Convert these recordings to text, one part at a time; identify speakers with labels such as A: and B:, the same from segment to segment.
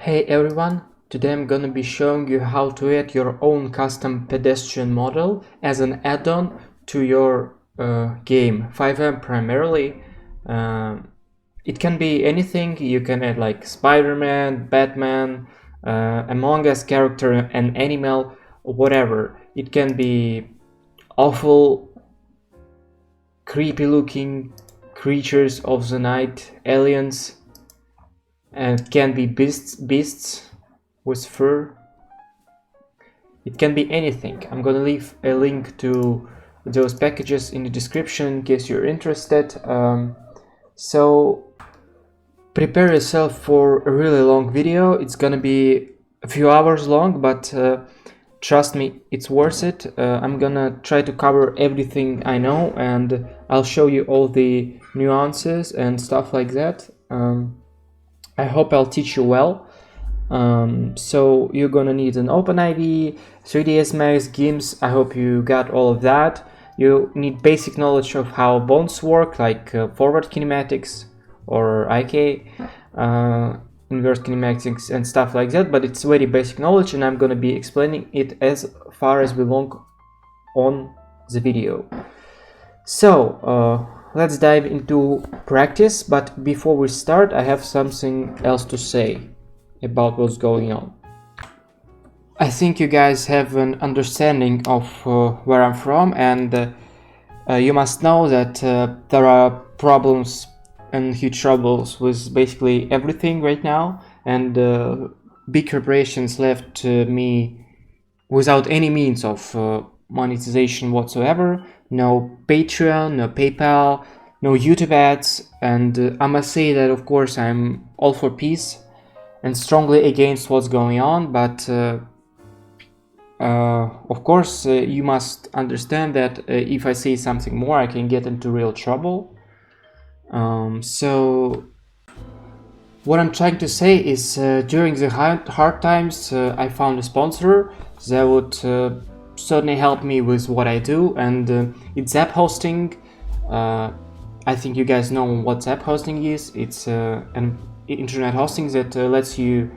A: Hey everyone, today I'm gonna be showing you how to add your own custom pedestrian model as an add-on to your game, FiveM primarily. It can be anything. You can add like Spider-Man, Batman, Among Us character, an animal, whatever. It can be awful, creepy looking creatures of the night, aliens, and can be beasts with fur. It can be anything. I'm gonna leave a link to those packages in the description in case you're interested. So prepare yourself for a really long video. It's gonna be a few hours long, but trust me, it's worth it. I'm gonna try to cover everything I know, and I'll show you all the nuances and stuff like that. I hope I'll teach you well. So you're gonna need an OpenIV, 3ds Max, GIMPs. I hope you got all of that. You need basic knowledge of how bones work, like forward kinematics or IK, inverse kinematics and stuff like that, but it's very basic knowledge, and I'm gonna be explaining it as far as we long on the video. So let's dive into practice, but before we start, I have something else to say about what's going on. I think you guys have an understanding of where I'm from, and you must know that there are problems and huge troubles with basically everything right now, and big corporations left me without any means of monetization whatsoever. No Patreon, no PayPal, no YouTube ads, and I must say that of course I'm all for peace and strongly against what's going on, but of course you must understand that if I say something more I can get into real trouble. So what I'm trying to say is during the hard times I found a sponsor that would certainly help me with what I do, and it's Zap Hosting. I think you guys know what Zap Hosting is. It's an internet hosting that lets you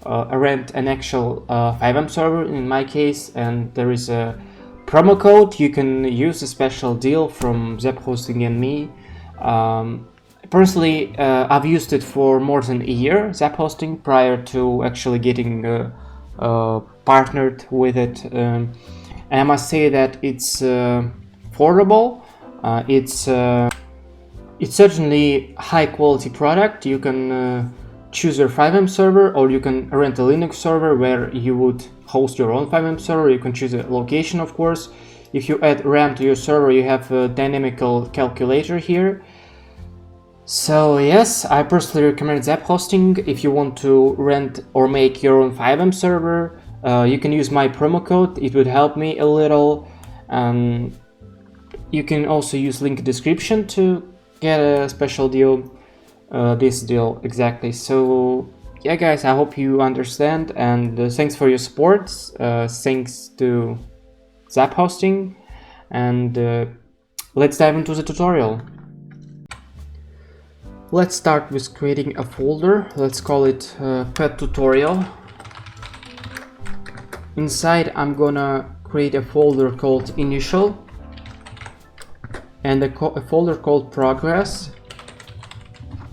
A: rent an actual FiveM server in my case, and there is a promo code. You can use a special deal from Zap Hosting and me. Personally, I've used it for more than a year, Zap Hosting, prior to actually getting partnered with it. And I must say that it's affordable. It's certainly high quality product. You can choose your FiveM server, or you can rent a Linux server where you would host your own FiveM server. You can choose a location, of course. If you add RAM to your server, you have a dynamical calculator here. So yes, I personally recommend Zap Hosting. If you want to rent or make your own FiveM server, you can use my promo code. It would help me a little. You can also use link description to get a special deal, this deal exactly. So yeah guys, I hope you understand, and thanks for your support. Thanks to Zap Hosting, and let's dive into the tutorial. Let's start with creating a folder. Let's call it pet tutorial. Inside I'm gonna create a folder called initial and a folder called progress.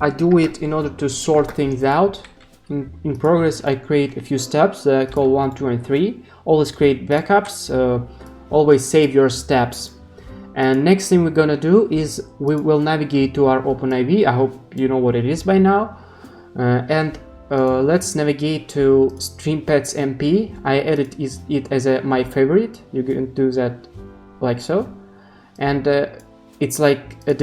A: I do it in order to sort things out. In progress I create a few steps that I call 1, 2 and 3. Always create backups, always save your steps. And next thing we're gonna do is we will navigate to our OpenIV. I hope you know what it is by now. Let's navigate to StreamPads MP. I added it as my favorite. You can do that like so. And it's like a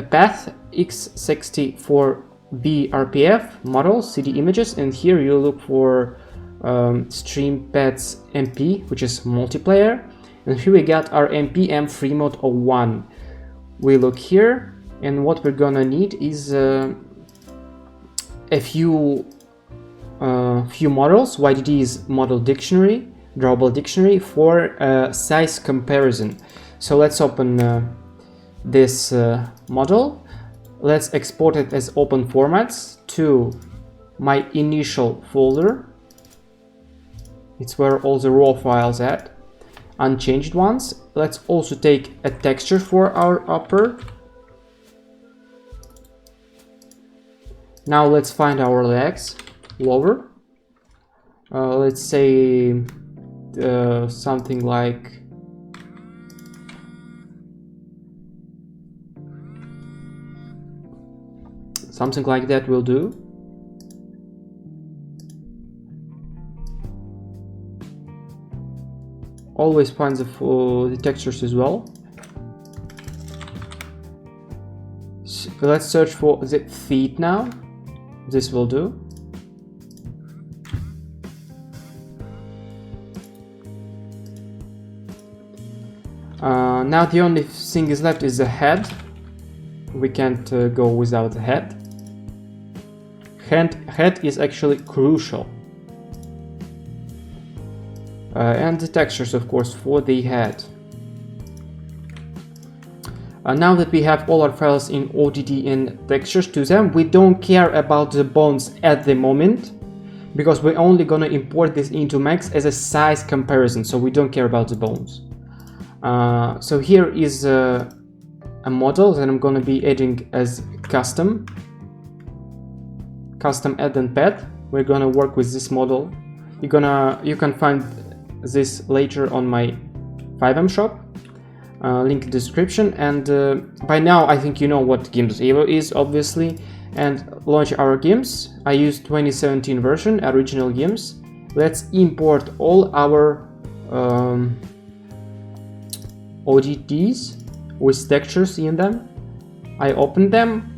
A: path x64b RPF model CD images, and here you look for StreamPads MP, which is multiplayer. And here we got our npm free mode 01. We look here, and what we're gonna need is a few models. YDD is model dictionary, drawable dictionary for size comparison. So let's open this model. Let's export it as open formats to my initial folder. It's where all the raw files at, unchanged ones. Let's also take a texture for our uppr. Now let's find our legs, lower. Let's say something like that will do. Always find the textures as well. So let's search for the feet now. This will do. Now the only thing is left is the head. We can't go without the head. Head is actually crucial. And the textures, of course, for the head. Now that we have all our files in ODD and textures to them, we don't care about the bones at the moment, because we're only gonna import this into Max as a size comparison, so we don't care about the bones. So here is a model that I'm gonna be adding as custom Addon Ped. We're gonna work with this model. You can find this later on my FiveM shop. Link in the description. And by now I think you know what Gims Evo is, obviously, and launch our Gims. I use 2017 version, original Gims. Let's import all our ODDs with textures in them. I open them.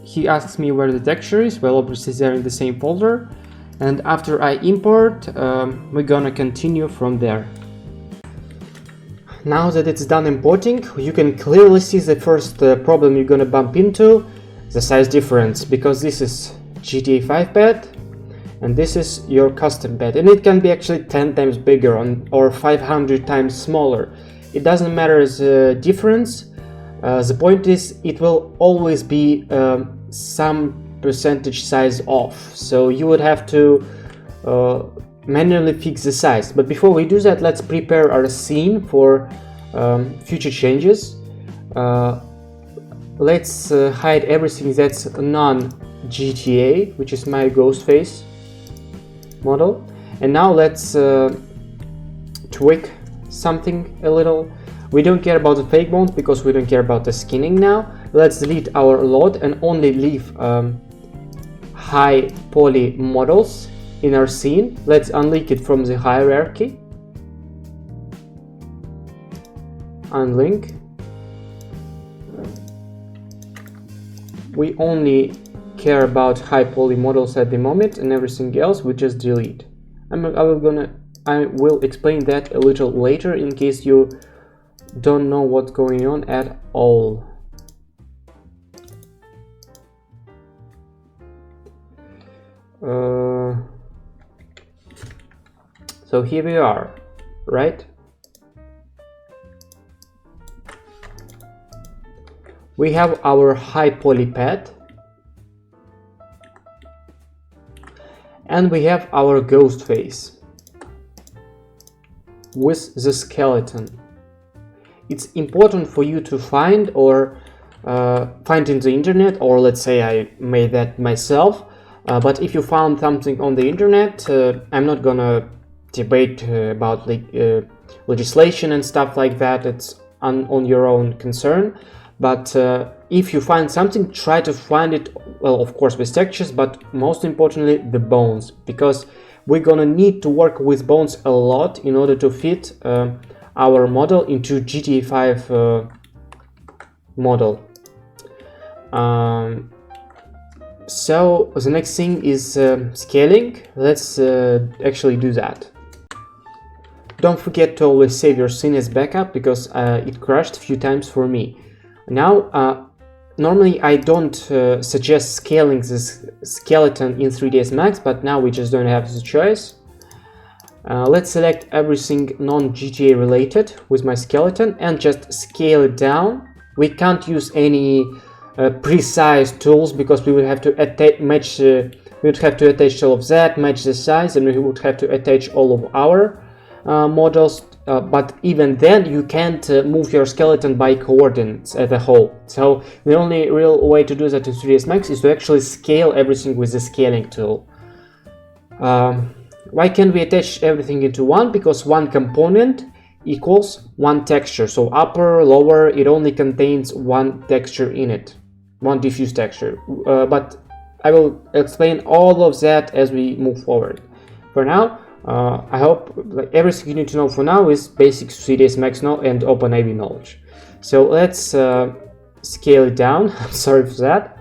A: He asks me where the texture is. Well, obviously they're in the same folder. And after I import, we're gonna continue from there. Now that it's done importing, you can clearly see the first problem you're gonna bump into, the size difference, because this is GTA 5 ped and this is your custom ped, and it can be actually 10 times bigger or 500 times smaller. It doesn't matter the difference. The point is it will always be some percentage size off, so you would have to manually fix the size. But before we do that, let's prepare our scene for future changes. Let's hide everything that's non-GTA, which is my ghost face model. And now let's tweak something a little. We don't care about the fake bones because we don't care about the skinning now. Let's delete our load and only leave high poly models in our scene. Let's unlink it from the hierarchy. Unlink. We only care about high poly models at the moment, and everything else we just delete. I will explain that a little later in case you don't know what's going on at all. So here we are, right? We have our high poly ped and we have our ghost face with the skeleton. It's important for you to find or find in the internet, or let's say I made that myself. But if you found something on the internet, I'm not gonna debate about legislation and stuff like that. It's on your own concern. But if you find something, try to find it, well, of course with textures, but most importantly the bones, because we're gonna need to work with bones a lot in order to fit our model into GTA 5 model. So the next thing is scaling. Let's actually do that. Don't forget to always save your scene as backup, because it crashed a few times for me. Now, normally I don't suggest scaling this skeleton in 3ds Max, but now we just don't have the choice. Let's select everything non-GTA related with my skeleton and just scale it down. We can't use any precise tools because we will have to match we would have to attach all of that, match the size, and we would have to attach all of our models. But even then, you can't move your skeleton by coordinates as a whole. So the only real way to do that in 3ds Max is to actually scale everything with the scaling tool. Why can't we attach everything into one? Because one component equals one texture. So upper, lower, it only contains one texture in it, one diffuse texture. But I will explain all of that as we move forward. For now, I hope everything you need to know for now is basic 3ds Max and OpenAV knowledge. So let's scale it down. I'm sorry for that.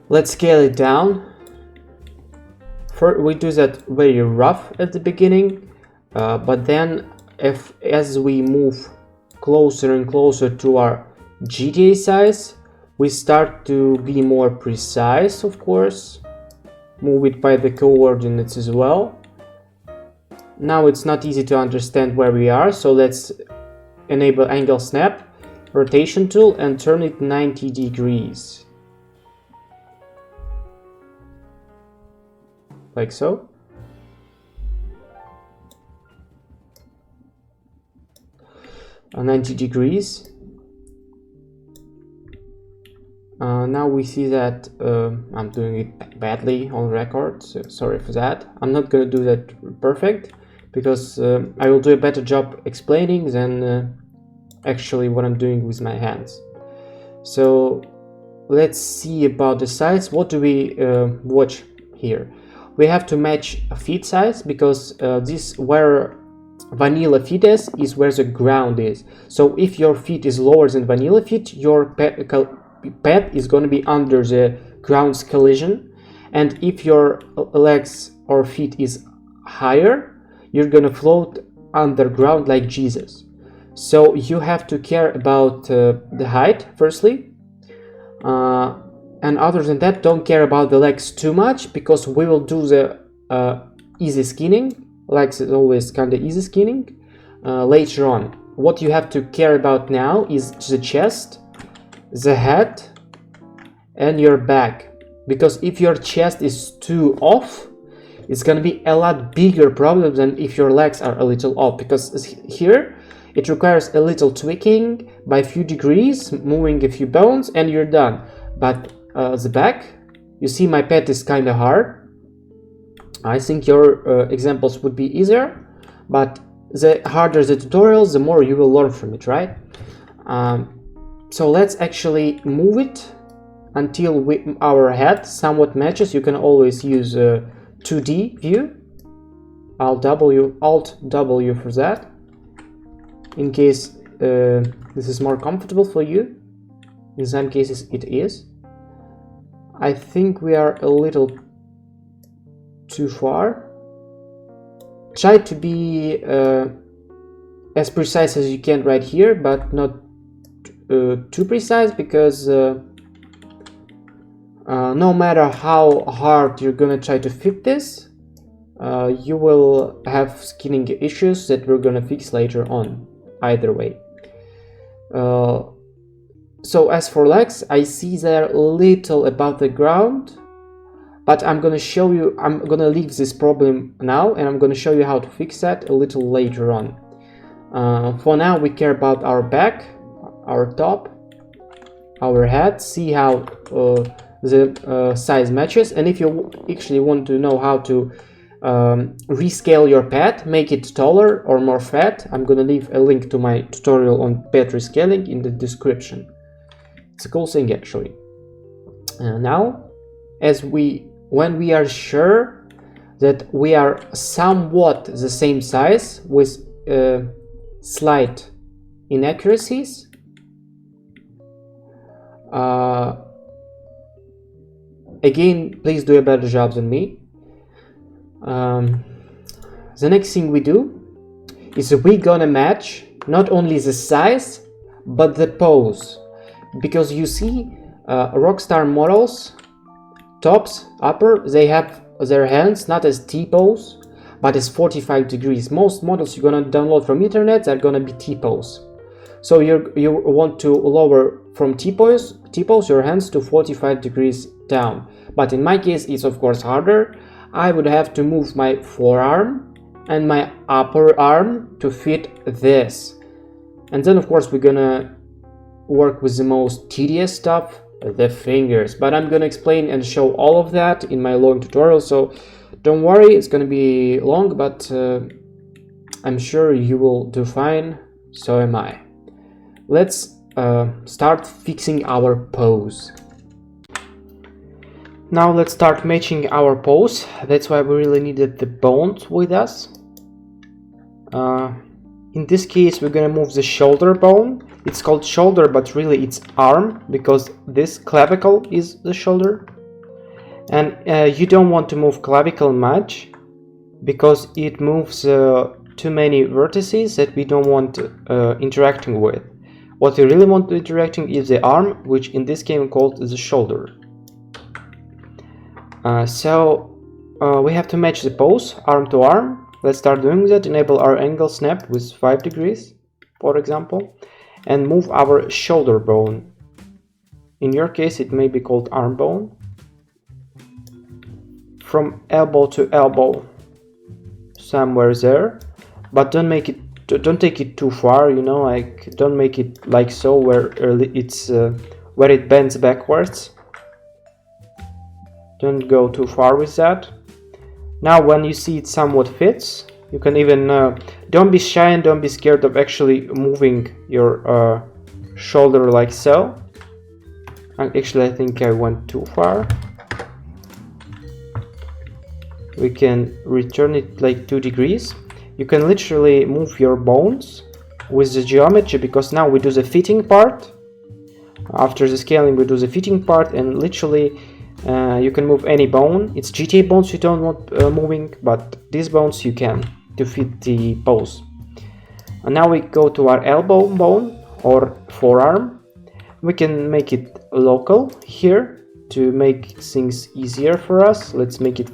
A: Let's scale it down. First, we do that very rough at the beginning, but then as we move closer and closer to our GTA size, we start to be more precise, of course. Move it by the coordinates as well. Now it's not easy to understand where we are, so let's enable angle snap, rotation tool, and turn it 90 degrees. Like so. 90 degrees. Now we see that I'm doing it badly on record, so sorry for that. I'm not going to do that perfect, because I will do a better job explaining than actually what I'm doing with my hands. So let's see about the size. What do we watch here? We have to match a feet size, because this where vanilla feet is where the ground is. So if your feet is lower than vanilla feet, your pad is going to be under the ground's collision, and if your legs or feet is higher, you're going to float underground like Jesus. So you have to care about the height firstly, and other than that, don't care about the legs too much, because we will do the easy skinning. Legs is always kind of easy skinning later on. What you have to care about now is the chest, the head, and your back, because if your chest is too off, it's gonna be a lot bigger problem than if your legs are a little off, because here it requires a little tweaking by a few degrees, moving a few bones, and you're done. But the back, you see my pad is kind of hard. I think your examples would be easier, but the harder the tutorials, the more you will learn from it, right? So let's actually move it until our head somewhat matches. You can always use a 2D view. Alt W for that, in case this is more comfortable for you. In some cases it is. I think we are a little too far. Try to be as precise as you can right here, but not too precise, because no matter how hard you're gonna try to fit this, you will have skinning issues that we're gonna fix later on, either way. So as for legs, I see they're a little above the ground, but I'm gonna show you, I'm gonna leave this problem now, and I'm gonna show you how to fix that a little later on. For now, we care about our back, our top, our head, see how the size matches. And if you actually want to know how to rescale your pad, make it taller or more fat, I'm gonna leave a link to my tutorial on pad rescaling in the description. It's a cool thing actually. Now, when we are sure that we are somewhat the same size with slight inaccuracies, again, please do a better job than me. The next thing we do is we're gonna match not only the size but the pose, because you see Rockstar models, tops, upper, they have their hands not as T-pose but as 45 degrees. Most models you're gonna download from internet are gonna be T-pose. So you want to lower from T-pose your hands to 45 degrees down. but in my case it's of course harder. I would have to move my forearm and my upper arm to fit this, and then of course we're gonna work with the most tedious stuff, the fingers, but I'm gonna explain and show all of that in my long tutorial, so don't worry, it's gonna be long, but I'm sure you will do fine, so am I. Let's start fixing our pose. Now let's start matching our pose. That's why we really needed the bones with us. In this case we're gonna move the shoulder bone. It's called shoulder, but really it's arm, because this clavicle is the shoulder. And you don't want to move clavicle much, because it moves too many vertices that we don't want interacting with. What we really want to interacting is the arm, which in this game called the shoulder. We have to match the pose, arm to arm. Let's start doing that. Enable our angle snap with 5 degrees, for example, and move our shoulder bone. In your case, it may be called arm bone. From elbow to elbow, somewhere there, but don't take it too far. You know, like don't make it like so, where where it bends backwards. Don't go too far with that. Now when you see it somewhat fits, you can even don't be shy and don't be scared of actually moving your shoulder like so. Actually, I think I went too far. We can return it like 2 degrees. You can literally move your bones with the geometry, because now we do the fitting part. After the scaling we do the fitting part, and literally you can move any bone. It's GTA bones you don't want moving, but these bones you can to fit the pose. And now we go to our elbow bone or forearm. We can make it local here to make things easier for us. Let's make it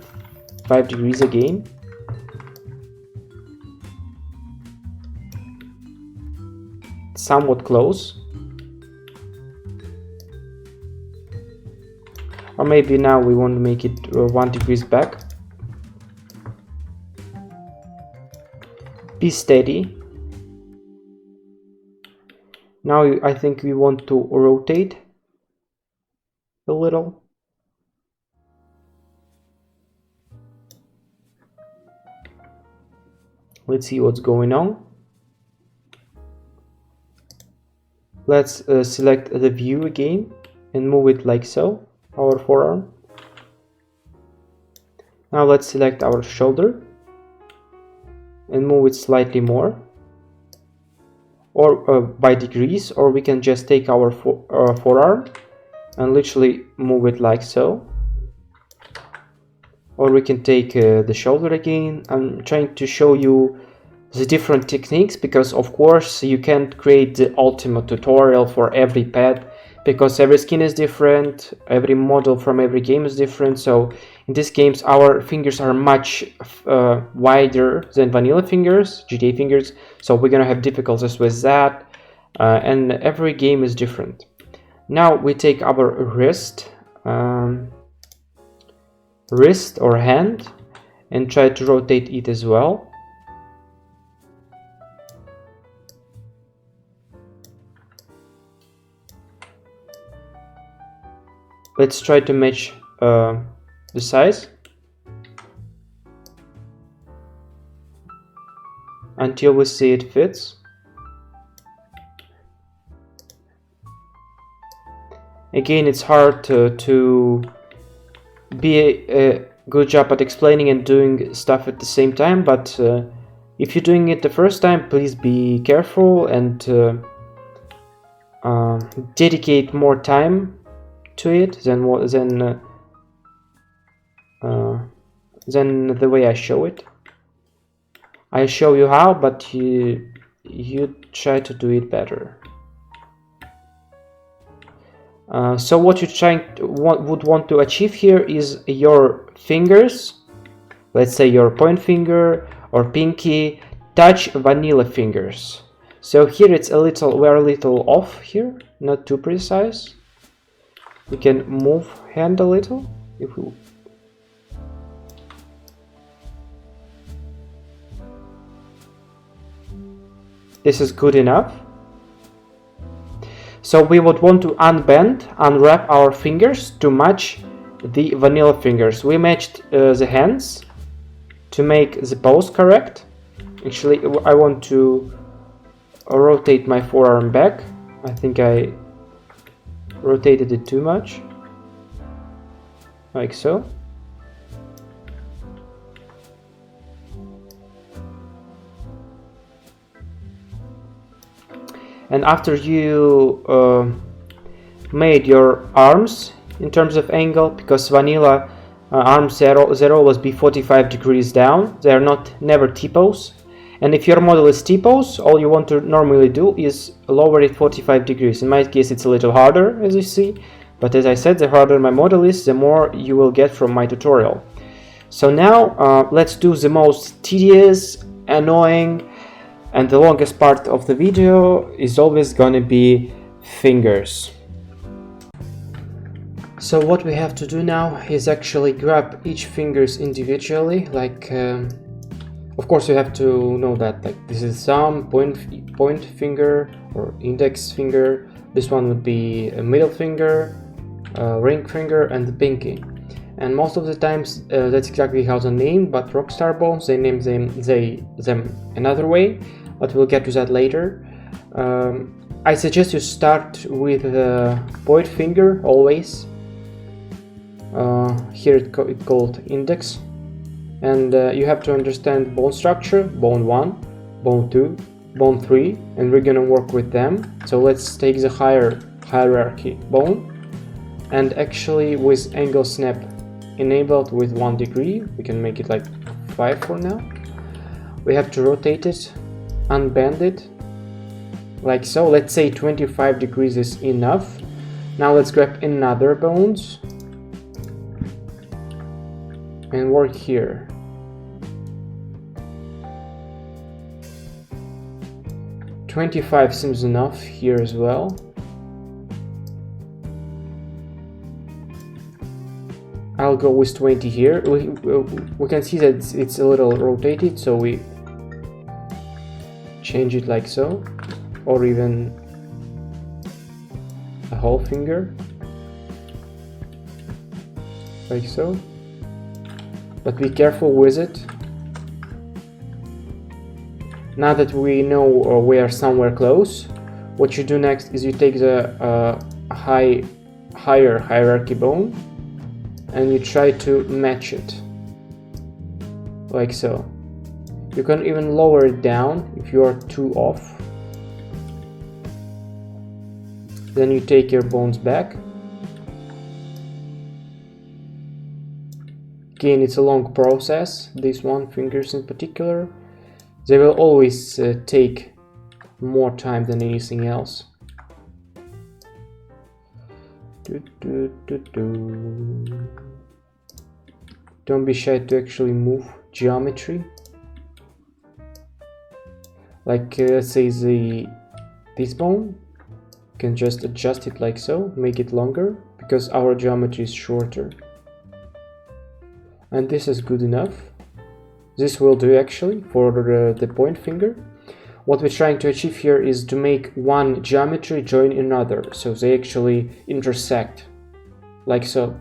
A: 5 degrees again. Somewhat close. Or maybe now we want to make it 1 degree back. Be steady. Now I think we want to rotate a little. Let's see what's going on. Let's select the view again and move it like so, our forearm. Now let's select our shoulder and move it slightly more, or by degrees, or we can just take our forearm and literally move it like so. Or we can take the shoulder again. I'm trying to show you the different techniques, because of course you can't create the ultimate tutorial for every pad, because every skin is different, every model from every game is different. So in these games our fingers are much wider than vanilla fingers, GTA fingers, so we're gonna have difficulties with that, and every game is different. Now we take our wrist or hand and try to rotate it as well. Let's try to match the size until we see it fits. Again, it's hard to be a good job at explaining and doing stuff at the same time, but if you're doing it the first time, please be careful and dedicate more time to it than the way I show it. I show you how, but you try to do it better. So what you would want to achieve here is your fingers, let's say your point finger or pinky, touch vanilla fingers. So here we're a little off here, not too precise. We can move hand a little if we this is good enough. So we would want to unwrap our fingers to match the vanilla fingers. We matched the hands to make the pose correct. Actually, I want to rotate my forearm back. I think I rotated it too much, like so. And after you made your arms in terms of angle, because vanilla arms they'll always be 45 degrees down, they're never T-pose. And if your model is T-pose, all you want to normally do is lower it 45 degrees. In my case it's a little harder, as you see, but as I said, the harder my model is, the more you will get from my tutorial. So now let's do the most tedious, annoying, and the longest part of the video is always gonna be fingers. So what we have to do now is actually grab each fingers individually, like of course you have to know that like this is thumb, point finger or index finger, this one would be a middle finger, ring finger, and the pinky. And most of the times that's exactly how they're named, but rockstar bones, they name them another way, but we'll get to that later. I suggest you start with the point finger always. Here it's called index, and you have to understand bone structure, bone 1, bone 2, bone 3, and we're gonna work with them. So let's take the hierarchy bone, and actually with angle snap enabled with 1 degree, we can make it like 5 for now. We have to rotate it, unbend it, like so. Let's say 25 degrees is enough. Now let's grab another bones and work here. $25 seems enough here as well. I'll go with 20 here. We can see that it's a little rotated, so we change it like so, or even a whole finger, like so. But be careful with it. Now that we know we are somewhere close, what you do next is you take the higher hierarchy bone and you try to match it, like so. You can even lower it down if you are too off. Then you take your bones back. Again, it's a long process, these one fingers in particular. They will always take more time than anything else. Don't be shy to actually move geometry. Like let's say this bone, you can just adjust it like so, make it longer, because our geometry is shorter. And this is good enough. This will do actually for the point finger. What we're trying to achieve here is to make one geometry join another, so they actually intersect, like so.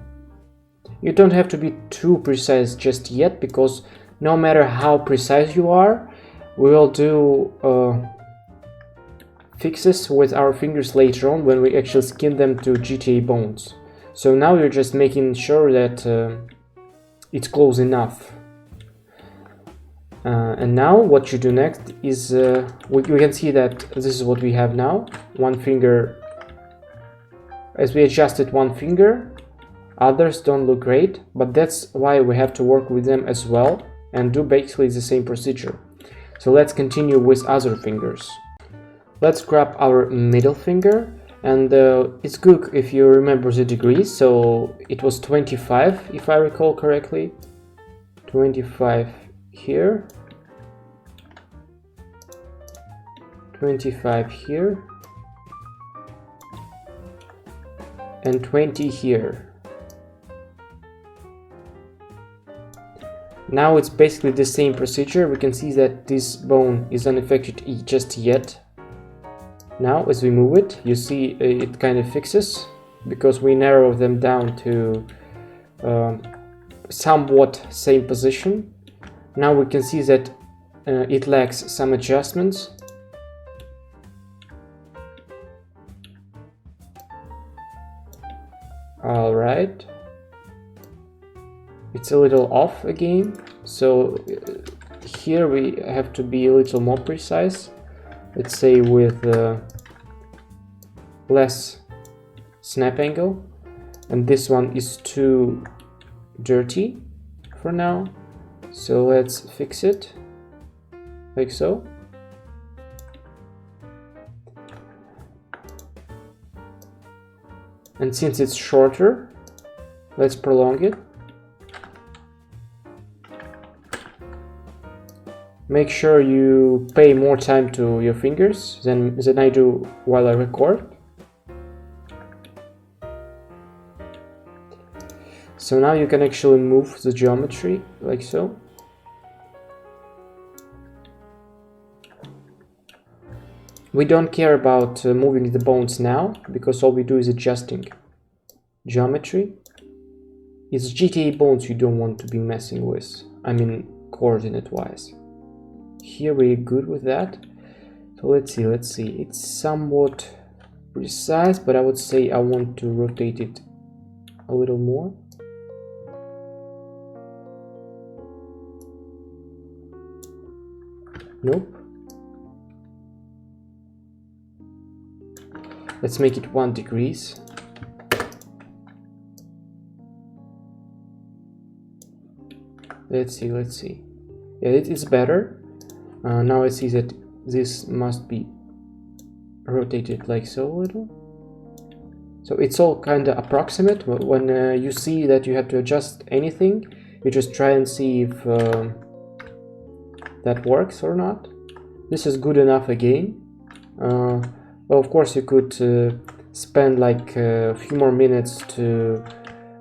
A: You don't have to be too precise just yet, because no matter how precise you are, we will do fixes with our fingers later on when we actually skin them to GTA bones. So now you're just making sure that it's close enough. And now what you do next is we can see that this is what we have now. One finger, as we adjusted one finger, others don't look great, but that's why we have to work with them as well and do basically the same procedure. So let's continue with other fingers. Let's grab our middle finger, and it's good if you remember the degrees. So it was 25 if I recall correctly. 25 here, 25 here, and 20 here. Now it's basically the same procedure. We can see that this bone is unaffected just yet. Now as we move it, you see it kind of fixes, because we narrow them down to somewhat same position. Now we can see that it lacks some adjustments. Alright, it's a little off again, so here we have to be a little more precise. Let's say with less snap angle, and this one is too dirty for now, so let's fix it like so. And since it's shorter, let's prolong it. Make sure you pay more time to your fingers than I do while I record. So now you can actually move the geometry like so. We don't care about moving the bones now, because all we do is adjusting geometry. It's GTA bones you don't want to be messing with, I mean coordinate wise. Here we're good with that. So let's see, it's somewhat precise, but I would say I want to rotate it a little more. Nope. Let's make it 1 degree. Let's see. Yeah, it is better. Now I see that this must be rotated like so a little. So it's all kind of approximate. When you see that you have to adjust anything, you just try and see if that works or not. This is good enough again. Well, of course, you could spend like a few more minutes to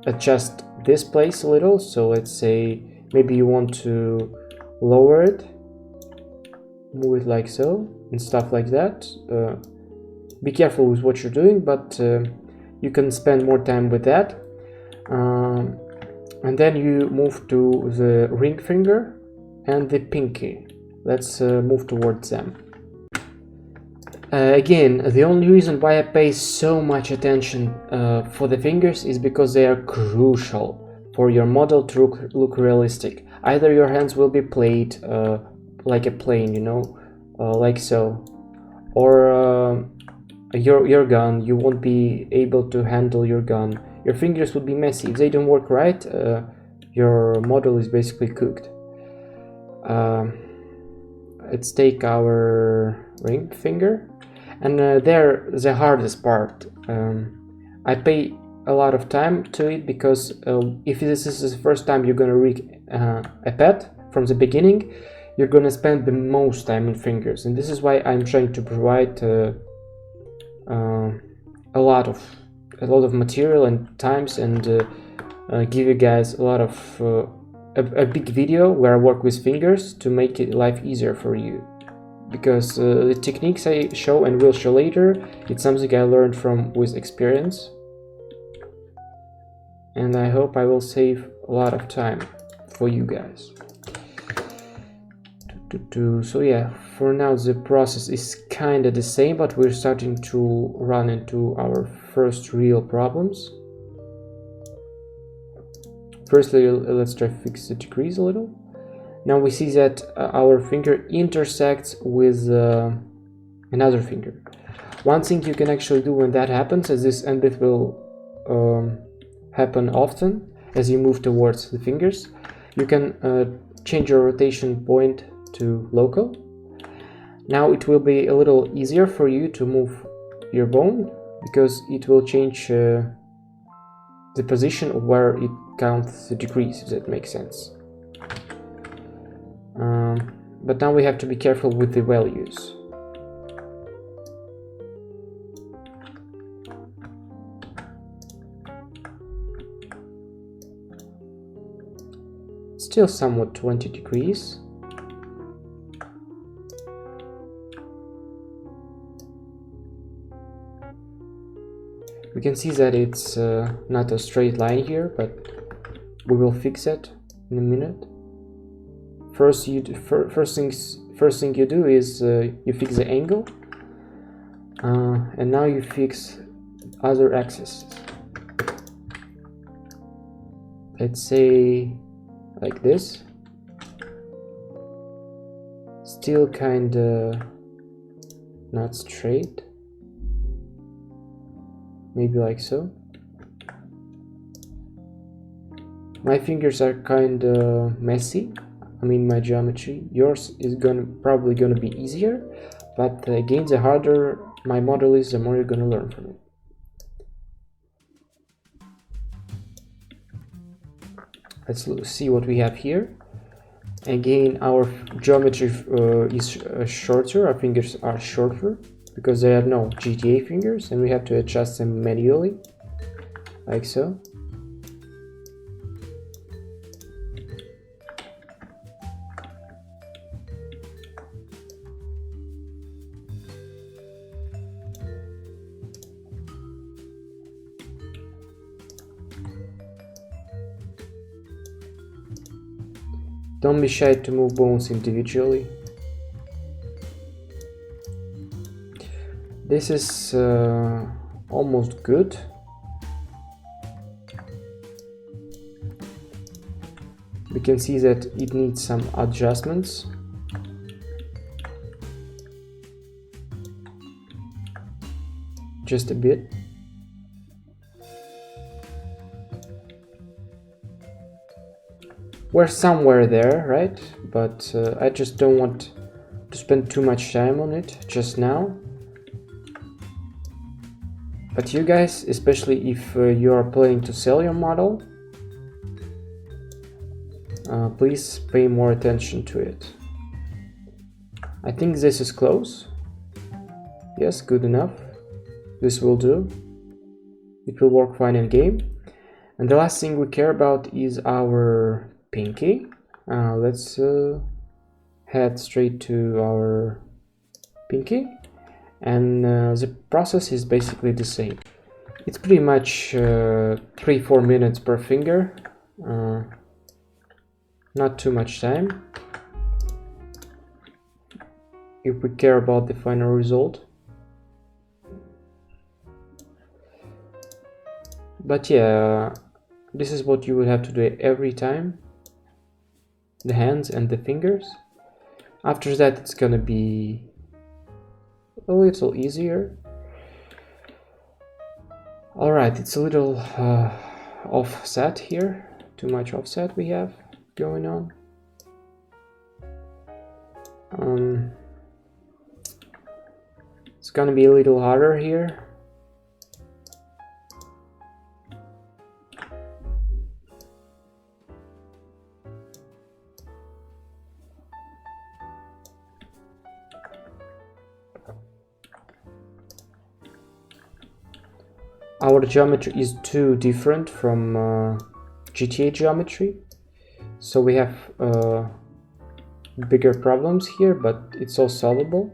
A: adjust this place a little. So let's say maybe you want to lower it, move it like so, and stuff like that. Be careful with what you're doing, but you can spend more time with that. And then you move to the ring finger and the pinky. Let's move towards them. Again, the only reason why I pay so much attention for the fingers is because they are crucial for your model to look realistic. Either your hands will be played like a plane, you know, like so, or your gun, you won't be able to handle your gun. Your fingers will be messy. If they don't work right, your model is basically cooked. Let's take our ring finger, and they're the hardest part. I pay a lot of time to it because if this is the first time you're gonna rig a pet from the beginning, you're gonna spend the most time on fingers, and this is why I'm trying to provide a lot of material and times, and give you guys a lot of a big video where I work with fingers to make life easier for you, because the techniques I show and will show later, it's something I learned with experience, and I hope I will save a lot of time for you guys. So yeah, for now the process is kind of the same, but we're starting to run into our first real problems. Firstly, let's try to fix the degrees a little. Now we see that our finger intersects with another finger. One thing you can actually do when that happens, as this and it will happen often as you move towards the fingers, you can change your rotation point to local. Now it will be a little easier for you to move your bone, because it will change the position where it counts the degrees, if that makes sense. But now we have to be careful with the values. Let's still somewhat 20 degrees. We can see that it's not a straight line here, but we will fix it in a minute. First thing you do is you fix the angle, and now you fix other axes. Let's say like this. Still kinda not straight. Maybe like so. My fingers are kinda messy. I mean my geometry. Yours is probably gonna be easier, but again, the harder my model is, the more you're gonna learn from it. Let's see what we have here. Again, our geometry is shorter. Our fingers are shorter because they are no GTA fingers, and we have to adjust them manually, like so. Don't be shy to move bones individually. This is almost good. We can see that it needs some adjustments. Just a bit. We're somewhere there, right? But I just don't want to spend too much time on it just now. But you guys, especially if you are planning to sell your model, please pay more attention to it. I think this is close. Yes, good enough. This will do. It will work fine in game. And the last thing we care about is our pinky. Let's head straight to our pinky. And the process is basically the same. It's pretty much 3-4 minutes per finger. Not too much time if we care about the final result. But yeah, this is what you will have to do every time. The hands and the fingers. After that, it's gonna be a little easier. Alright, it's a little offset here. Too much offset we have going on. It's gonna be a little harder here. Our geometry is too different from GTA geometry, so we have bigger problems here, but it's all solvable.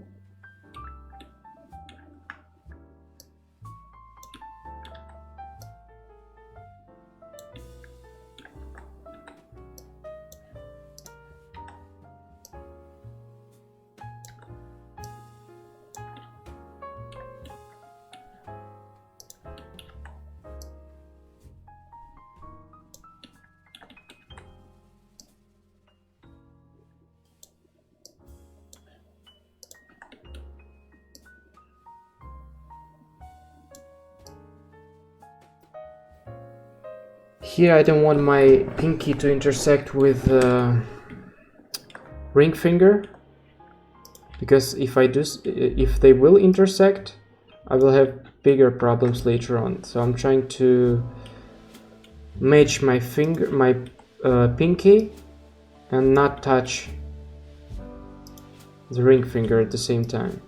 A: Here I don't want my pinky to intersect with ring finger, because if they will intersect, I will have bigger problems later on. So I'm trying to match my pinky and not touch the ring finger at the same time.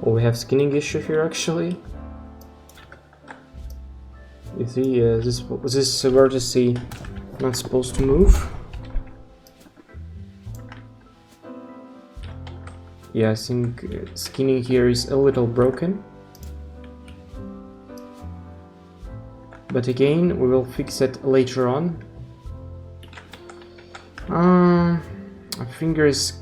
A: Oh, we have skinning issue here actually. You see, this vertex not supposed to move. Yeah, I think skinning here is a little broken. But again, we will fix it later on. My finger is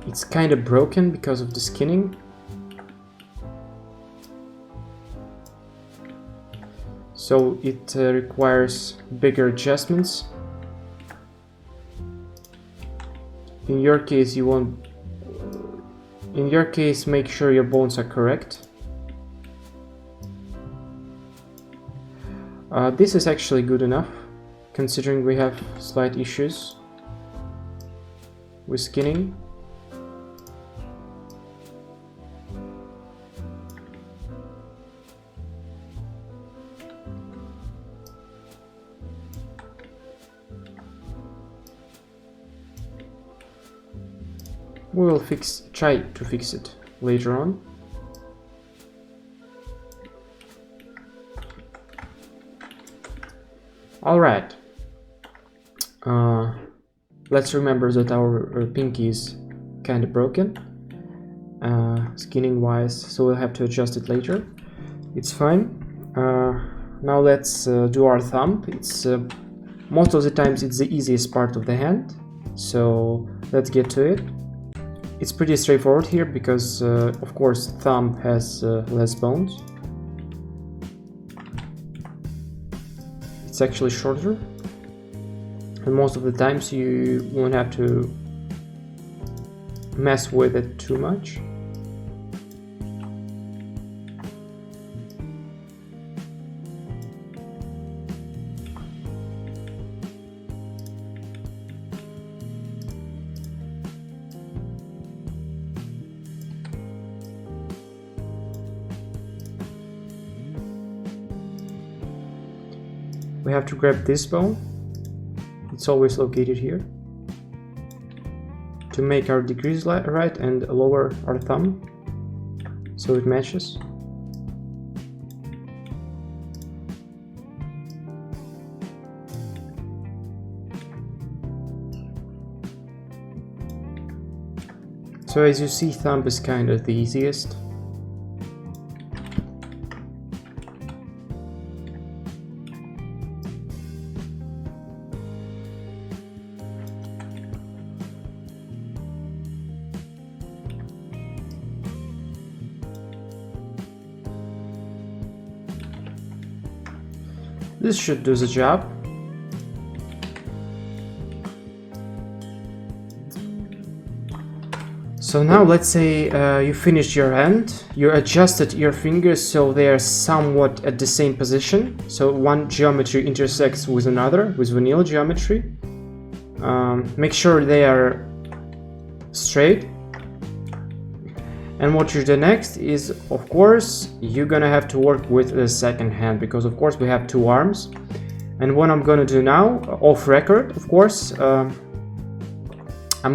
A: it's kinda broken because of the skinning. So it requires bigger adjustments. In your case, make sure your bones are correct. This is actually good enough, considering we have slight issues with skinning. We will try to fix it later on. All right. Let's remember that our pinky is kind of broken, skinning wise, so we'll have to adjust it later. It's fine. Now let's do our thumb. It's most of the times it's the easiest part of the hand, so let's get to it. It's pretty straightforward here because of course thumb has less bones. It's actually shorter, and most of the times you won't have to mess with it too much. We have to grab this bone. It's always located here to make our degrees right and lower our thumb so it matches. So as you see, thumb is kind of the easiest. This should do the job. So now let's say you finished your hand, you adjusted your fingers so they are somewhat at the same position. So one geometry intersects with another, with vanilla geometry. Make sure they are straight. And what you do next is, of course, you're gonna have to work with the second hand, because of course we have two arms. And what I'm gonna do now, off record, of course, I'm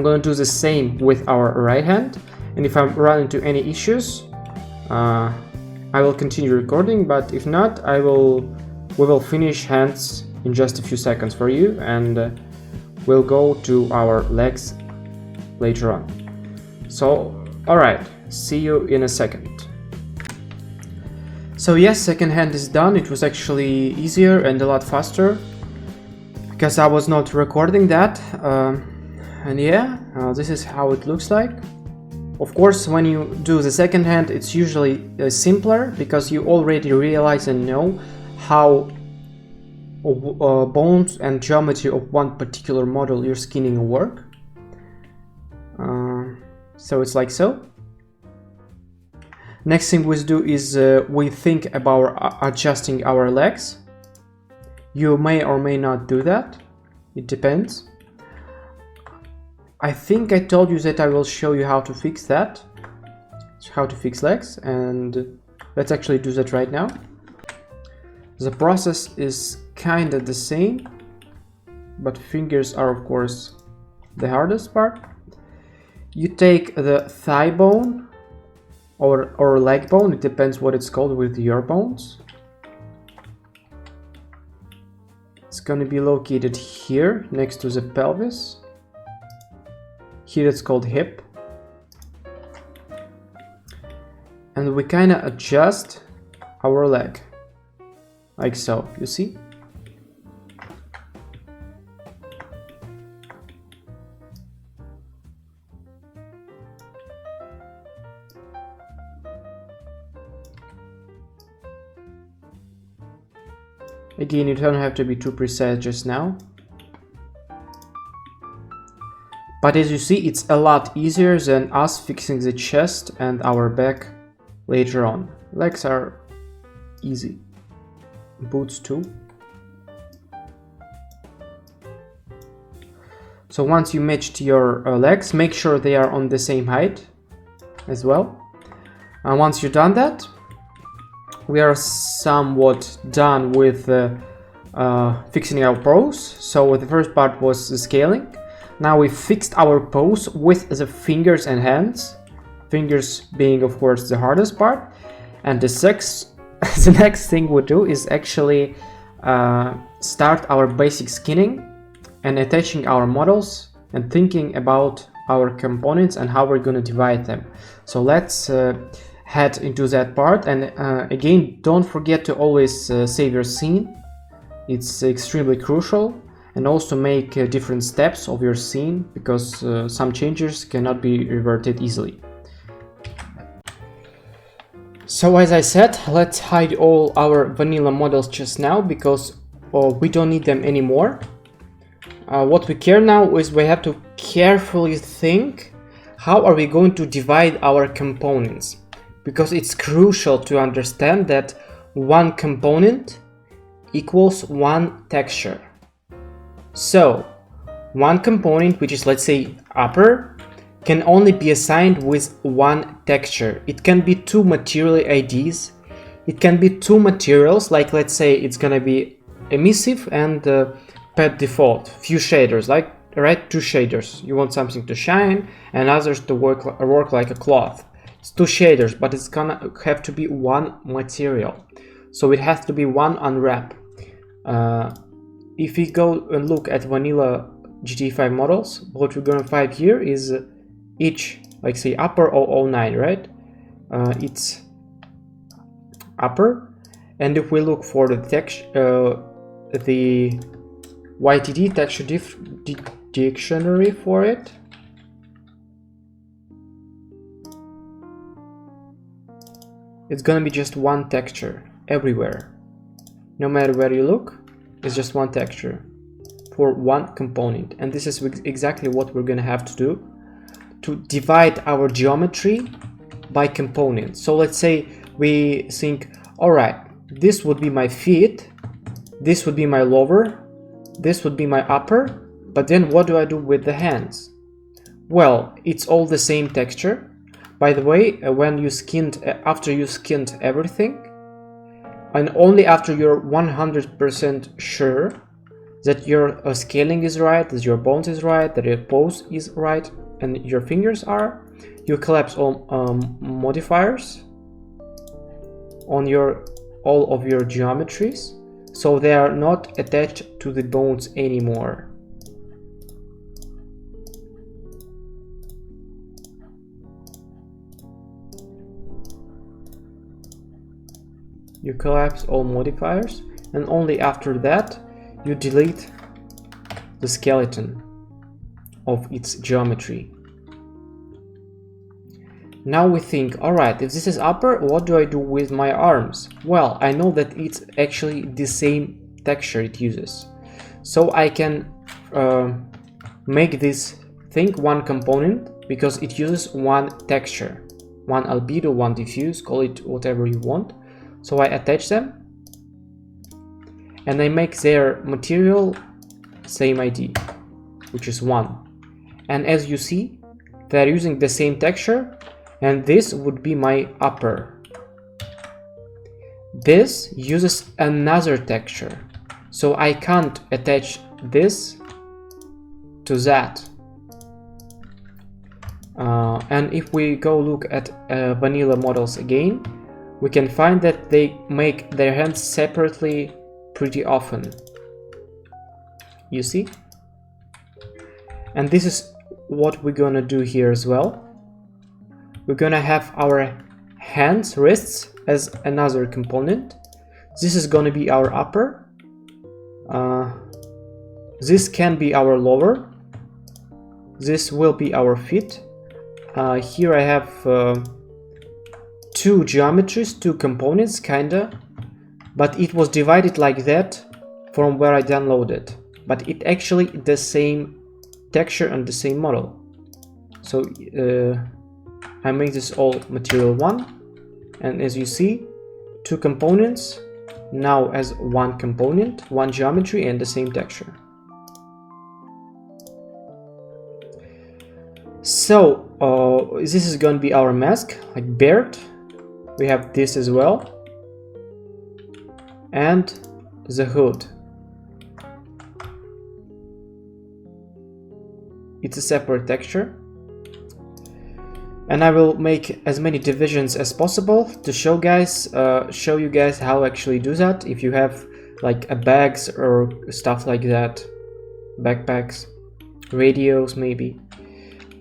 A: gonna do the same with our right hand. And if I run into any issues, I will continue recording, but if not, we will finish hands in just a few seconds for you, and we'll go to our legs later on. So, alright. See you in a second. So yes, second hand is done. It was actually easier and a lot faster because I was not recording that. And yeah, this is how it looks like. Of course, when you do the second hand, it's usually simpler because you already realize and know how bones and geometry of one particular model you're skinning work. So it's like so. Next thing we do is we think about adjusting our legs. You may or may not do that. It depends. I think I told you that I will show you how to fix that. How to fix legs, and let's actually do that right now. The process is kind of the same, but fingers are of course the hardest part. You take the thigh bone or leg bone, it depends what it's called with your bones. It's going to be located here next to the pelvis. Here it's called hip. And we kind of adjust our leg like so, you see? Again, you don't have to be too precise just now. But as you see, it's a lot easier than us fixing the chest and our back later on. Legs are easy. Boots too. So once you matched your legs, make sure they are on the same height as well. And once you've done that, we are somewhat done with fixing our pose. So the first part was the scaling. Now we fixed our pose with the fingers and hands. Fingers being, of course, the hardest part. And the next thing we do is actually start our basic skinning and attaching our models and thinking about our components and how we're going to divide them. So let's head into that part. And again, don't forget to always save your scene. It's extremely crucial. And also make different steps of your scene, because some changes cannot be reverted easily. So as I said, let's hide all our vanilla models just now, because we don't need them anymore. What we care now is we have to carefully think how are we going to divide our components, because it's crucial to understand that one component equals one texture. So one component, which is, let's say, upper, can only be assigned with one texture. It can be two material IDs. It can be two materials, like let's say it's gonna be emissive and ped default, few shaders, like right, two shaders. You want something to shine and others to work like a cloth. It's two shaders, but it's gonna have to be one material. So it has to be one unwrap. If we go and look at vanilla GTA 5 models, what we're gonna find here is each, like say upper 009, right? It's upper, and if we look for the text, the YTD texture dictionary for it, it's gonna be just one texture everywhere. No matter where you look, it's just one texture for one component. And this is exactly what we're gonna have to do to divide our geometry by components. So let's say we think, all right, this would be my feet, this would be my lower, this would be my upper, but then what do I do with the hands? Well, it's all the same texture. By the way, when you skinned, after you skinned everything, and only after you're 100% sure that your scaling is right, that your bones is right, that your pose is right, and your fingers are, you collapse all modifiers on all of your geometries, so they are not attached to the bones anymore. You collapse all modifiers, and only after that you delete the skeleton of its geometry. Now we think, alright, if this is upper, what do I do with my arms? Well, I know that it's actually the same texture it uses. So I can make this thing one component, because it uses one texture. One albedo, one diffuse, call it whatever you want. So I attach them, and I make their material same ID, which is 1. And as you see, they're using the same texture, and this would be my upper. This uses another texture, so I can't attach this to that. And if we go look at vanilla models again, we can find that they make their hands separately pretty often. You see? And this is what we're gonna do here as well. We're gonna have our hands, wrists as another component. This is gonna be our upper. This can be our lower. This will be our feet. Here I have two geometries, two components, kinda, but it was divided like that from where I downloaded. But it actually the same texture and the same model. So I make this all material 1, and as you see, two components now as one component, one geometry and the same texture. So this is going to be our mask, like berd. We have this as well, and the hood. It's a separate texture, and I will make as many divisions as possible to show you guys how actually do that. If you have like a bags or stuff like that, backpacks, radios maybe,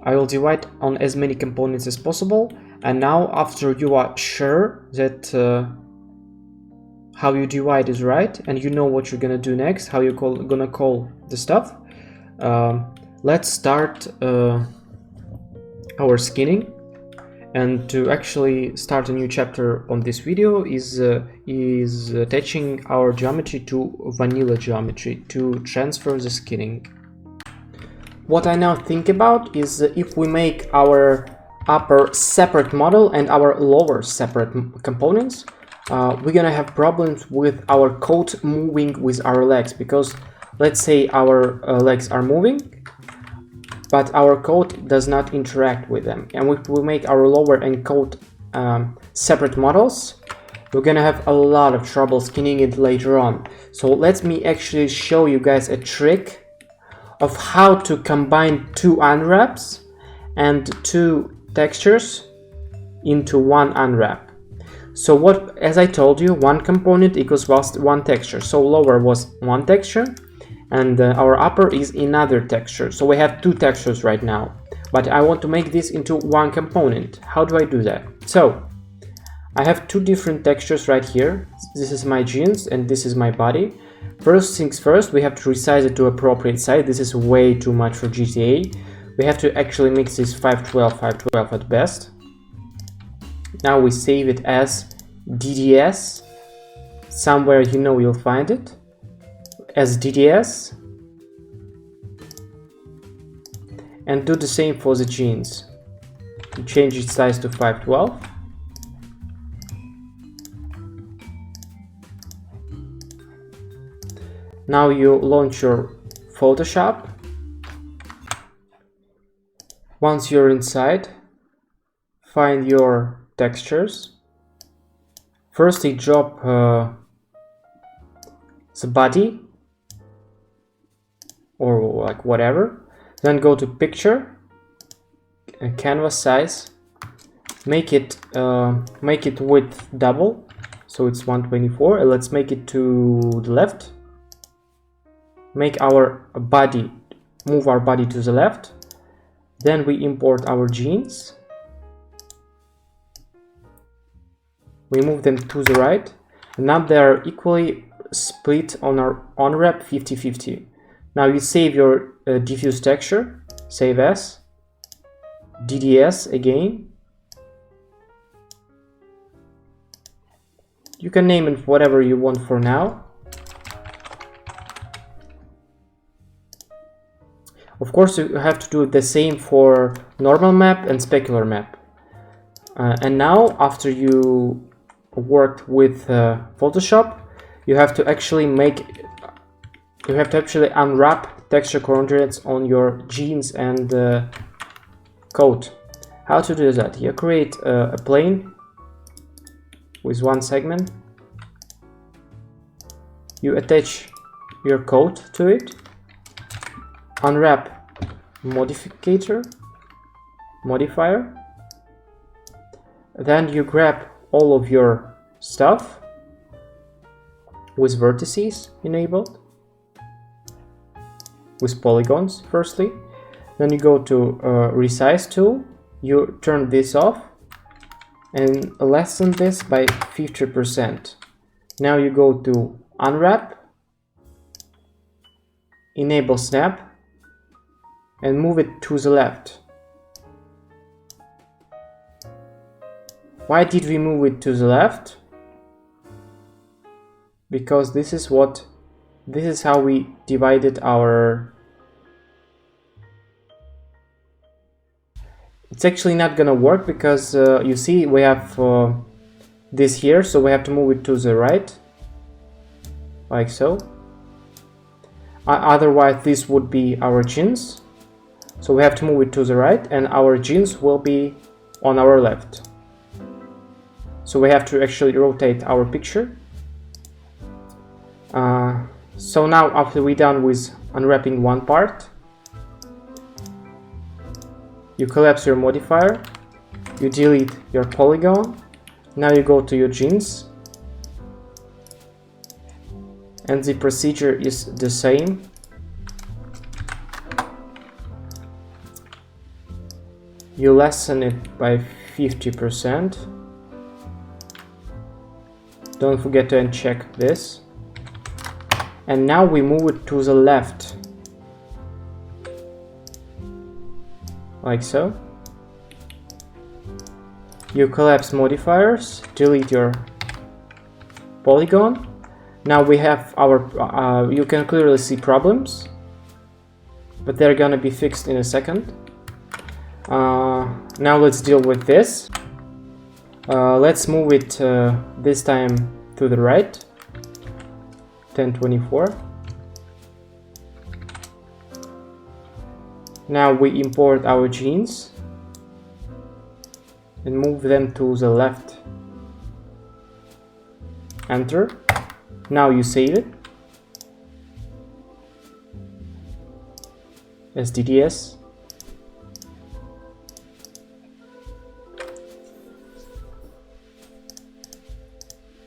A: I will divide on as many components as possible. And now after you are sure that how you divide is right and you know what you're gonna do next, how you're gonna call the stuff, let's start our skinning. And to actually start a new chapter on this video is attaching our geometry to vanilla geometry to transfer the skinning. What I now think about is if we make our upper separate model and our lower separate components, we're gonna have problems with our coat moving with our legs, because let's say our legs are moving, but our coat does not interact with them. And if we make our lower and coat separate models, we're gonna have a lot of trouble skinning it later on. So let me actually show you guys a trick of how to combine two unwraps and two textures into one unwrap. So what, as I told you, one component equals one texture. So lower was one texture, and our upper is another texture. So we have two textures right now, but I want to make this into one component. How do I do that? So I have two different textures right here. This is my jeans and this is my body. First things first, we have to resize it to appropriate size. This is way too much for GTA. We have to actually mix this 512 at best. Now we save it as DDS. Somewhere you know you'll find it as DDS, and do the same for the jeans. You change its size to 512. Now you launch your Photoshop. Once you're inside, find your textures. First you drop the body, or like whatever, then go to picture, canvas size, make it width double, so it's 124, and let's make it to the left. Make our body, move our body to the left, then we import our jeans, we move them to the right, and now they are equally split on our unwrap 50-50. Now you save your diffuse texture, save as, DDS again. You can name it whatever you want for now. Of course you have to do the same for normal map and specular map. And now after you worked with Photoshop, you have to actually unwrap texture coordinates on your jeans and coat. How to do that? You create a plane with one segment, you attach your coat to it, unwrap modifier, modifier. Then you grab all of your stuff with vertices enabled, with polygons firstly. Then you go to resize tool, you turn this off and lessen this by 50%. Now you go to unwrap, enable snap, and move it to the left. Why did we move it to the left? Because this is how we divided our... It's actually not gonna work because you see we have this here, so we have to move it to the right, like so. Otherwise this would be our jeans, so we have to move it to the right, and our jeans will be on our left. So we have to actually rotate our picture. So now after we're done with unwrapping one part, you collapse your modifier, you delete your polygon. Now you go to your jeans, and the procedure is the same. You lessen it by 50%. Don't forget to uncheck this. And now we move it to the left, like so. You collapse modifiers, delete your polygon. Now we have our, you can clearly see problems, but they're gonna be fixed in a second. Now let's deal with this. Let's move it this time to the right, 1024. Now we import our jeans and move them to the left. Enter. Now you save it as DDS.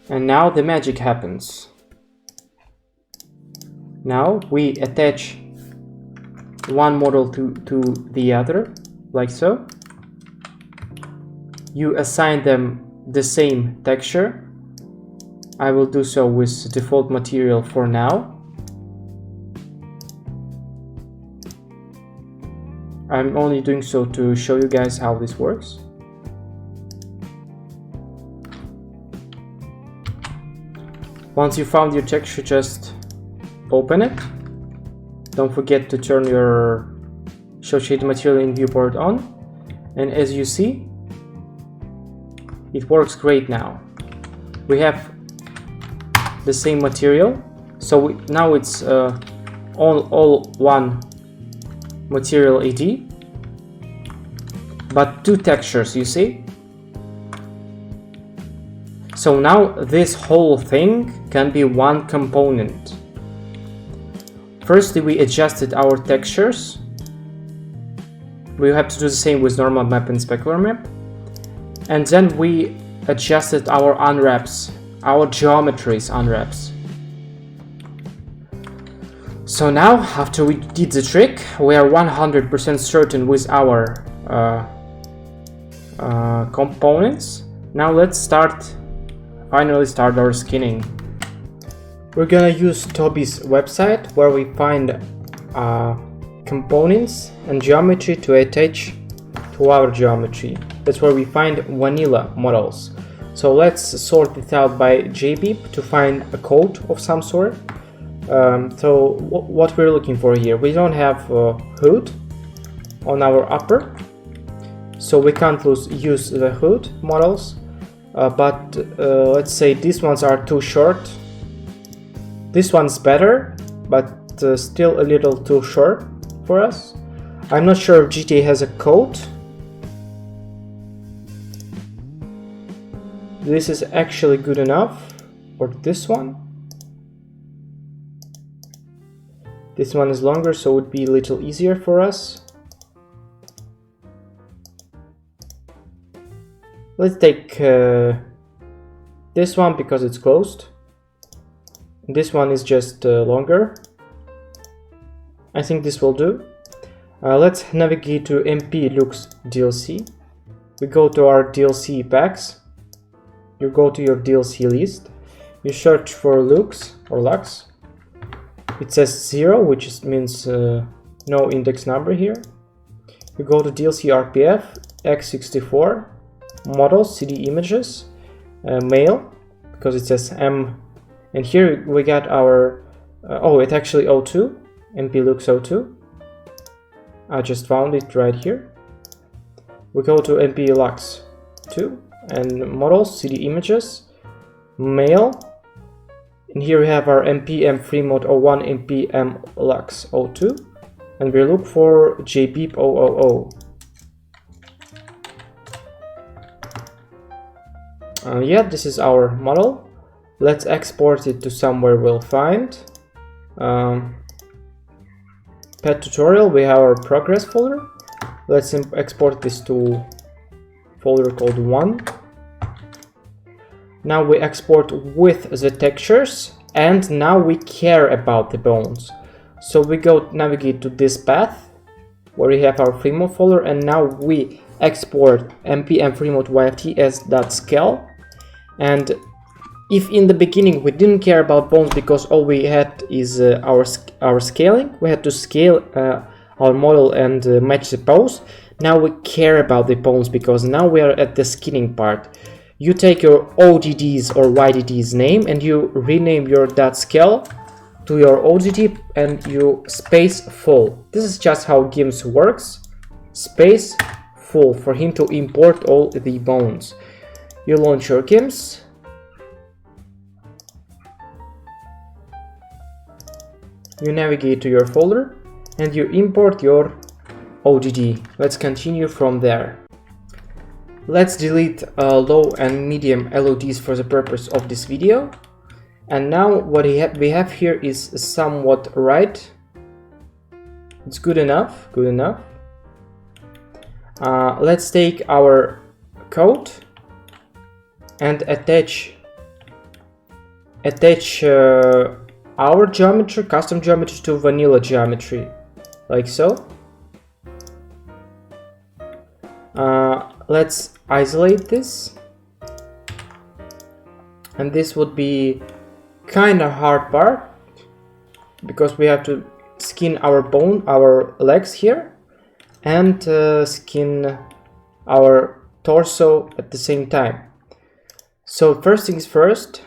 A: And now the magic happens. Now we attach one model to the other, like so. You assign them the same texture. I will do so with default material for now. I'm only doing so to show you guys how this works. Once you found your texture, just open it. Don't forget to turn your show shade material in viewport on. And as you see, it works great now. We have the same material, so now it's all one material AD, but two textures, you see. So now this whole thing can be one component. Firstly, we adjusted our textures. We have to do the same with normal map and specular map. And then we adjusted our unwraps, our geometries unwraps. So now, after we did the trick, we are 100% certain with our components. Now let's finally start our skinning. We're gonna use Toby's website, where we find components and geometry to attach to our geometry. That's where we find vanilla models. So let's sort it out by JBeep to find a code of some sort. So what we're looking for here, we don't have a hood on our upper, so we can't use the hood models. But let's say these ones are too short. This one's better, but still a little too short for us. I'm not sure if GTA has a code. This is actually good enough. Or this one. This one is longer, so it would be a little easier for us. Let's take this one because it's closed. This one is just longer. I think this will do. Let's navigate to MP Lux DLC. We go to our DLC packs. You go to your DLC list. You search for Lux or Lux. It says 0, which means no index number here. You go to DLC RPF, X64, models, CD images, mail, because it says M. And here we got our, oh, it's actually O2, MP Lux O2. I just found it right here. We go to MP Lux 2 and models, CD images, mail. And here we have our MP M3 Mode 01, MP M Lux 02, and we look for JBeep 000. Yeah, this is our model. Let's export it to somewhere we'll find. Ped tutorial, we have our progress folder. Let's export this to folder called 1. Now we export with the textures, and now we care about the bones. So we go navigate to this path where we have our FreeMode folder, and now we export MP M3Mode YFT as .scale. And if in the beginning we didn't care about bones because all we had is our scaling, we had to scale our model and match the pose. Now we care about the bones because now we are at the skinning part. You take your ODD's or YDD's name and you rename your .scale to your ODD and you space full. This is just how GIMS works. Space full for him to import all the bones. You launch your GIMS. You navigate to your folder and you import your ODD. Let's continue from there. Let's delete low and medium LODs for the purpose of this video. And now what we have here is somewhat right. It's good enough, good enough. Let's take our code and attach our geometry, custom geometry to vanilla geometry, like so. Let's isolate this, and this would be kind of hard part because we have to skin our legs here, and skin our torso at the same time. So first things first,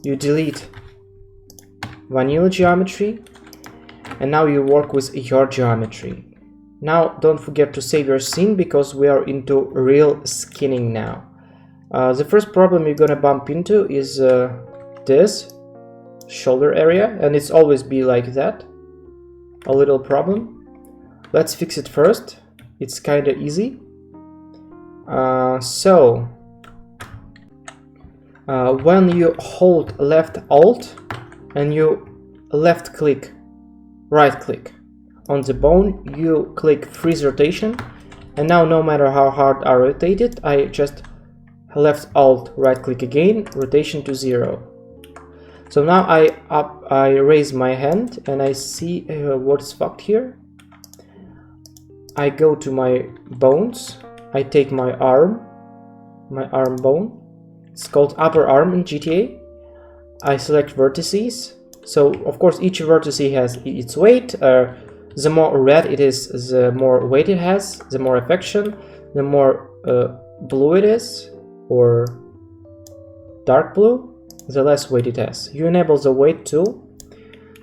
A: you delete vanilla geometry, and now you work with your geometry. Now don't forget to save your scene because we are into real skinning now. The first problem you're gonna bump into is this shoulder area, and it's always be like that, a little problem. Let's fix it first. It's kind of easy. When you hold left Alt and you left click, right click on the bone, you click freeze rotation, and now no matter how hard I rotate it, I just left Alt right click again, rotation to 0. So now I raise my hand and I see what's fucked here. I go to my bones, I take my arm bone, it's called upper arm in GTA. I select vertices. So of course each vertex has its weight. The more red it is, the more weight it has, the more affection. The more blue it is, or dark blue, the less weight it has. You enable the weight tool.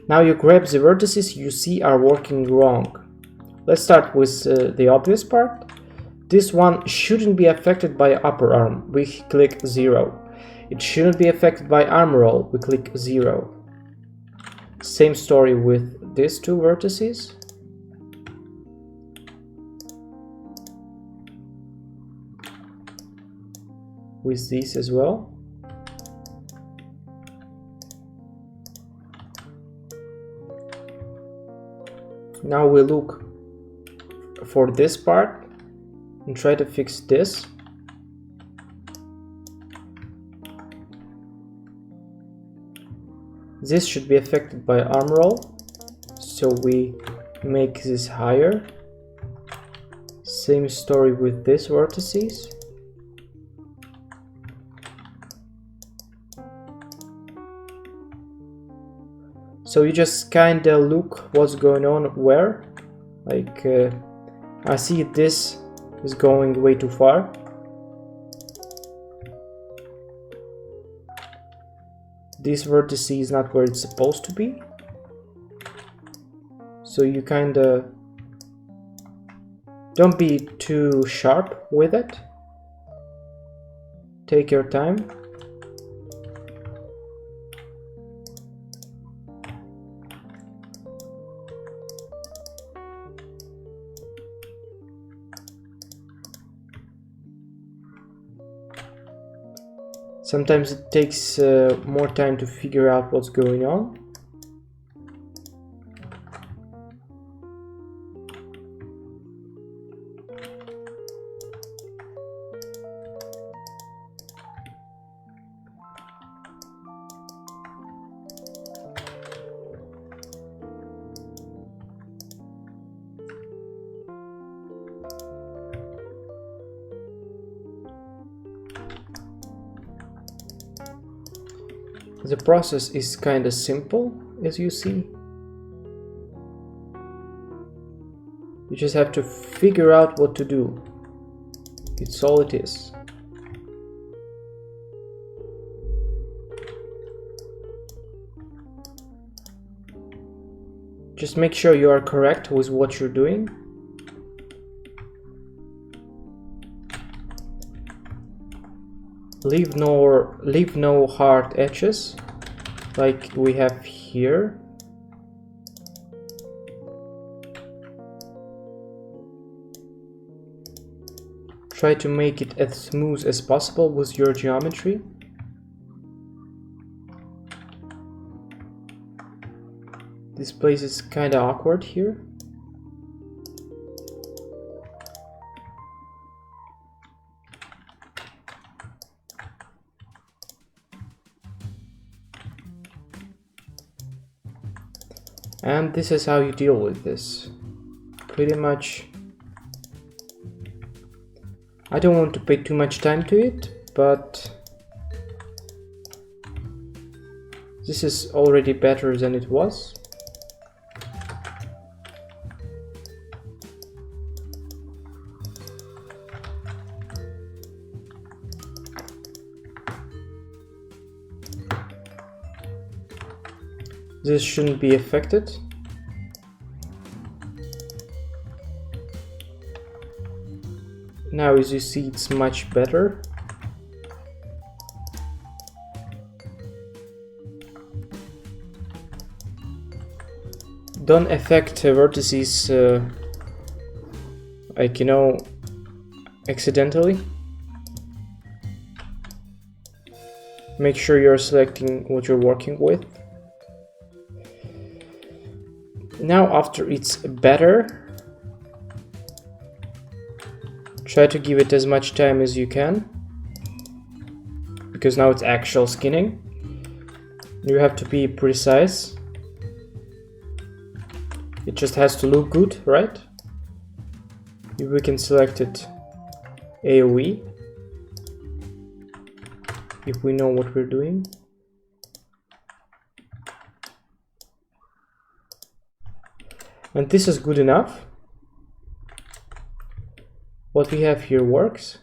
A: Now you grab the vertices you see are working wrong. Let's start with the obvious part. This one shouldn't be affected by upper arm. We click 0. It shouldn't be affected by arm roll. We click 0. Same story with these two vertices. With these as well. Now we look for this part and try to fix this. This should be affected by arm roll, so we make this higher. Same story with these vertices. So you just kinda look what's going on where. Like, I see this is going way too far. This vertex is not where it's supposed to be. So you kinda don't be too sharp with it. Take your time. Sometimes it takes more time to figure out what's going on. The process is kind of simple, as you see. You just have to figure out what to do. It's all it is. Just make sure you are correct with what you're doing. Leave no hard edges like we have here. Try to make it as smooth as possible with your geometry. This place is kind of awkward here. And this is how you deal with this. Pretty much. I don't want to pay too much time to it, but this is already better than it was. This shouldn't be affected. Now, as you see, it's much better. Don't affect vertices like, you know, accidentally. Make sure you're selecting what you're working with. Now, after it's better, try to give it as much time as you can, because now it's actual skinning. You have to be precise. It just has to look good, right? We can select it AOE if we know what we're doing. And this is good enough. What we have here works.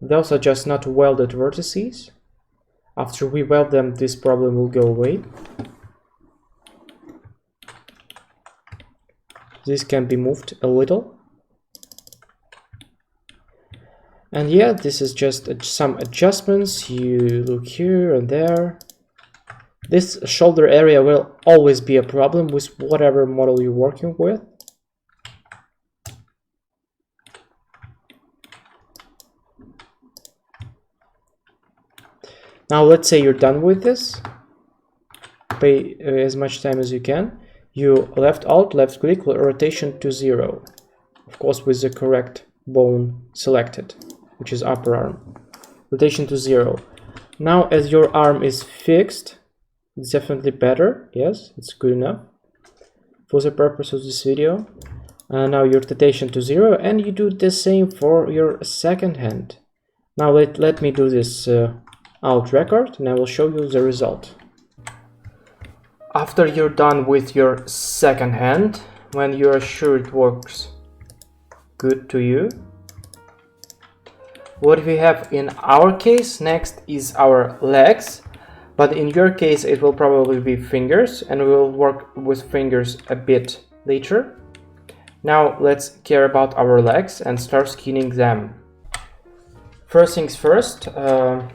A: Those are just not welded vertices. After we weld them, this problem will go away. This can be moved a little. And yeah, this is just some adjustments. You look here and there. This shoulder area will always be a problem with whatever model you're working with. Now let's say you're done with this. Pay as much time as you can. You left alt, left click, rotation to 0. Of course with the correct bone selected, which is upper arm. Rotation to 0. Now as your arm is fixed, it's definitely better. Yes, it's good enough for the purpose of this video. Now your rotation to 0, and you do the same for your second hand. Now let me do this out record, and I will show you the result. After you're done with your second hand, when you are sure it works good to you, what we have in our case next is our legs, but in your case it will probably be fingers, and we will work with fingers a bit later. Now let's care about our legs and start skinning them. First things first, of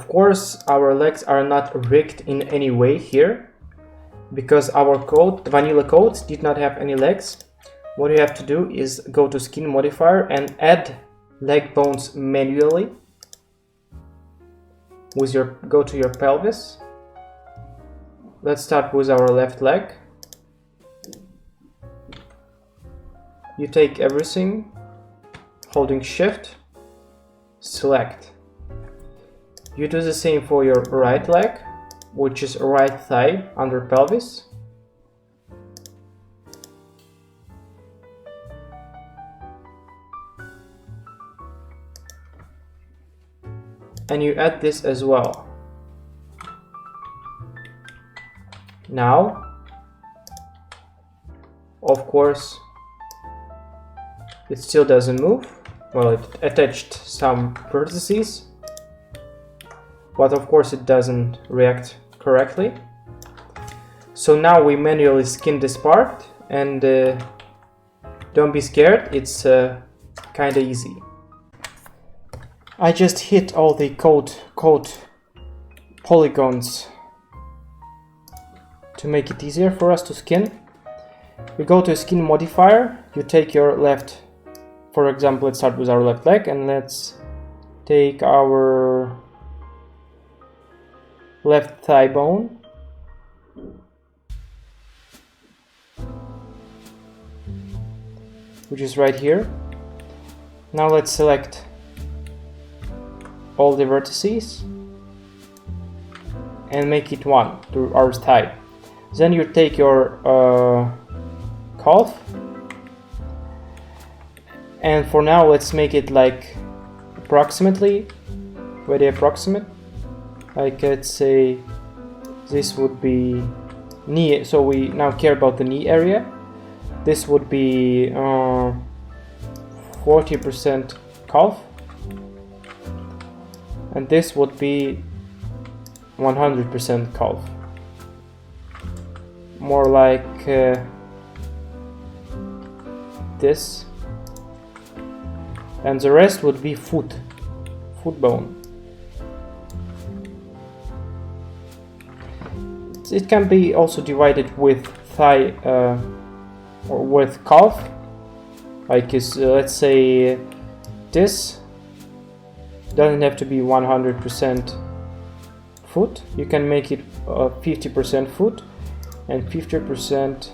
A: course our legs are not rigged in any way here, because our code, vanilla code, did not have any legs. What you have to do is go to skin modifier and add leg bones manually. Go to your pelvis. Let's start with our left leg. You take everything, holding shift, select. You do the same for your right leg, which is right thigh under pelvis. And you add this as well. Now, of course, it still doesn't move. Well, it attached some vertices, but of course it doesn't react correctly. So now we manually skin this part, and don't be scared, it's kinda easy. I just hit all the code polygons to make it easier for us to skin. We go to skin modifier, you take your left, for example, let's start with our left leg, and let's take our left thigh bone. Which is right here. Now let's select all the vertices and make it one to our thigh. Then you take your calf, and for now let's make it like approximately, very approximate, like let's say this would be knee, so we now care about the knee area. This would be 40% calf, and this would be 100% calf, more like this, and the rest would be foot bone. It can be also divided with thigh or with calf, like let's say this doesn't have to be 100% foot. You can make it 50% foot and 50%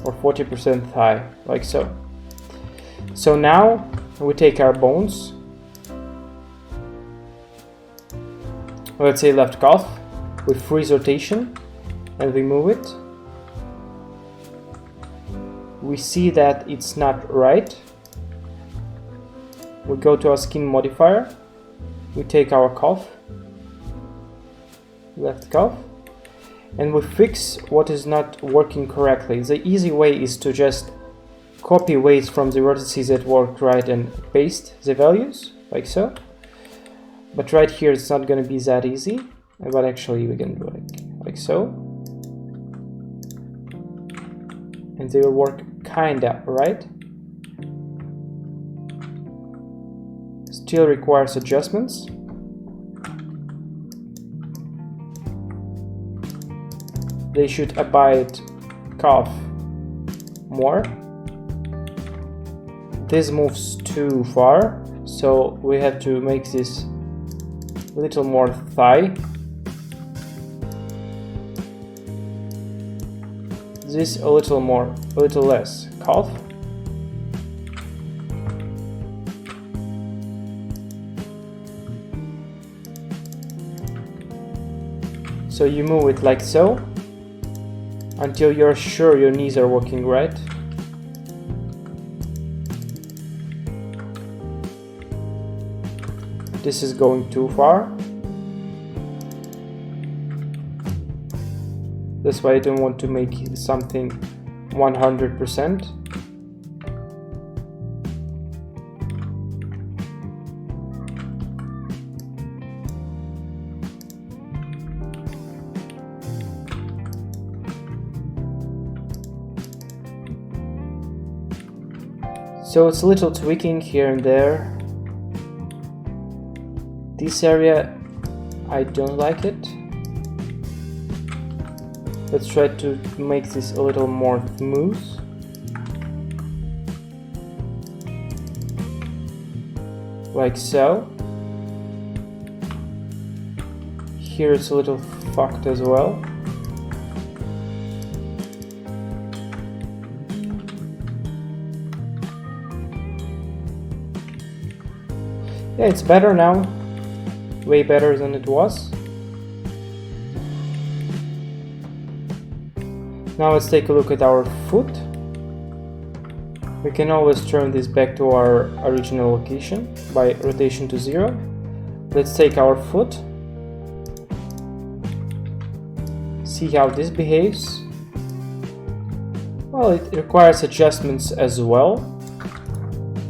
A: or 40% thigh, like so. So now we take our bones, let's say left calf, we freeze rotation and we move it. We see that it's not right. We go to our skin modifier, we take our calf, left calf, and we fix what is not working correctly. The easy way is to just copy weights from the vertices that work right and paste the values, like so. But right here it's not going to be that easy, but actually we can do it like so. And they will work kinda right. Still requires adjustments. They should abide calf more. This moves too far, so we have to make this a little more thigh. This a little less calf. So you move it like so until you're sure your knees are working right. This is going too far. That's why I don't want to make something 100%. So it's a little tweaking here and there. This area, I don't like it. Let's try to make this a little more smooth. Like so. Here it's a little fucked as well. Yeah, it's better now. Way better than it was. Now let's take a look at our foot. We can always turn this back to our original location by rotation to 0. Let's take our foot. See how this behaves. Well, it requires adjustments as well.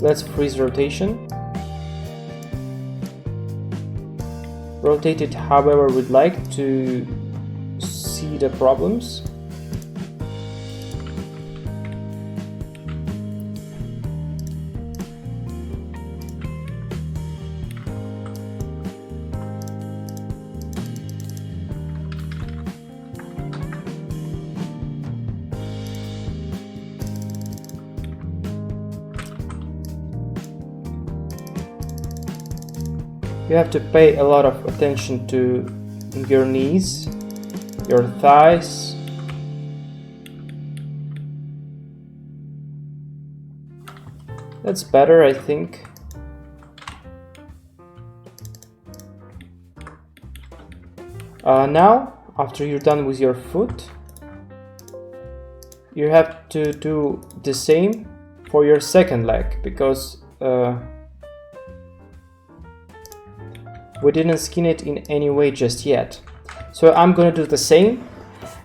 A: Let's freeze rotation. Rotate it however we'd like to see the problems. You have to pay a lot of attention to your knees, your thighs. That's better, I think. Now, after you're done with your foot, you have to do the same for your second leg, because we didn't skin it in any way just yet. So I'm gonna do the same,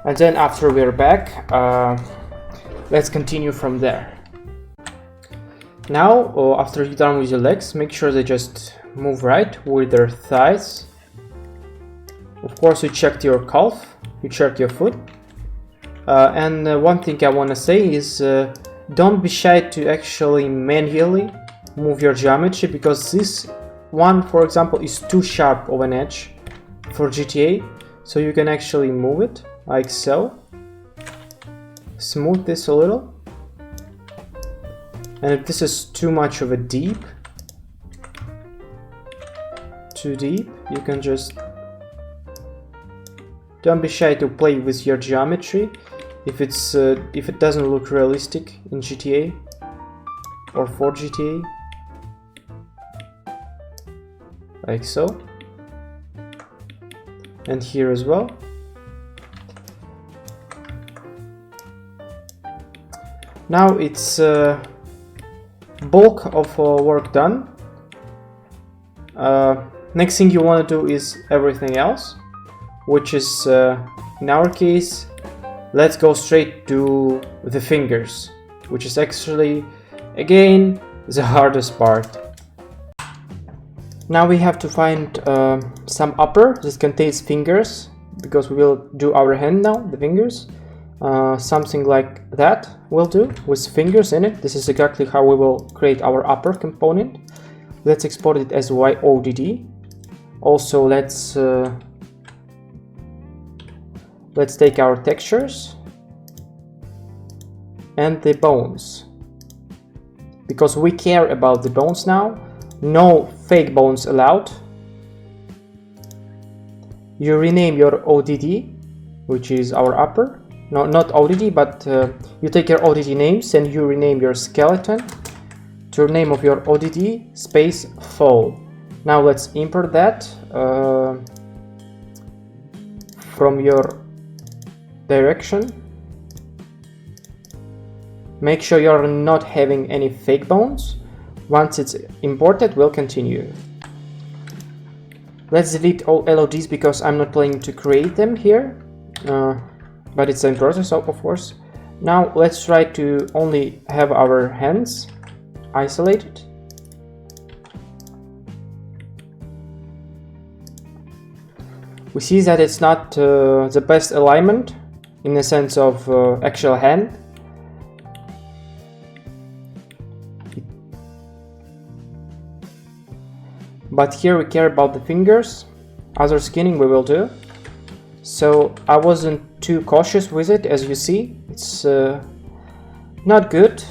A: and then after we're back, let's continue from there. Now, after you're done with your legs, make sure they just move right with their thighs. Of course, you checked your calf, you checked your foot. And one thing I want to say is don't be shy to actually manually move your geometry, because this one, for example, is too sharp of an edge for GTA, so you can actually move it like so. Smooth this a little, and if this is too much of a too deep, you can just don't be shy to play with your geometry if it doesn't look realistic in GTA or for GTA. Like so, and here as well. Now it's bulk of work done. Next thing you want to do is everything else, which is in our case, let's go straight to the fingers, which is actually again the hardest part. Now we have to find some uppr that contains fingers, because we will do our hand now, the fingers. Something like that will do, with fingers in it. This is exactly how we will create our uppr component. Let's export it as YODD. Also, let's take our textures and the bones, because we care about the bones now. No fake bones allowed. You rename your ODD, which is our uppr. No, not ODD, but you take your ODD names and you rename your skeleton to the name of your ODD space fall. Now let's import that. from your direction. Make sure you're not having any fake bones. Once it's imported, we'll continue. Let's delete all LODs because I'm not planning to create them here, but it's in process, of course. Now let's try to only have our hands isolated. We see that it's not the best alignment in the sense of actual hand. But here we care about the fingers. Other skinning we will do. So I wasn't too cautious with it, as you see. It's not good.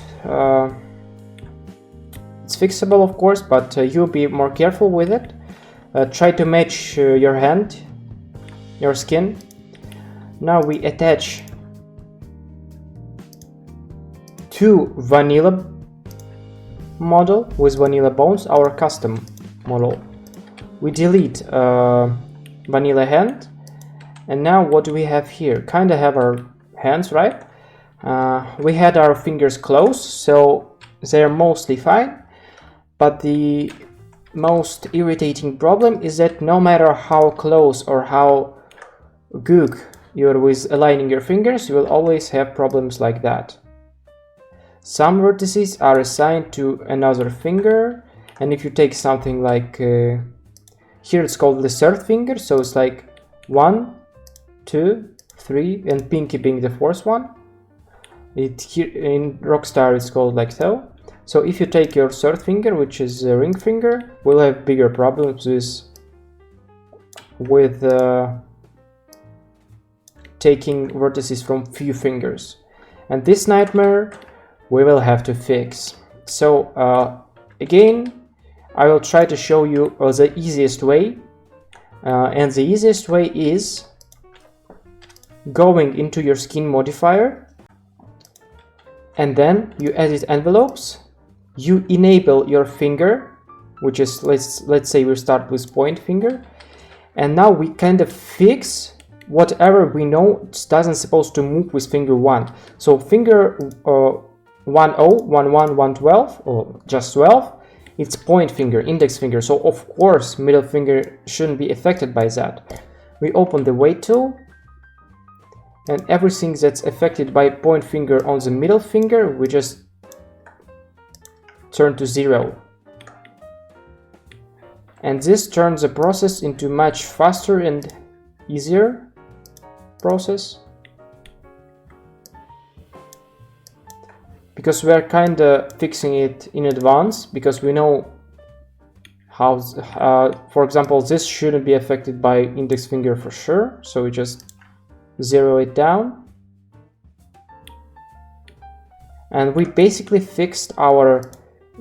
A: It's fixable, of course, but you'll be more careful with it. Try to match your hand, your skin. Now we attach two vanilla model with vanilla bones, our custom model. We delete vanilla hand, and now what do we have here? Kind of have our hands, right? We had our fingers close, so they're mostly fine, but the most irritating problem is that no matter how close or how good you're with aligning your fingers, you will always have problems like that. Some vertices are assigned to another finger, and if you take something like here, it's called the third finger, so it's like 1, 2, 3, and pinky being the fourth one. Here in Rockstar it's called like so. So if you take your third finger, which is a ring finger, we'll have bigger problems with taking vertices from few fingers, and this nightmare we will have to fix. So again, I will try to show you the easiest way, and the easiest way is going into your skin modifier, and then you edit envelopes, you enable your finger, which is let's say we start with point finger, and now we kind of fix whatever we know doesn't supposed to move with finger 1. So finger 1, 0, 1, 1, 1, 12, or just 12, it's point finger, index finger, so of course middle finger shouldn't be affected by that. We open the weight tool, and everything that's affected by point finger on the middle finger, we just turn to 0. And this turns the process into much faster and easier process, because we are kind of fixing it in advance, because we know how, for example, this shouldn't be affected by index finger for sure, so we just 0 it down, and we basically fixed our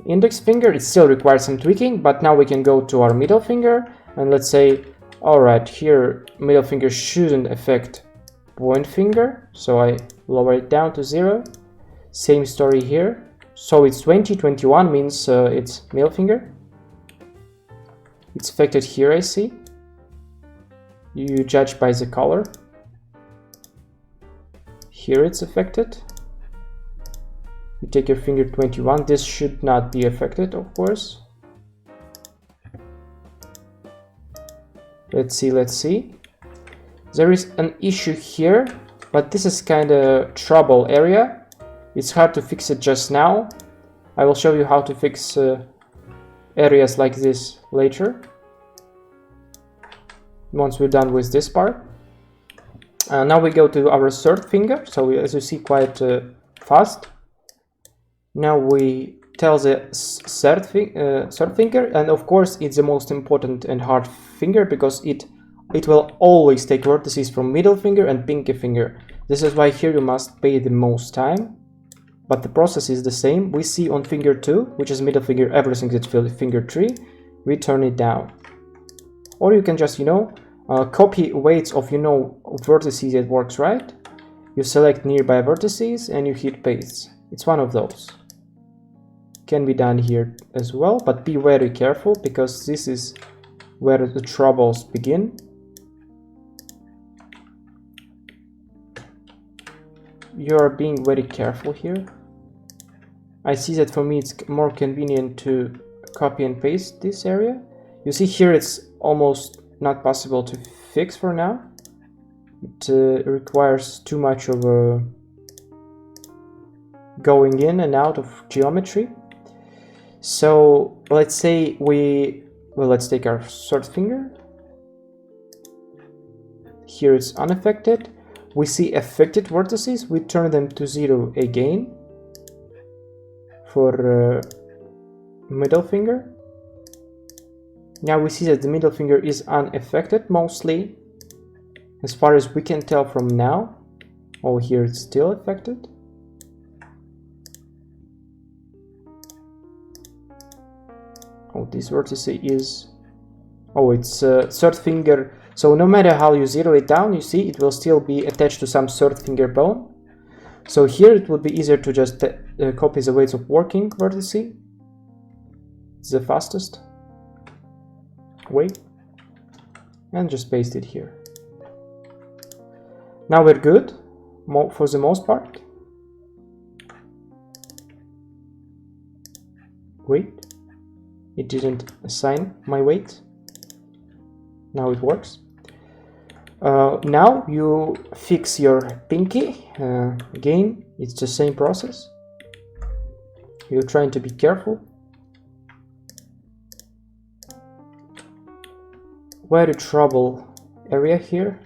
A: index finger. It still requires some tweaking, but now we can go to our middle finger and let's say, alright, here middle finger shouldn't affect point finger, so I lower it down to 0. Same story here, so it's 20, 21 means it's middle finger. It's affected here, I see. You judge by the color. Here it's affected. You take your finger 21, this should not be affected, of course. Let's see. There is an issue here, but this is kind of trouble area. It's hard to fix it just now. I will show you how to fix areas like this later, once we're done with this part. Now we go to our third finger, so as you see, quite fast. Now we tell the third finger, and of course it's the most important and hard finger, because it will always take vertices from middle finger and pinky finger. This is why here you must pay the most time, but the process is the same. We see on finger 2, which is middle finger, everything that's finger 3, we turn it down. Or you can just, copy weights of, vertices that works right. You select nearby vertices and you hit paste. It's one of those. Can be done here as well, but be very careful, because this is where the troubles begin. you are being very careful here. I see that for me it's more convenient to copy and paste this area. You see here it's almost not possible to fix for now. It requires too much of a going in and out of geometry. So let's say let's take our third finger. Here it's unaffected. We see affected vertices. We turn them to 0 again for middle finger. Now we see that the middle finger is unaffected mostly, as far as we can tell from now. Oh, here it's still affected. Oh, this vertex is... Oh, it's third finger. So no matter how you zero it down, you see it will still be attached to some third finger bone. So here it would be easier to just copy the ways of working vertex. It's the fastest way. And just paste it here. Now we're good for the most part. Wait, it didn't assign my weight. Now it works. Now you fix your pinky. Again, it's the same process. You're trying to be careful. Very trouble area here.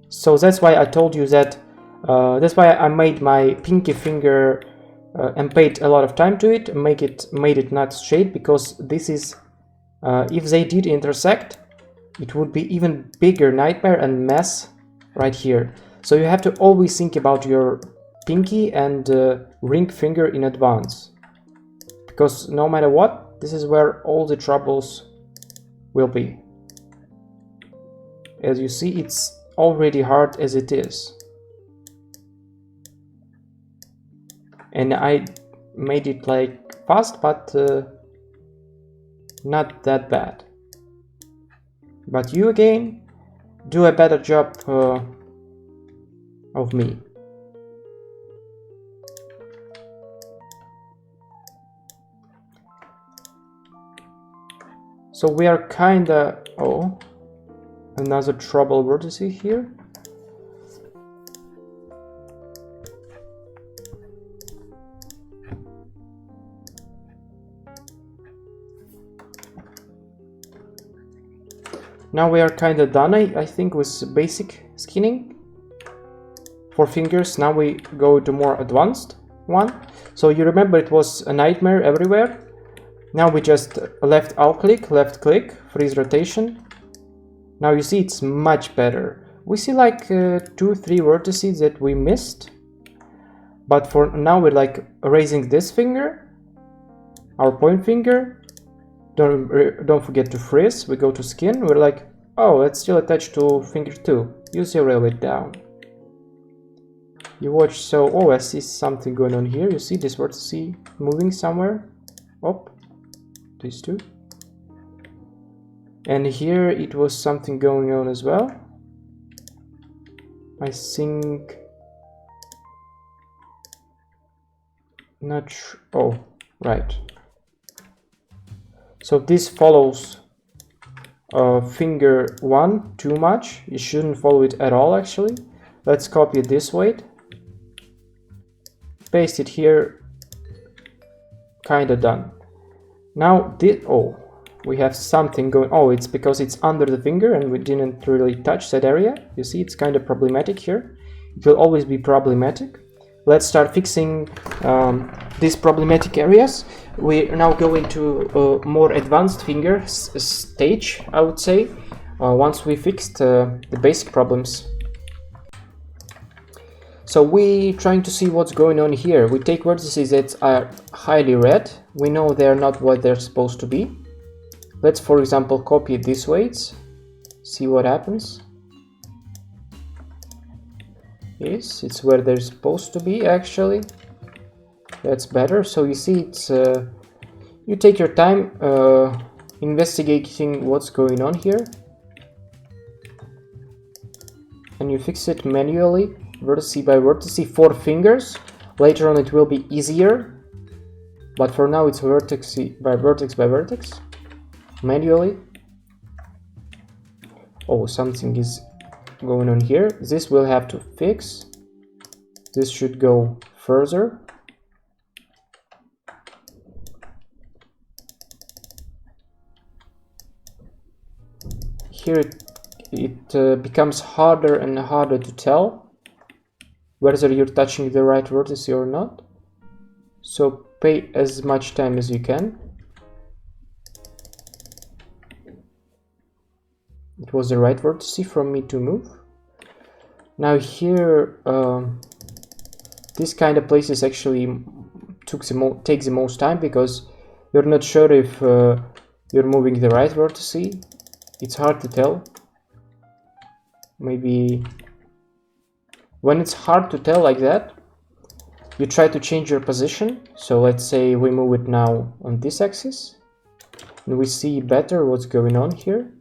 A: So that's why I told you that, that's why I made my pinky finger and paid a lot of time to it, made it not straight, because this is, if they did intersect, it would be even bigger nightmare and mess right here. So you have to always think about your pinky and ring finger in advance, because no matter what, this is where all the troubles will be. As you see, it's already hard as it is, and I made it like fast, but not that bad. But you again do a better job of me. So we are kinda, oh, another trouble vertex here. Now we are kinda done, I think, with basic skinning for fingers. Now we go to more advanced one. So you remember it was a nightmare everywhere. Now we just left click, freeze rotation. Now you see it's much better. We see like 2-3 vertices that we missed, but for now we're like raising this finger, our point finger. Don't forget to freeze. We go to skin. We're like, oh, it's still attached to finger 2. You zero it down. You watch. So, oh, I see something going on here. You see this vertex moving somewhere. Oh, these two. And here it was something going on as well. I think. Not sure. Oh, right. So this follows finger 1 too much. You shouldn't follow it at all, actually. Let's copy it this way. Paste it here. Kinda done. Now we have something going. Oh, it's because it's under the finger and we didn't really touch that area. You see, it's kind of problematic here. It will always be problematic. Let's start fixing these problematic areas. We now go into a more advanced finger stage, I would say, once we fixed the basic problems. So we trying to see what's going on here. We take vertices that are highly red. We know they're not what they're supposed to be. Let's, for example, copy these weights. See what happens. Yes, it's where they're supposed to be, actually. That's better. So you see, it's you take your time investigating what's going on here, and you fix it manually, vertex by vertex, 4 fingers. Later on it will be easier, but for now it's vertex by vertex, manually. Oh, something is going on here. This we'll have to fix. This should go further. Here it becomes harder and harder to tell whether you're touching the right vertex or not. So pay as much time as you can. It was the right vertex from me to move. Now here, this kind of places actually takes the most time because you're not sure if you're moving the right vertex. It's hard to tell. Maybe when it's hard to tell like that, you try to change your position. So let's say we move it now on this axis and we see better what's going on here.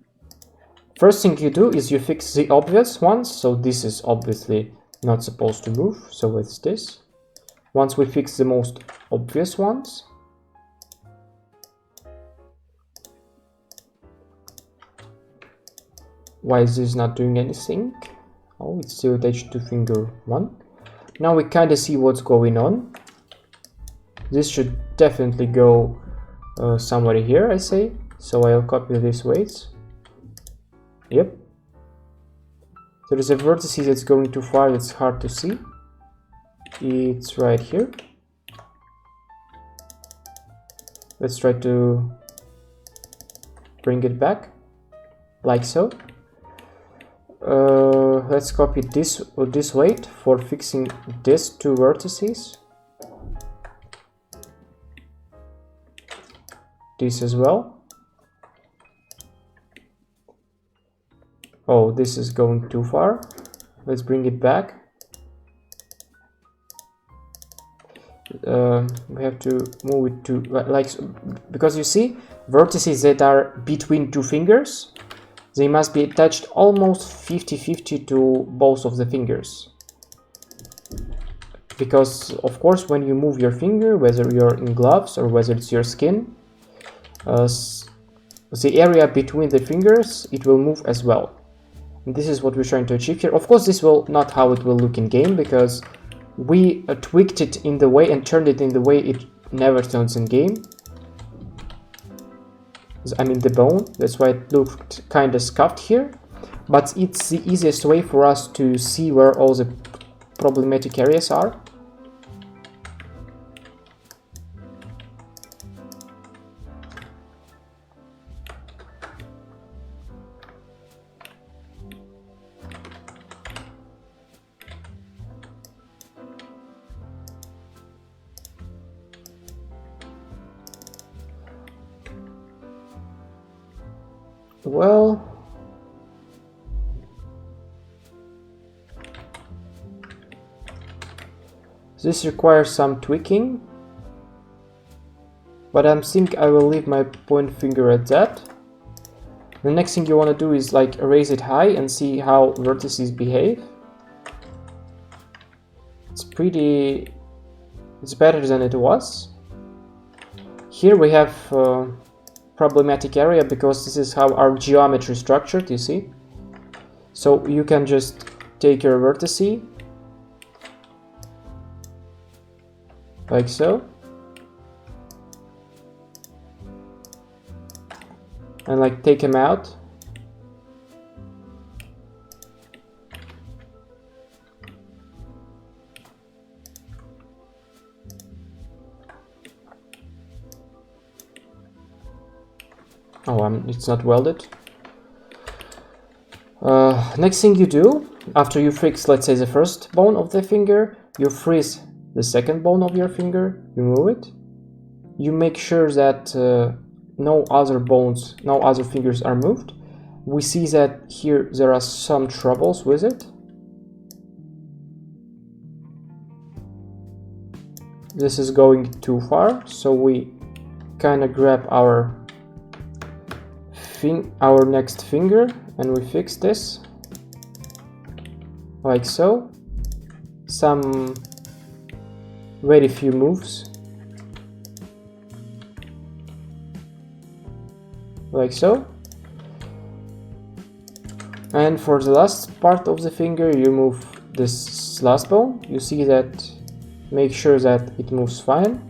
A: First thing you do is you fix the obvious ones. So this is obviously not supposed to move, so it's this. Once we fix the most obvious ones, why is this not doing anything? Oh, it's still attached to finger 1. Now we kind of see what's going on. This should definitely go somewhere here, I say. So I'll copy these weights. Yep. There is a vertex that's going too far, that's hard to see. It's right here. Let's try to bring it back, like so. Let's copy this weight for fixing these 2 vertices. This as well. Oh, this is going too far. Let's bring it back. We have to move it to like, because you see vertices that are between 2 fingers, they must be attached almost 50-50 to both of the fingers. Because of course when you move your finger, whether you're in gloves or whether it's your skin, the area between the fingers, it will move as well. And this is what we're trying to achieve here. Of course, this will not how it will look in game, because we tweaked it in the way and turned it in the way it never turns in game. I mean the bone, that's why it looked kind of scuffed here. But it's the easiest way for us to see where all the problematic areas are. Well, this requires some tweaking, but I think I will leave my point finger at that. The next thing you want to do is like raise it high and see how vertices behave. It's better than it was. Here we have problematic area because this is how our geometry is structured, you see. So you can just take your vertice like so and like take them out. Oh, it's not welded. Next thing you do, after you fix, let's say, the first bone of the finger, you freeze the second bone of your finger, you move it. You make sure that no other bones, no other fingers are moved. We see that here there are some troubles with it. This is going too far, so we kind of grab our next finger and we fix this. like so. Some very few moves, like so. And for the last part of the finger, you move this last bone. You see that, make sure that it moves fine.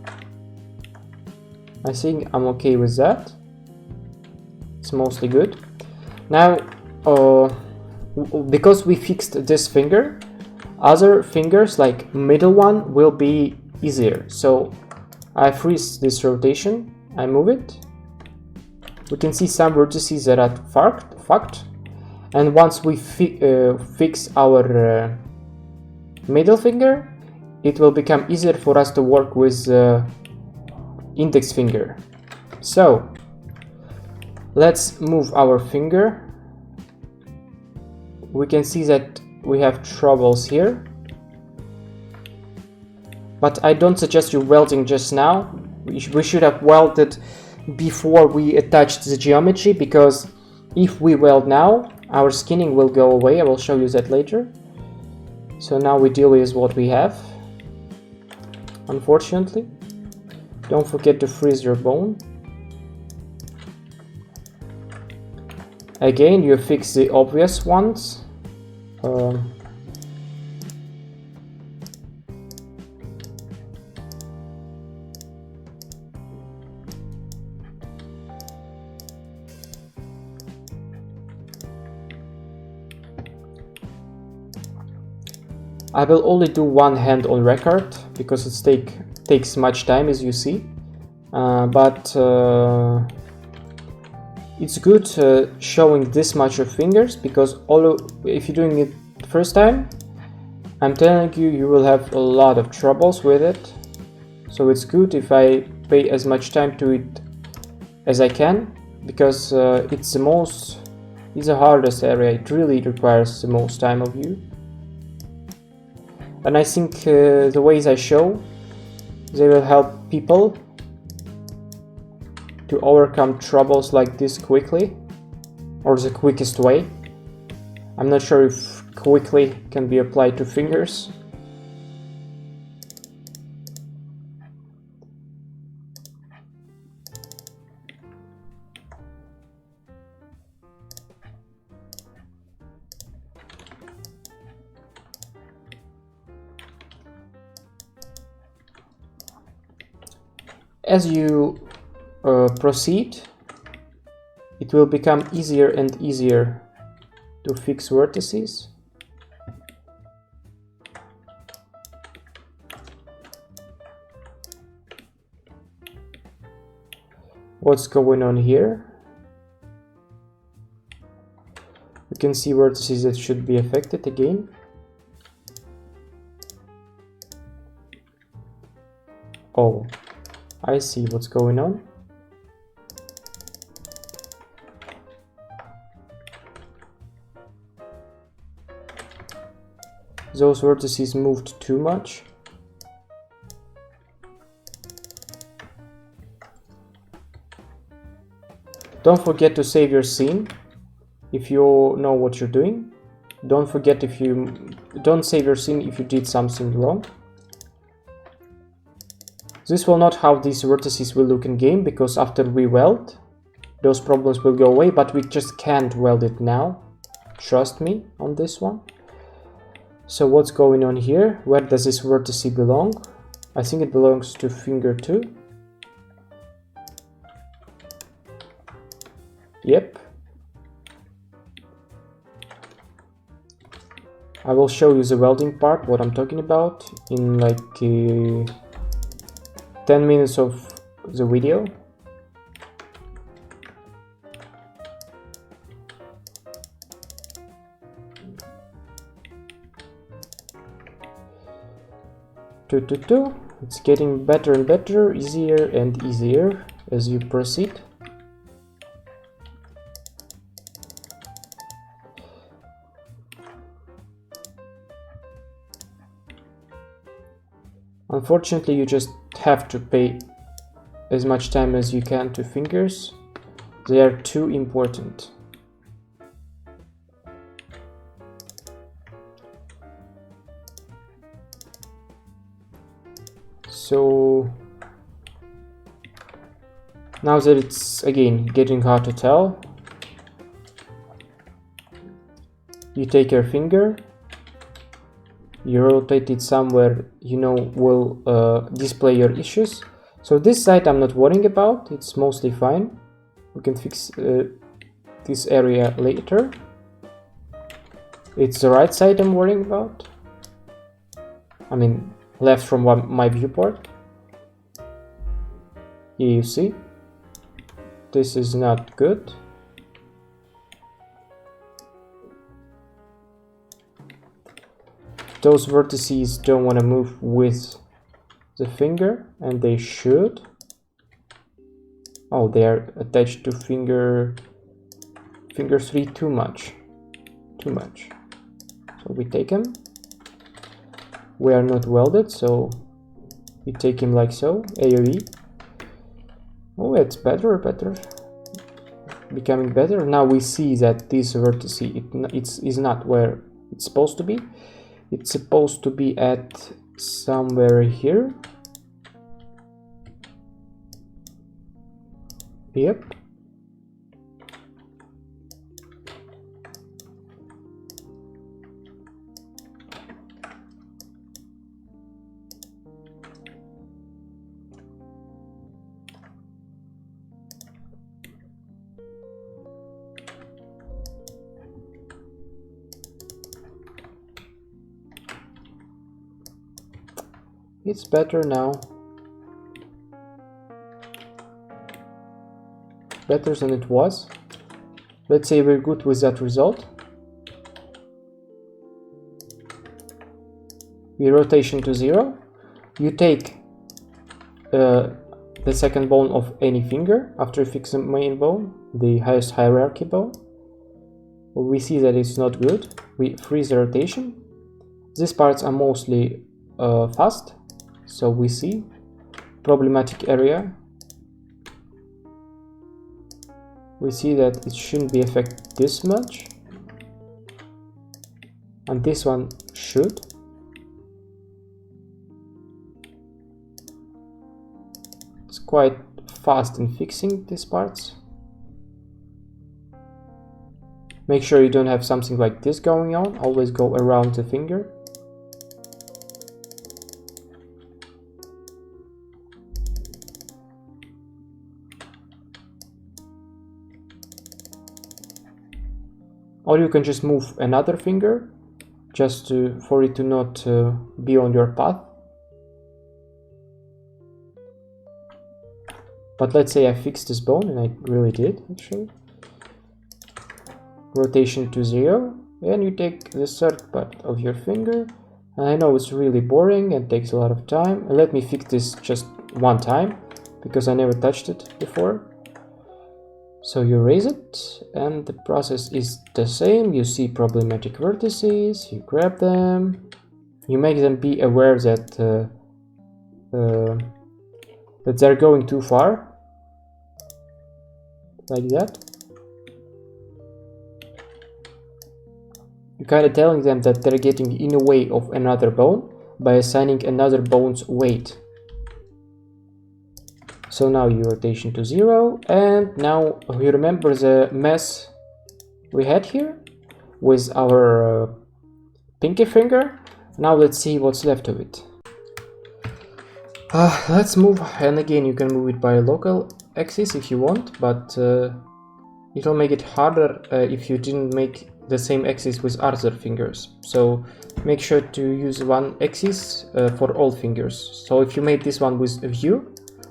A: I think I'm okay with that. It's mostly good. Now, because we fixed this finger, other fingers like middle one will be easier. So I freeze this rotation, I move it. We can see some vertices that are fucked. And once we fix our middle finger, it will become easier for us to work with index finger. So let's move our finger. We can see that we have troubles here, but I don't suggest you welding just now. We should have welded before we attached the geometry, because if we weld now, our skinning will go away. I will show you that later. So now we deal with what we have, unfortunately. Don't forget to freeze your bone. Again, you fix the obvious ones. I will only do one hand on record because it takes much time, as you see, but it's good showing this much of fingers, because if you're doing it the first time, I'm telling you, you will have a lot of troubles with it. So it's good if I pay as much time to it as I can, because it's the hardest area. It really requires the most time of you. And I think the ways I show, they will help people to overcome troubles like this quickly, or the quickest way. I'm not sure if quickly can be applied to fingers. As you proceed, it will become easier and easier to fix vertices. What's going on here? You can see vertices that should be affected again. Oh, I see what's going on. Those vertices moved too much. Don't forget to save your scene if you know what you're doing. Don't save your scene if you did something wrong. This will not how these vertices will look in game, because after we weld, those problems will go away, but we just can't weld it now. Trust me on this one. So what's going on here? Where does this vertice belong? I think it belongs to finger 2. Yep. I will show you the welding part, what I'm talking about, in like 10 minutes of the video. It's getting better and better, easier and easier as you proceed. Unfortunately, you just have to pay as much time as you can to fingers. They are too important. So now that it's again getting hard to tell, you take your finger, you rotate it somewhere you know will display your issues. So this side I'm not worrying about, it's mostly fine. We can fix this area later. It's the right side I'm worrying about. I mean, left from my viewport. Here you see, this is not good. Those vertices don't want to move with the finger, and they should. Oh, they are attached to finger 3 too much. So we take him. We are not welded, so we take him like so. AOE. Oh, it's better. Becoming better. Now we see that this vertex is not where it's supposed to be. It's supposed to be at somewhere here. Yep. It's better now. Better than it was. Let's say we're good with that result. We rotation to 0. You take the second bone of any finger after you fix the main bone, the highest hierarchy bone. We see that it's not good. We freeze the rotation. These parts are mostly fast. So we see problematic area. We see that it shouldn't be affected this much, and this one should. It's quite fast in fixing these parts. Make sure you don't have something like this going on. Always go around the finger. Or you can just move another finger just for it to not be on your path. But let's say I fixed this bone, and I really did actually. Rotation to 0, and you take the third part of your finger. And I know it's really boring and takes a lot of time. And let me fix this just one time because I never touched it before. So you raise it, and the process is the same. You see problematic vertices, you grab them, you make them be aware that that they're going too far, like that. You're kind of telling them that they're getting in the way of another bone by assigning another bone's weight. So now you rotation to 0, and now you remember the mess we had here with our pinky finger. Now let's see what's left of it. Let's move, and again you can move it by local axis if you want, but it'll make it harder if you didn't make the same axis with other fingers. So make sure to use one axis for all fingers. So if you made this one with view,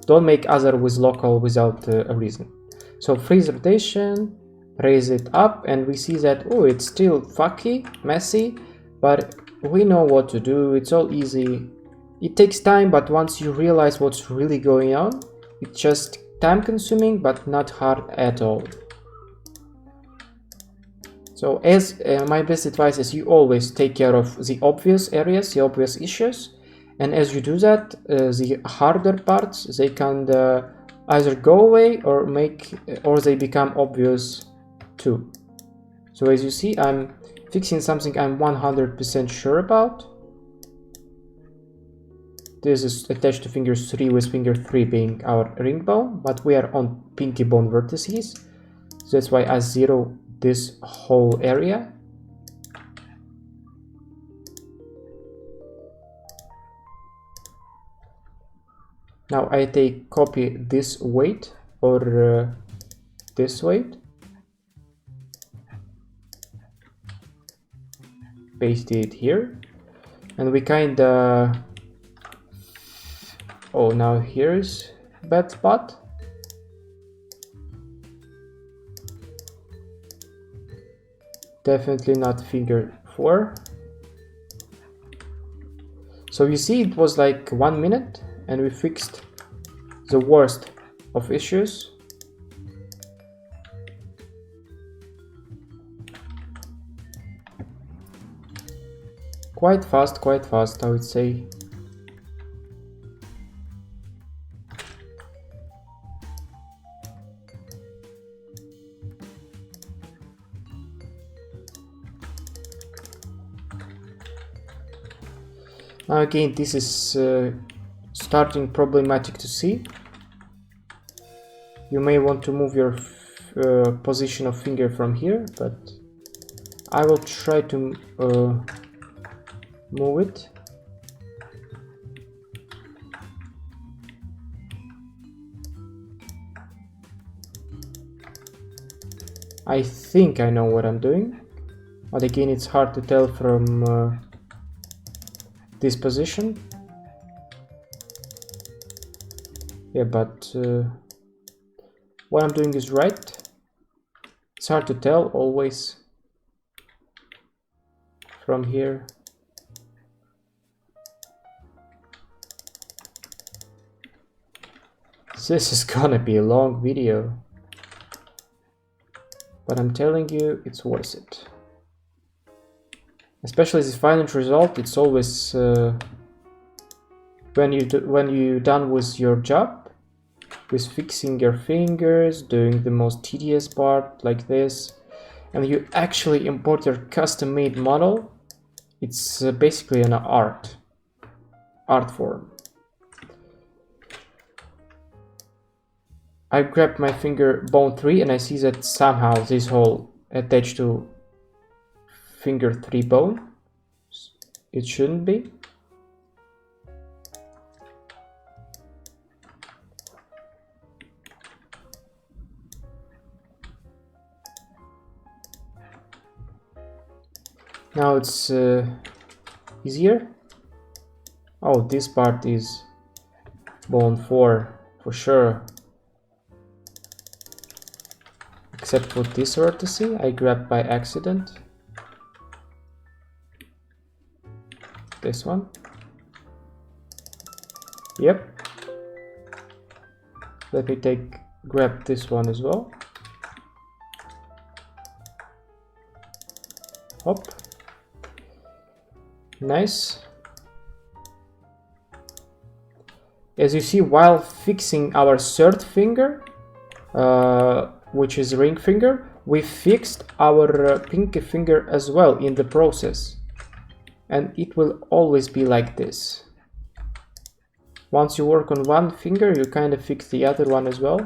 A: don't make other with local without a reason. So freeze rotation, raise it up, and we see that, oh, it's still fucky, messy, but we know what to do. It's all easy. It takes time, but once you realize what's really going on, it's just time consuming, but not hard at all. So as my best advice is you always take care of the obvious areas, the obvious issues. And as you do that, the harder parts, they can either go away or they become obvious too. So as you see, I'm fixing something I'm 100% sure about. This is attached to finger 3 with finger 3 being our ring bone, but we are on pinky bone vertices. So that's why I zero this whole area. Now I copy this weight or this weight, paste it here, and we kinda, oh, now here's bad spot. Definitely not finger 4. So you see it was like 1 minute and we fixed the worst of issues. Quite fast, I would say. Now again, this is starting problematic to see. You may want to move your position of finger from here, but I will try to move it. I think I know what I'm doing, but again it's hard to tell from this position. Yeah, but what I'm doing is right. It's hard to tell always from here. This is gonna be a long video, but I'm telling you, it's worth it. Especially the final result, it's always when you're done with your job, with fixing your fingers, doing the most tedious part like this, and you actually import your custom-made model. It's basically an art form. I grab my finger bone 3 and I see that somehow this hole attached to finger 3 bone. It shouldn't be. Now it's easier. Oh, this part is bone 4 for sure. Except for this vertex, I grabbed by accident. This one. Yep. Let me grab this one as well. Hop. Nice. As you see, while fixing our third finger, which is ring finger, we fixed our pinky finger as well in the process, and it will always be like this. Once you work on one finger, you kind of fix the other one as well.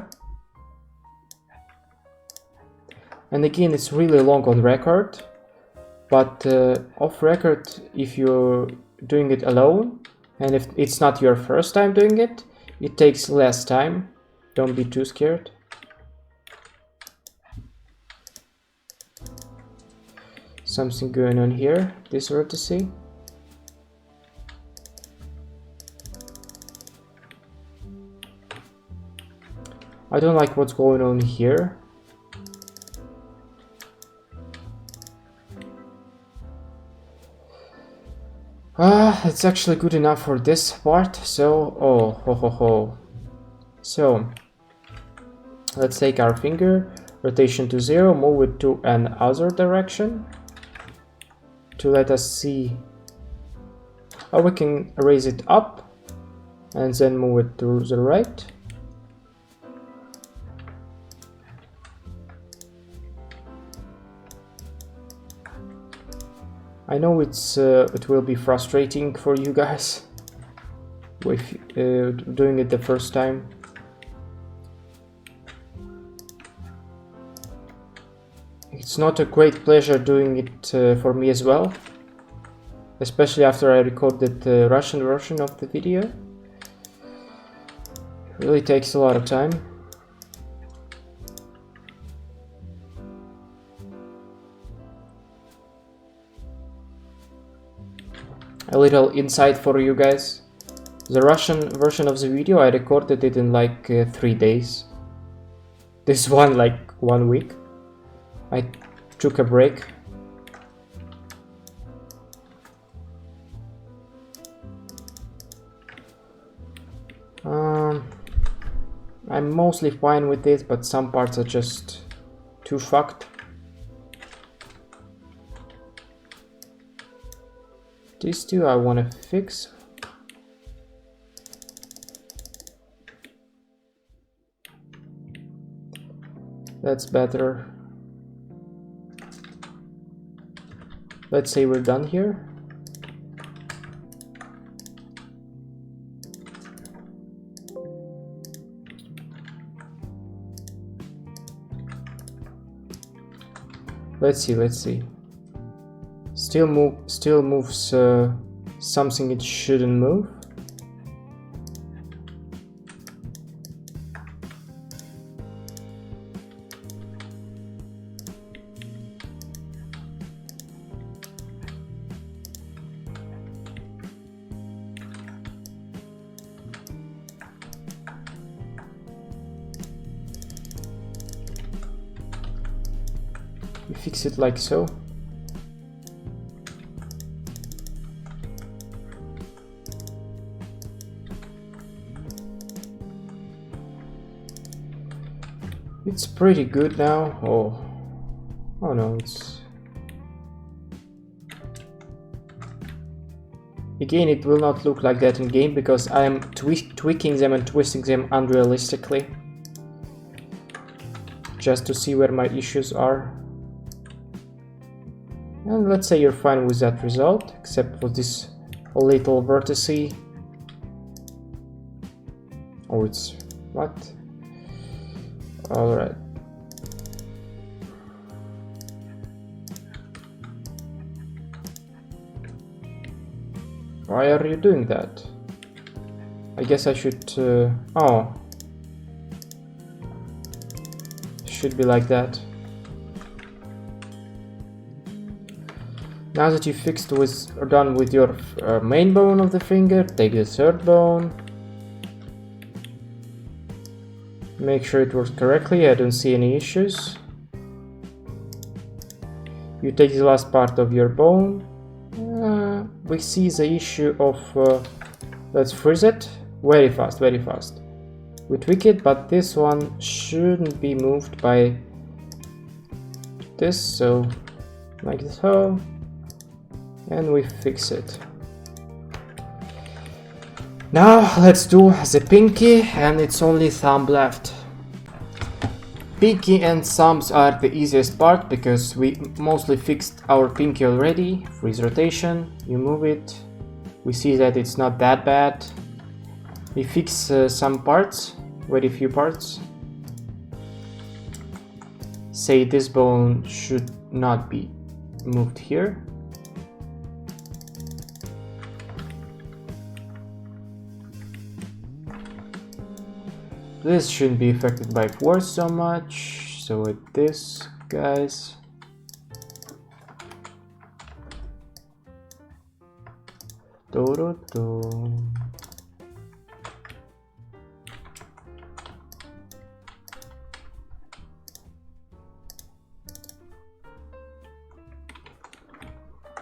A: And again, it's really long on record, but off record, if you're doing it alone and if it's not your first time doing it, it takes less time. Don't be too scared. Something going on here, this vertex. I don't like what's going on here. It's actually good enough for this part, so, oh, ho, ho, ho. So, let's take our finger, rotation to 0, move it to another direction, to let us see how we can raise it up, and then move it to the right. I know it will be frustrating for you guys. with doing it the first time. It's not a great pleasure doing it for me as well, especially after I recorded the Russian version of the video. It really takes a lot of time. A little insight for you guys. The Russian version of the video, I recorded it in like 3 days. This one like 1 week. I took a break. I'm mostly fine with this, but some parts are just too fucked. These two I want to fix. That's better. Let's say we're done here. Let's see. Still moves something it shouldn't move. We fix it like so. It's pretty good now. Oh no, it's... Again, it will not look like that in game because I am tweaking them and twisting them unrealistically. Just to see where my issues are. And let's say you're fine with that result, except for this little vertice. Oh, it's... what? Alright. Why are you doing that? I guess I should... oh. Should be like that. Now that you fixed with or done with your main bone of the finger, take the third bone. Make sure it works correctly. I don't see any issues. You take the last part of your bone. We see the issue of let's freeze it very fast. We tweak it, but this one shouldn't be moved by this, so like so. And we fix it. Now let's do the pinky, and it's only thumb left. Pinky and thumbs are the easiest part because we mostly fixed our pinky already. Freeze rotation, you move it. We see that it's not that bad. We fix some parts, very few parts. Say this bone should not be moved here. This shouldn't be affected by force so much, so with this, guys.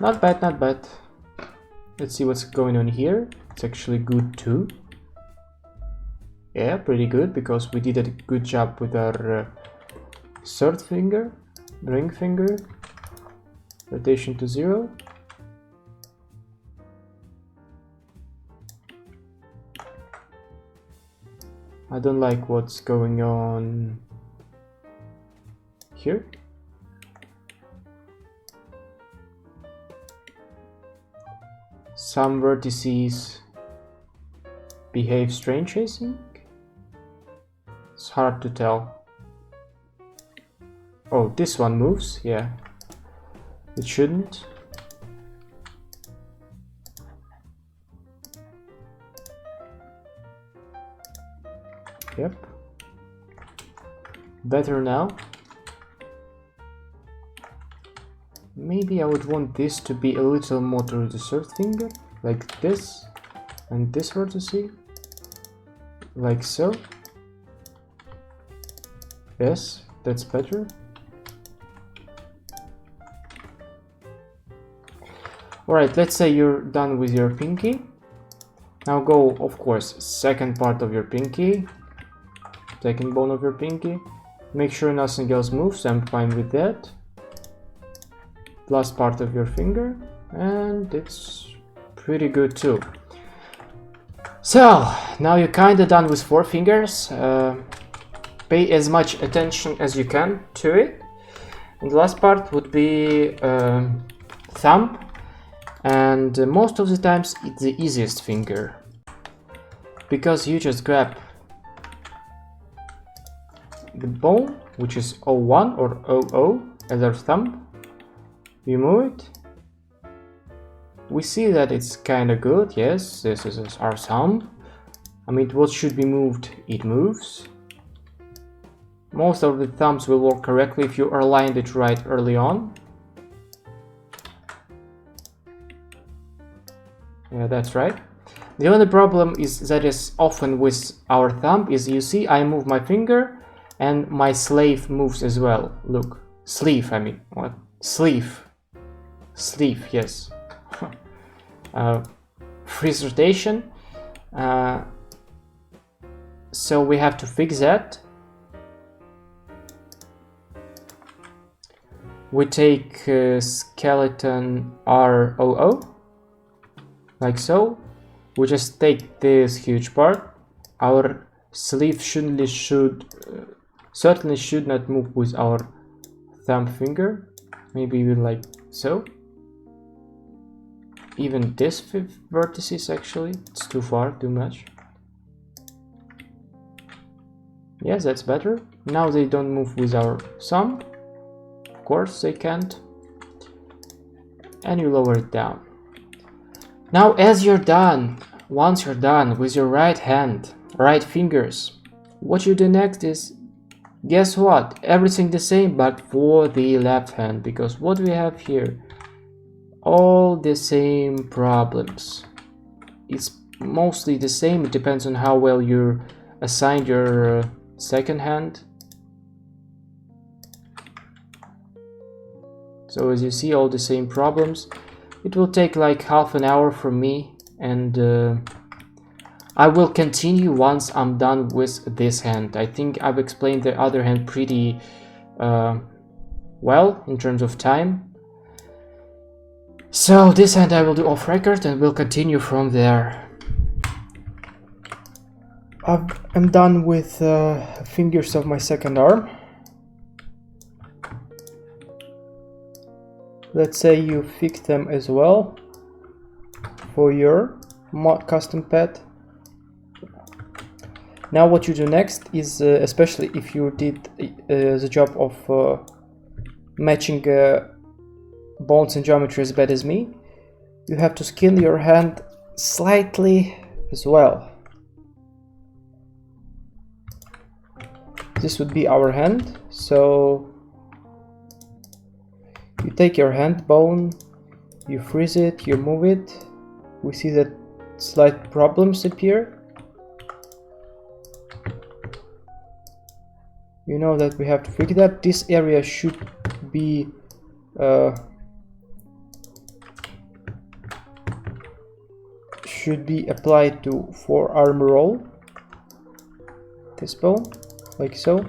A: Not bad, not bad. Let's see what's going on here. It's actually good too. Yeah, pretty good, because we did a good job with our third finger, ring finger, rotation to 0. I don't like what's going on here. Some vertices behave strange, I think. It's hard to tell. Oh, this one moves, yeah. It shouldn't. Yep. Better now. Maybe I would want this to be a little more to the third finger, like this, and this vertex, like so. Yes, that's better. Alright, let's say you're done with your pinky. Now go, of course, second part of your pinky, second bone of your pinky. Make sure nothing else moves, I'm fine with that. Last part of your finger, and it's pretty good too. So, now you're kinda done with 4 fingers. Pay as much attention as you can to it. And the last part would be thumb, and most of the times it's the easiest finger, because you just grab the bone, which is O1 or OO as our thumb, you move it. We see that it's kinda good, yes, this is our thumb. I mean, what should be moved, it moves. Most of the thumbs will work correctly if you aligned it right early on. Yeah, that's right. The only problem is that is often with our thumb is, you see, I move my finger and my sleeve moves as well. Look, sleeve, I mean, what? Sleeve. Sleeve, yes. Freeze rotation. So we have to fix that. We take skeleton ROO, like so. We just take this huge part. Our sleeve certainly should not move with our thumb finger. Maybe even like so. Even this vertices, actually, it's too far, too much. Yes, that's better. Now they don't move with our thumb. Of course they can't. And you lower it down. Now as you're done, once you're done with your right hand, right fingers, what you do next is, guess what? Everything the same but for the left hand, because what we have here, all the same problems. It's mostly the same, it depends on how well you assigned your second hand. So as you see, all the same problems. It will take like half an hour for me, and I will continue once I'm done with this hand. I think I've explained the other hand pretty well in terms of time. So this hand I will do off record and we'll continue from there. I'm done with fingers of my second arm. Let's say you fix them as well for your custom pet. Now what you do next is, especially if you did the job of matching bones and geometry as bad as me, you have to skin your hand slightly as well. This would be our hand, so you take your hand bone, you freeze it, you move it. We see that slight problems appear. You know that we have to fix that. This area should be applied to forearm roll. This bone, like so.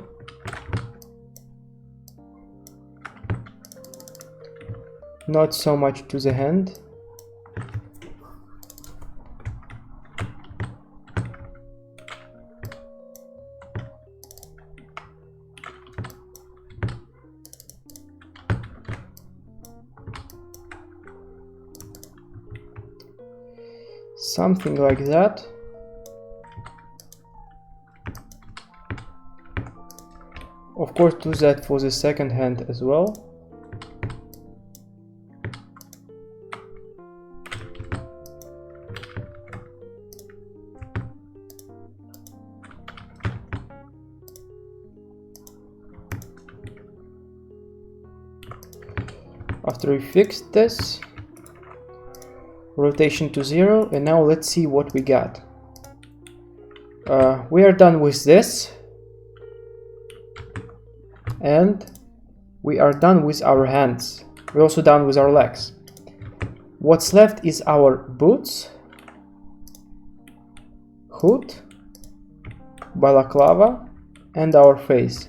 A: Not so much to the hand. Something like that. of course do that for the second hand as well. After we fixed this, rotation to 0, and now let's see what we got. We are done with this, and we are done with our hands. We're also done with our legs. What's left is our boots, hood, balaclava, and our face.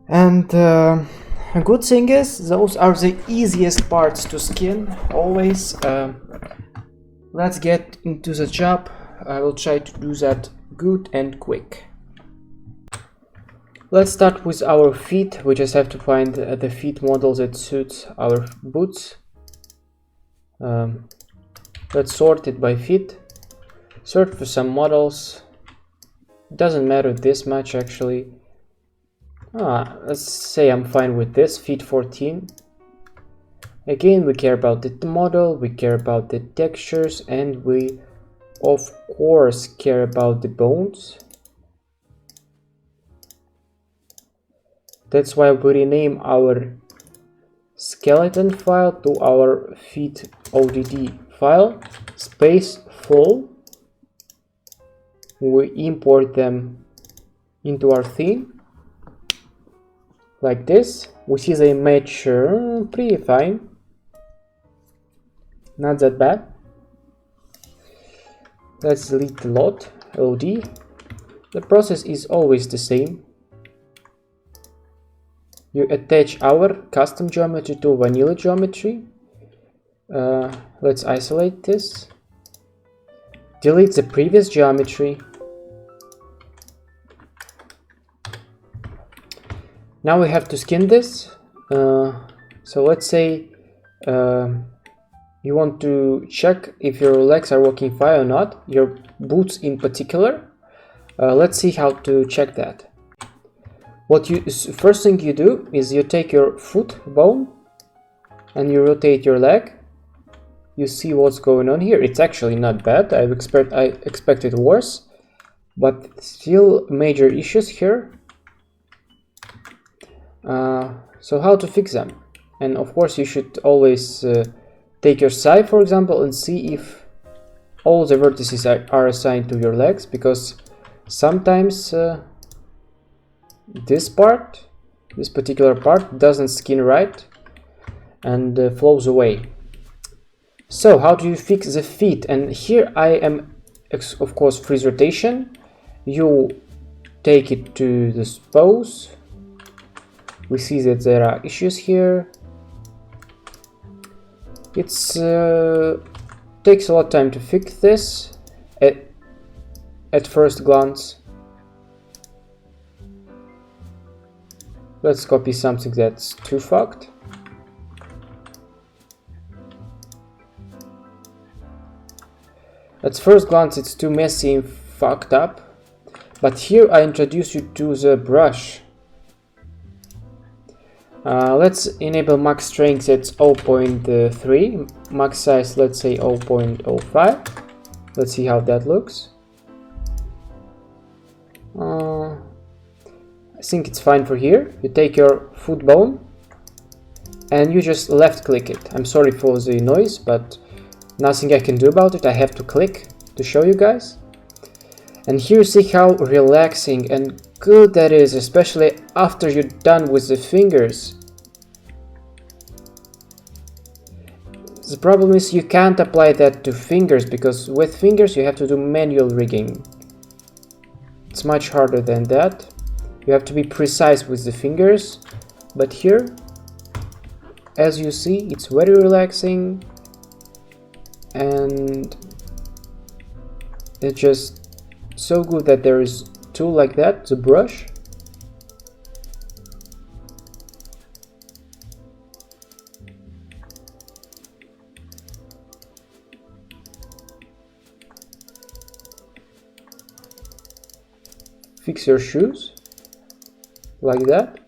A: And a good thing is, those are the easiest parts to skin, always. Let's get into the job. I will try to do that good and quick. Let's start with our feet. We just have to find the feet model that suits our boots. Let's sort it by feet. Search for some models. Doesn't matter this much actually. Let's say I'm fine with this, feet 14. Again, we care about the model, we care about the textures, and we of course care about the bones. That's why we rename our skeleton file to our feet ODD file, space full. We import them into our theme. Like this, we see they match pretty fine, not that bad. Let's delete the lot, LD. The process is always the same. You attach our custom geometry to vanilla geometry. Let's isolate this. Delete the previous geometry. Now we have to skin this. So let's say you want to check if your legs are working fine or not, your boots in particular. Let's see how to check that. First thing you do is you take your foot bone and you rotate your leg. You see what's going on here. It's actually not bad. I expected worse, but still major issues here. So how to fix them? And of course you should always take your sigh, for example, and see if all the vertices are assigned to your legs, because sometimes this particular part doesn't skin right and flows away. So how do you fix the feet? And here I am, of course, freeze rotation. You take it to this pose. We see that there are issues here. It's takes a lot of time to fix this at first glance. Let's copy something that's too fucked. At first glance it's too messy and fucked up, but here I introduce you to the brush. Let's enable max strength at 0.3, max size let's say 0.05. Let's see how that looks. I think it's fine for here. You take your foot bone and you just left click it. I'm sorry for the noise, but nothing I can do about it. I have to click to show you guys. And here you see how relaxing and good that is, especially after you're done with the fingers. The problem is you can't apply that to fingers, because with fingers you have to do manual rigging. It's much harder than that. You have to be precise with the fingers, but here, as you see, it's very relaxing and it's just so good that there is a tool like that, the brush. Fix your shoes. like that.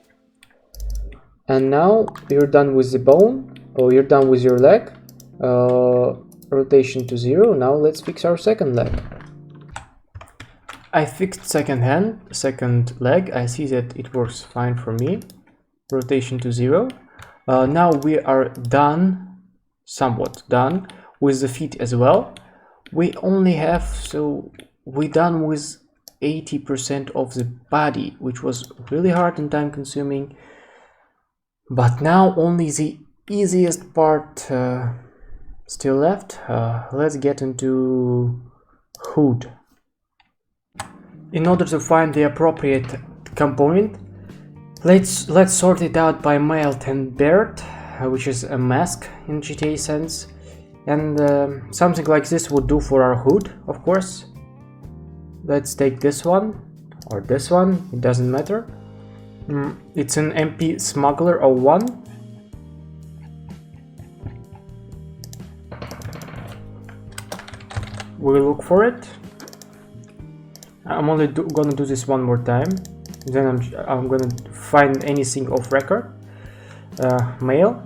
A: And now you're done with the bone, or you're done with your leg. Rotation to 0. Now let's fix our second leg. I fixed second leg. I see that it works fine for me. Rotation to 0. Now we are done, somewhat done, with the feet as well. We only have, so we're done with 80% of the body, which was really hard and time consuming. But now only the easiest part still left. Let's get into hood. In order to find the appropriate component, let's sort it out by melt and berd, which is a mask in GTA sense, and something like this would do for our hood, of course. Let's take this one or this one, it doesn't matter. It's an MP Smuggler 01. We'll look for it. I'm only gonna do this one more time. Then I'm gonna find anything of record. Mail.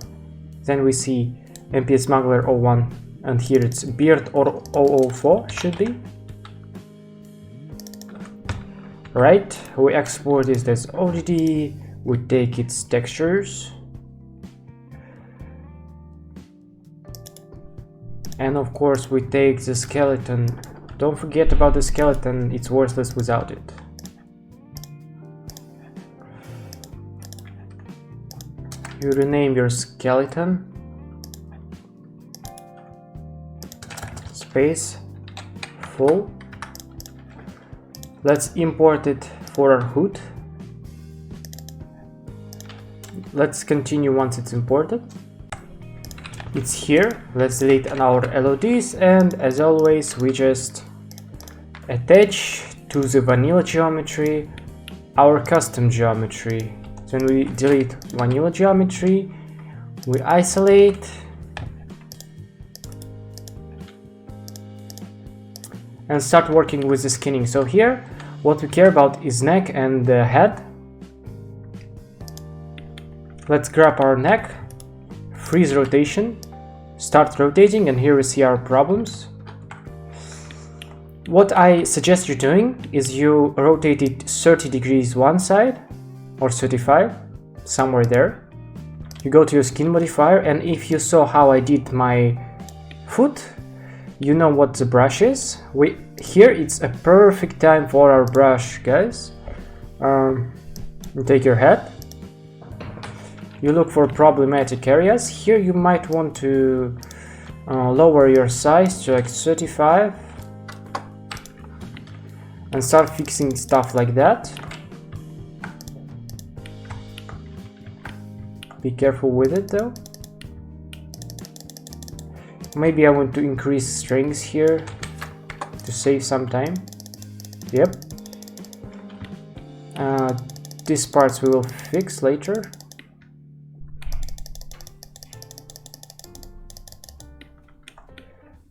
A: Then we see MP Smuggler 01, and here it's berd or 004 should be. Right, we export this as ODD, we take its textures, and of course we take the skeleton. Don't forget about the skeleton, it's worthless without it. You rename your skeleton, space, full. Let's import it for our hood. Let's continue once it's imported. It's here. Let's delete our LODs, and as always we just attach to the vanilla geometry our custom geometry. Then we delete vanilla geometry, we isolate, and start working with the skinning. So here what we care about is neck and the head. Let's grab our neck, freeze rotation, start rotating, and here we see our problems. What I suggest you doing is you rotate it 30 degrees one side, or 35, somewhere there. You go to your skin modifier, and if you saw how I did my foot, you know what the brush is. Here it's a perfect time for our brush, guys. You take your head, you look for problematic areas. Here you might want to lower your size to like 35 and start fixing stuff like that. Be careful with it though. Maybe I want to increase strings here to save some time. Yep. These parts we will fix later.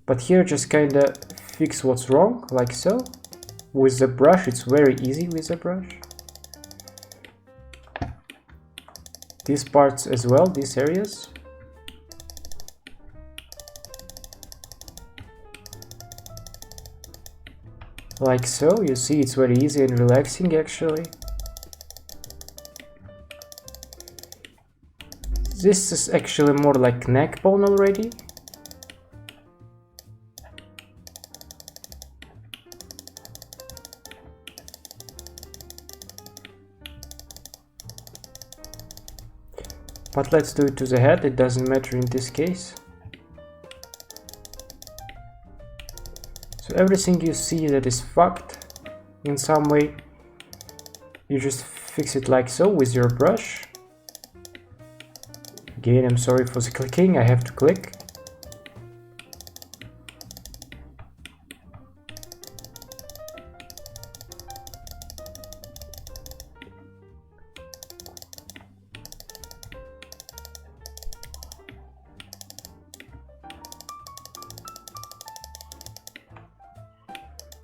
A: But here just kinda fix what's wrong, like so. With the brush, it's very easy with the brush. These parts as well, these areas. Like so, you see it's very easy and relaxing actually. This is actually more like neck bone already. But let's do it to the head, it doesn't matter in this case. So everything you see that is fucked in some way, you just fix it like so with your brush. Again, I'm sorry for the clicking, I have to click.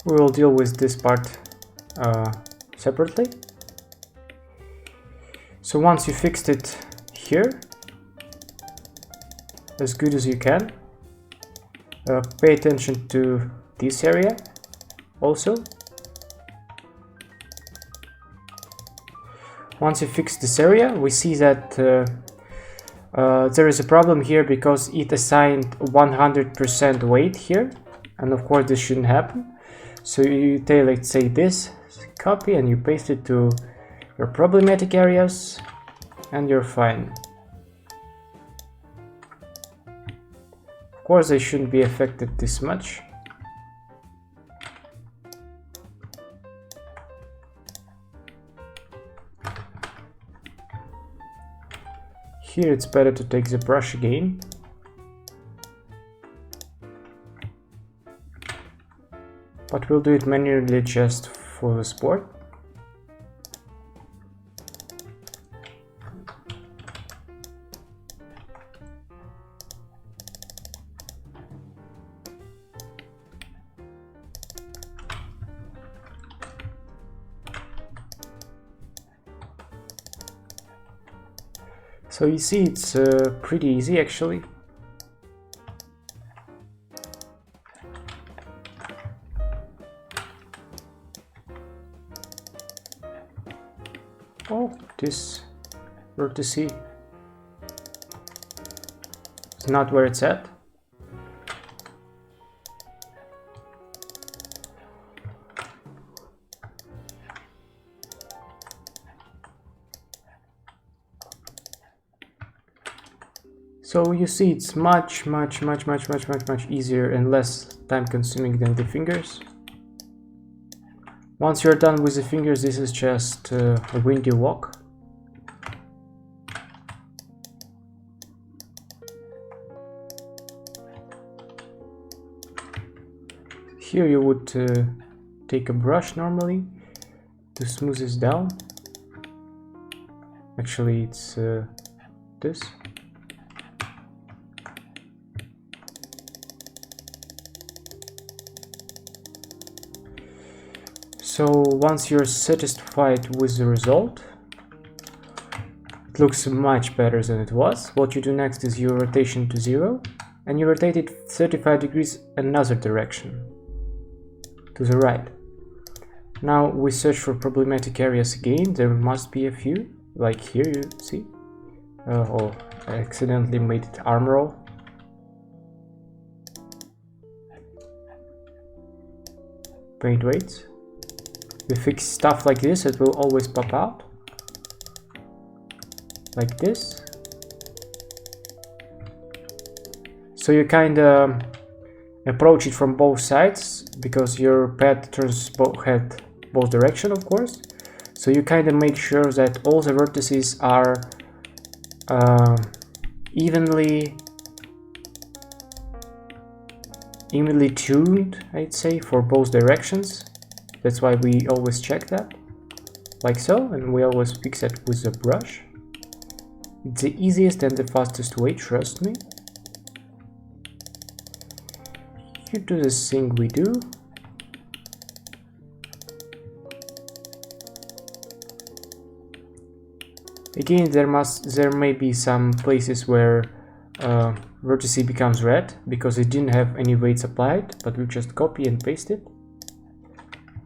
A: We will deal with this part separately. So once you fixed it here, as good as you can, pay attention to this area also. Once you fix this area, we see that there is a problem here because it assigned 100% weight here, and of course this shouldn't happen. So you take, let's say, this, copy, and you paste it to your problematic areas, and you're fine. Of course they shouldn't be affected this much. Here it's better to take the brush again. But we'll do it manually just for the sport. So you see, it's pretty easy actually. Oh, this vertex is not where it's at. So you see, it's much easier and less time consuming than the fingers. Once you're done with the fingers, this is just a windy walk. Here you would take a brush normally to smooth this down. Actually, it's this. So once you're satisfied with the result, it looks much better than it was. What you do next is your rotation to 0, and you rotate it 35 degrees another direction, to the right. Now we search for problematic areas again. There must be a few, like here you see. Oh, I accidentally made it arm roll. Paint weights. We fix stuff like this, it will always pop out. Like this. So you kind of approach it from both sides, because your pad turns both direction, of course. So you kind of make sure that all the vertices are evenly tuned, I'd say, for both directions. That's why we always check that, like so, and we always fix it with a brush. It's the easiest and the fastest way, trust me. You do this thing we do. Again, there may be some places where vertex becomes red because it didn't have any weights applied, but we just copy and paste it.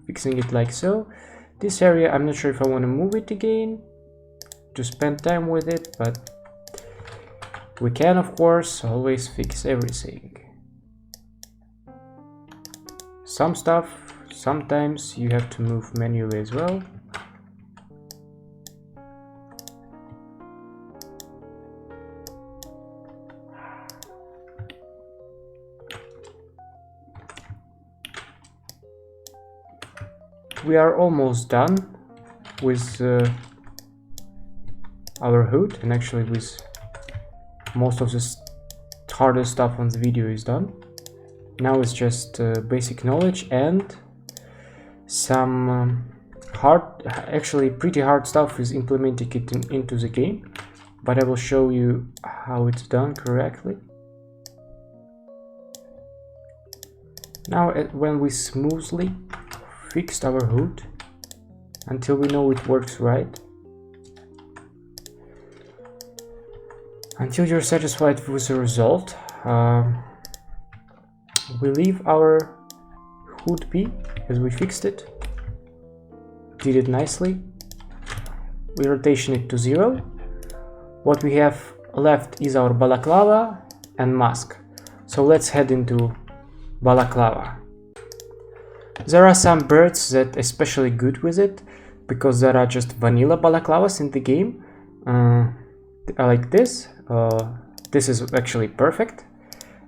A: Fixing it like so. This area, I'm not sure if I want to move it again to spend time with it, but we can, of course, always fix everything. Some stuff, sometimes you have to move manually as well. We are almost done with our hood, and actually with most of the hardest stuff on the video is done. Now it's just basic knowledge and some actually pretty hard stuff is implementing it into the game, but I will show you how it's done correctly. Now when we smoothly fixed our hood until we know it works right, Until you're satisfied with the result, we leave our hood be as we fixed it. Did it nicely. We rotation it to 0. What we have left is our balaclava and mask. So let's head into balaclava. There are some birds that especially good with it because there are just vanilla balaclavas in the game, like this. This is actually perfect.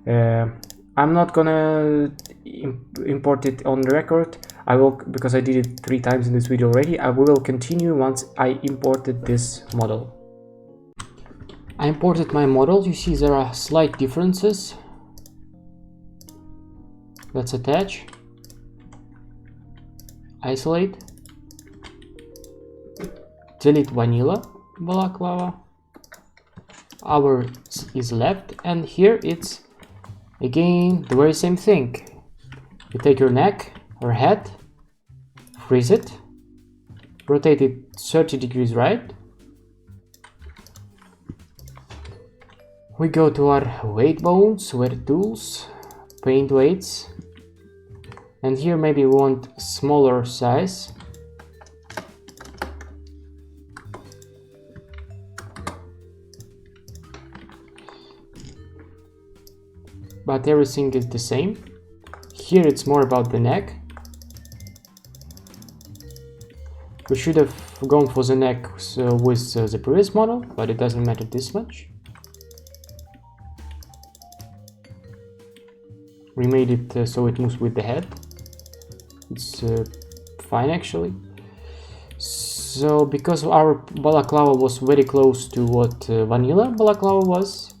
A: I'm not gonna import it on the record. I will, because I did it 3 times in this video already. I will continue once I imported this model. I imported my model. You see there are slight differences. Let's attach, isolate, delete vanilla balaclava. Ours is left, and here it's again the very same thing. You take your neck or head, freeze it, rotate it 30 degrees right. We go to our weight bones, weight tools, paint weights, and here maybe we want smaller size. But everything is the same. Here it's more about the neck. We should have gone for the neck with the previous model, but it doesn't matter this much. We made it so it moves with the head. It's fine actually. So because our balaclava was very close to what vanilla balaclava was,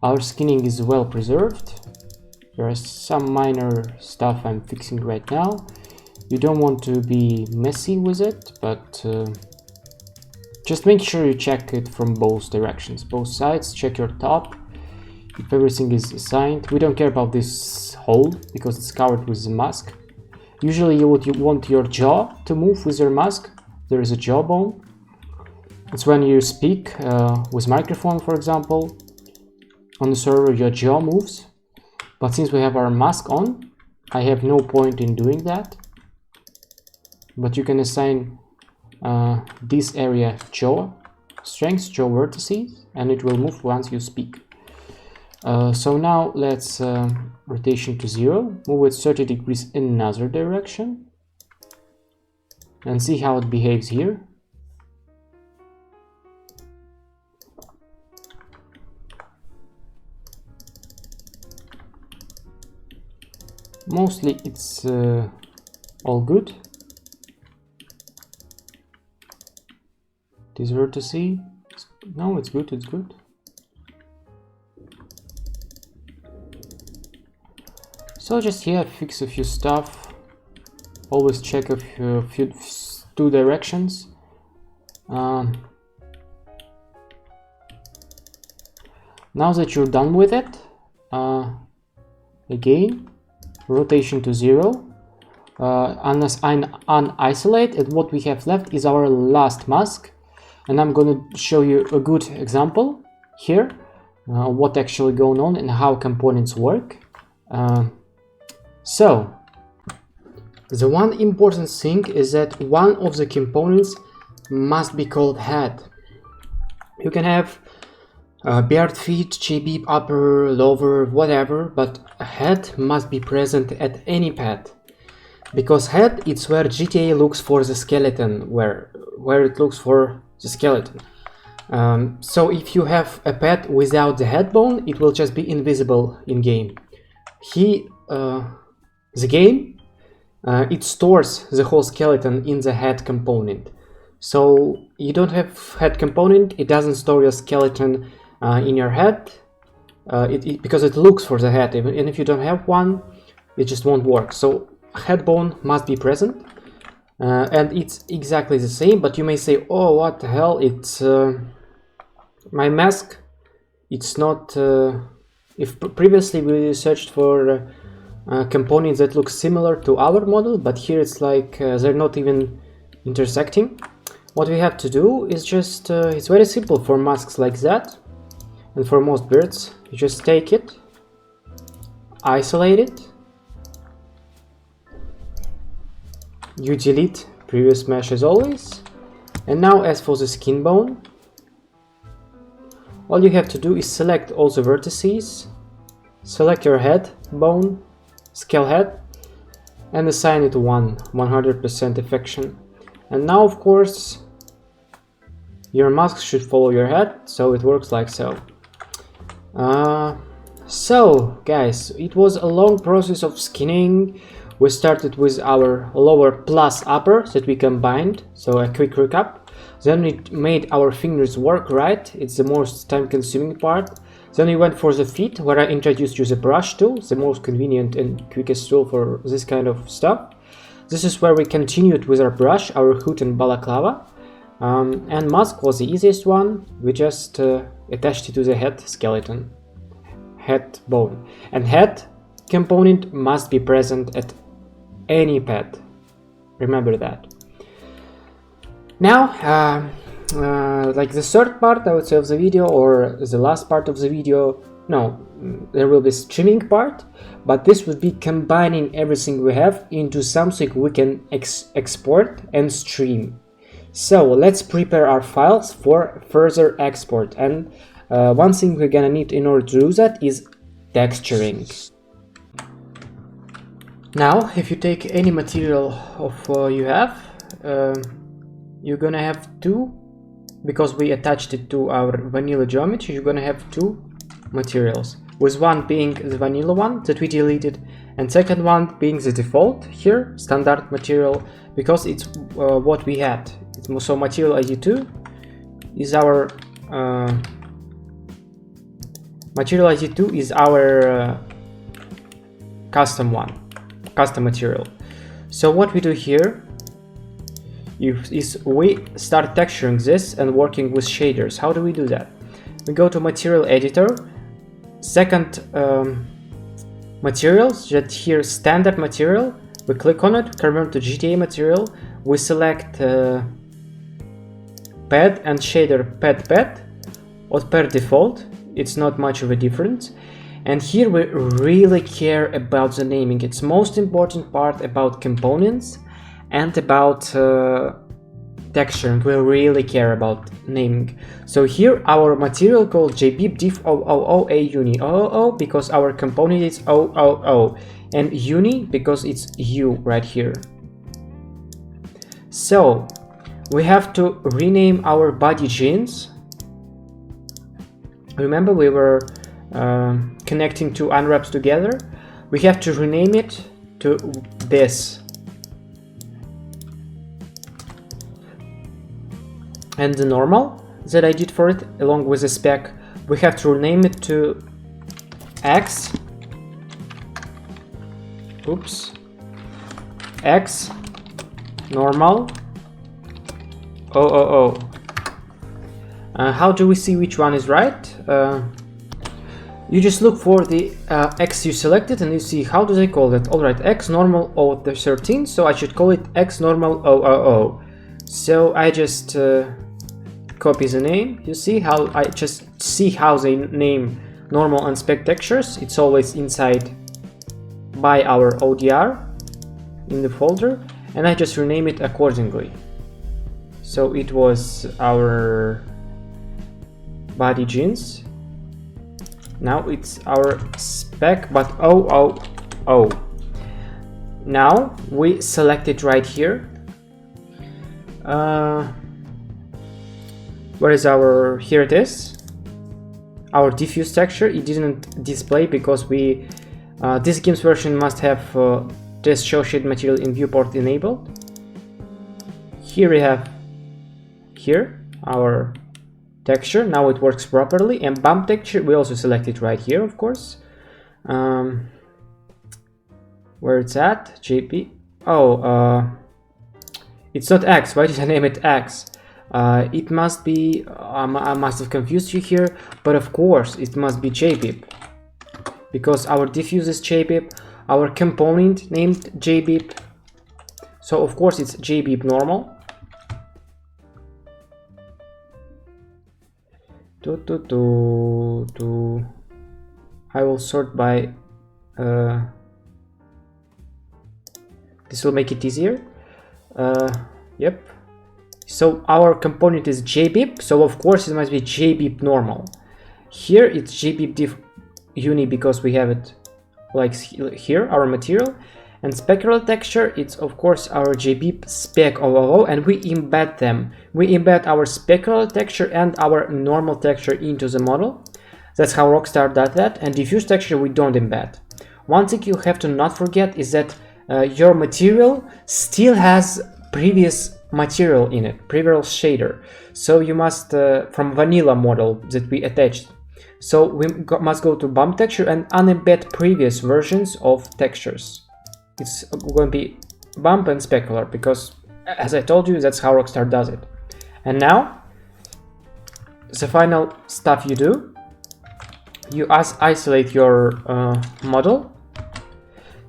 A: our skinning is well preserved. There are some minor stuff I'm fixing right now. You don't want to be messy with it, but just make sure you check it from both directions, both sides. Check your top if everything is assigned. We don't care about this hole because it's covered with the mask. Usually you want your jaw to move with your mask. There is a jawbone. It's when you speak with microphone, for example. On the server your jaw moves, but since we have our mask on, I have no point in doing that. But you can assign this area jaw strength, jaw vertices, and it will move once you speak. So now let's rotation to 0, move it 30 degrees in another direction, and see how it behaves here. Mostly it's all good. This vertice, no, it's good, it's good. So just here fix a few stuff. Always check a few 2 directions. Now that you're done with it, again rotation to 0, unisolate, and what we have left is our last mask, and I'm gonna show you a good example here, what actually going on and how components work. So the one important thing is that one of the components must be called head. You can have berd feet, chibib, upper, lower, whatever, but a head must be present at any pad, because head it's where GTA looks for the skeleton, where it looks for the skeleton. So if you have a pad without the head bone, it will just be invisible in game. The game it stores the whole skeleton in the head component. So you don't have head component, it doesn't store your skeleton in your head, because it looks for the head, and if you don't have one, it just won't work. So head bone must be present, and it's exactly the same. But you may say, oh, what the hell, it's my mask, it's not if previously we searched for components that look similar to our model, but here it's like they're not even intersecting. What we have to do is just it's very simple for masks like that. And for most birds, you just take it, isolate it, you delete previous mesh as always, and now as for the skin bone, all you have to do is select all the vertices, select your head bone, scale head, and assign it 100% affection. And now of course your mask should follow your head, so it works like so. So guys, it was a long process of skinning. We started with our lower plus upper that we combined, so a quick recap. Then we made our fingers work right, it's the most time consuming part. Then we went for the feet, where I introduced you the brush tool, the most convenient and quickest tool for this kind of stuff. This is where we continued with our brush, our hood and balaclava. And mask was the easiest one. We just attached it to the head skeleton, head bone. And head component must be present at any pet. Remember that. Now, like the third part, I would say, of the video, or the last part of the video, no, there will be streaming part, but this would be combining everything we have into something we can export and stream. So let's prepare our files for further export, and one thing we're gonna need in order to do that is texturing. Now, if you take any material of you have, you're gonna have two, because we attached it to our vanilla geometry, you're gonna have two materials, with one being the vanilla one that we deleted, and second one being the default here, standard material, because it's what we had. So material ID 2 is our material ID 2 is our custom one, custom material. So what we do here is we start texturing this and working with shaders. How do we do that? We go to material editor, second materials, that here standard material, we click on it, convert to GTA material, we select ped and shader ped or per default, it's not much of a difference. And here we really care about the naming. It's most important part about components and about texturing. We really care about naming. So here our material called jbeep diff 000 a uni 000 because our component is 000, and uni because it's u right here. So we have to rename our body jeans. Remember, we were connecting two unwraps together. We have to rename it to this. And the normal that I did for it, along with the spec, we have to rename it to X. Oops. X normal 000. How do we see which one is right? You just look for the X you selected and you see how do they call that. Alright, X normal 013, so I should call it X normal 000. So I just copy the name. You see how I just see how they name normal and spec textures. It's always inside by our ODR in the folder, and I just rename it accordingly. So it was our body jeans. Now it's our spec, but 000. Now we select it right here. Where is our, here it is, our diffuse texture. It didn't display because we this game's version must have this show shade material in viewport enabled. Here we have here our texture. Now it works properly. And bump texture, we also select it right here, of course. Where it's at, JP. Oh, it's not X. Why did I name it X? It must be, I must have confused you here, but of course it must be jbeep, because our diffuse is jbeep, our component named jbeep, so of course it's jbeep normal. I will sort by this will make it easier. Yep. So our component is jbeep, so of course it must be jbeep normal. Here it's jbeep diff uni because we have it like here, our material. And specular texture, it's of course our jbeep spec 000, and we embed them. We embed our specular texture and our normal texture into the model. That's how Rockstar does that. And diffuse texture we don't embed. One thing you have to not forget is that your material still has previous material in it, previous shader. So you must, from vanilla model that we attached, so we must go to bump texture and unembed previous versions of textures. It's going to be bump and specular because, as I told you, that's how Rockstar does it. And now, the final stuff you do, you isolate your model.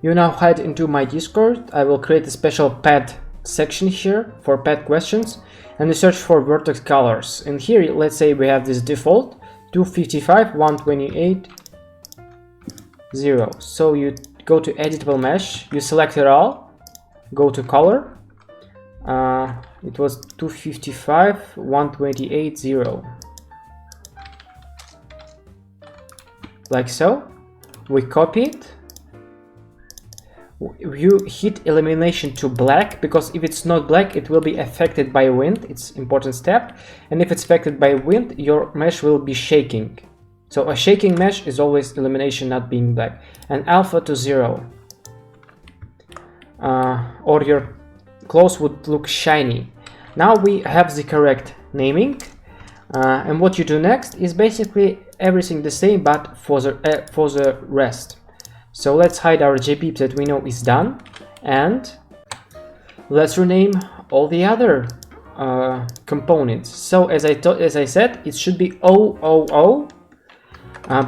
A: You now head into my Discord. I will create a special ped section here for ped questions, and you search for vertex colors. And here, let's say we have this default 255, 128, 0. So you go to editable mesh, you select it all, go to color. It was 255, 128, 0. Like so. We copy it. You hit elimination to black, because if it's not black it will be affected by wind. It's important step. And if it's affected by wind, your mesh will be shaking. So a shaking mesh is always elimination not being black. And alpha to 0. Or your clothes would look shiny. Now we have the correct naming. And what you do next is basically everything the same, but for the rest. So let's hide our jbeep that we know is done, and let's rename all the other components. So as I said, it should be 000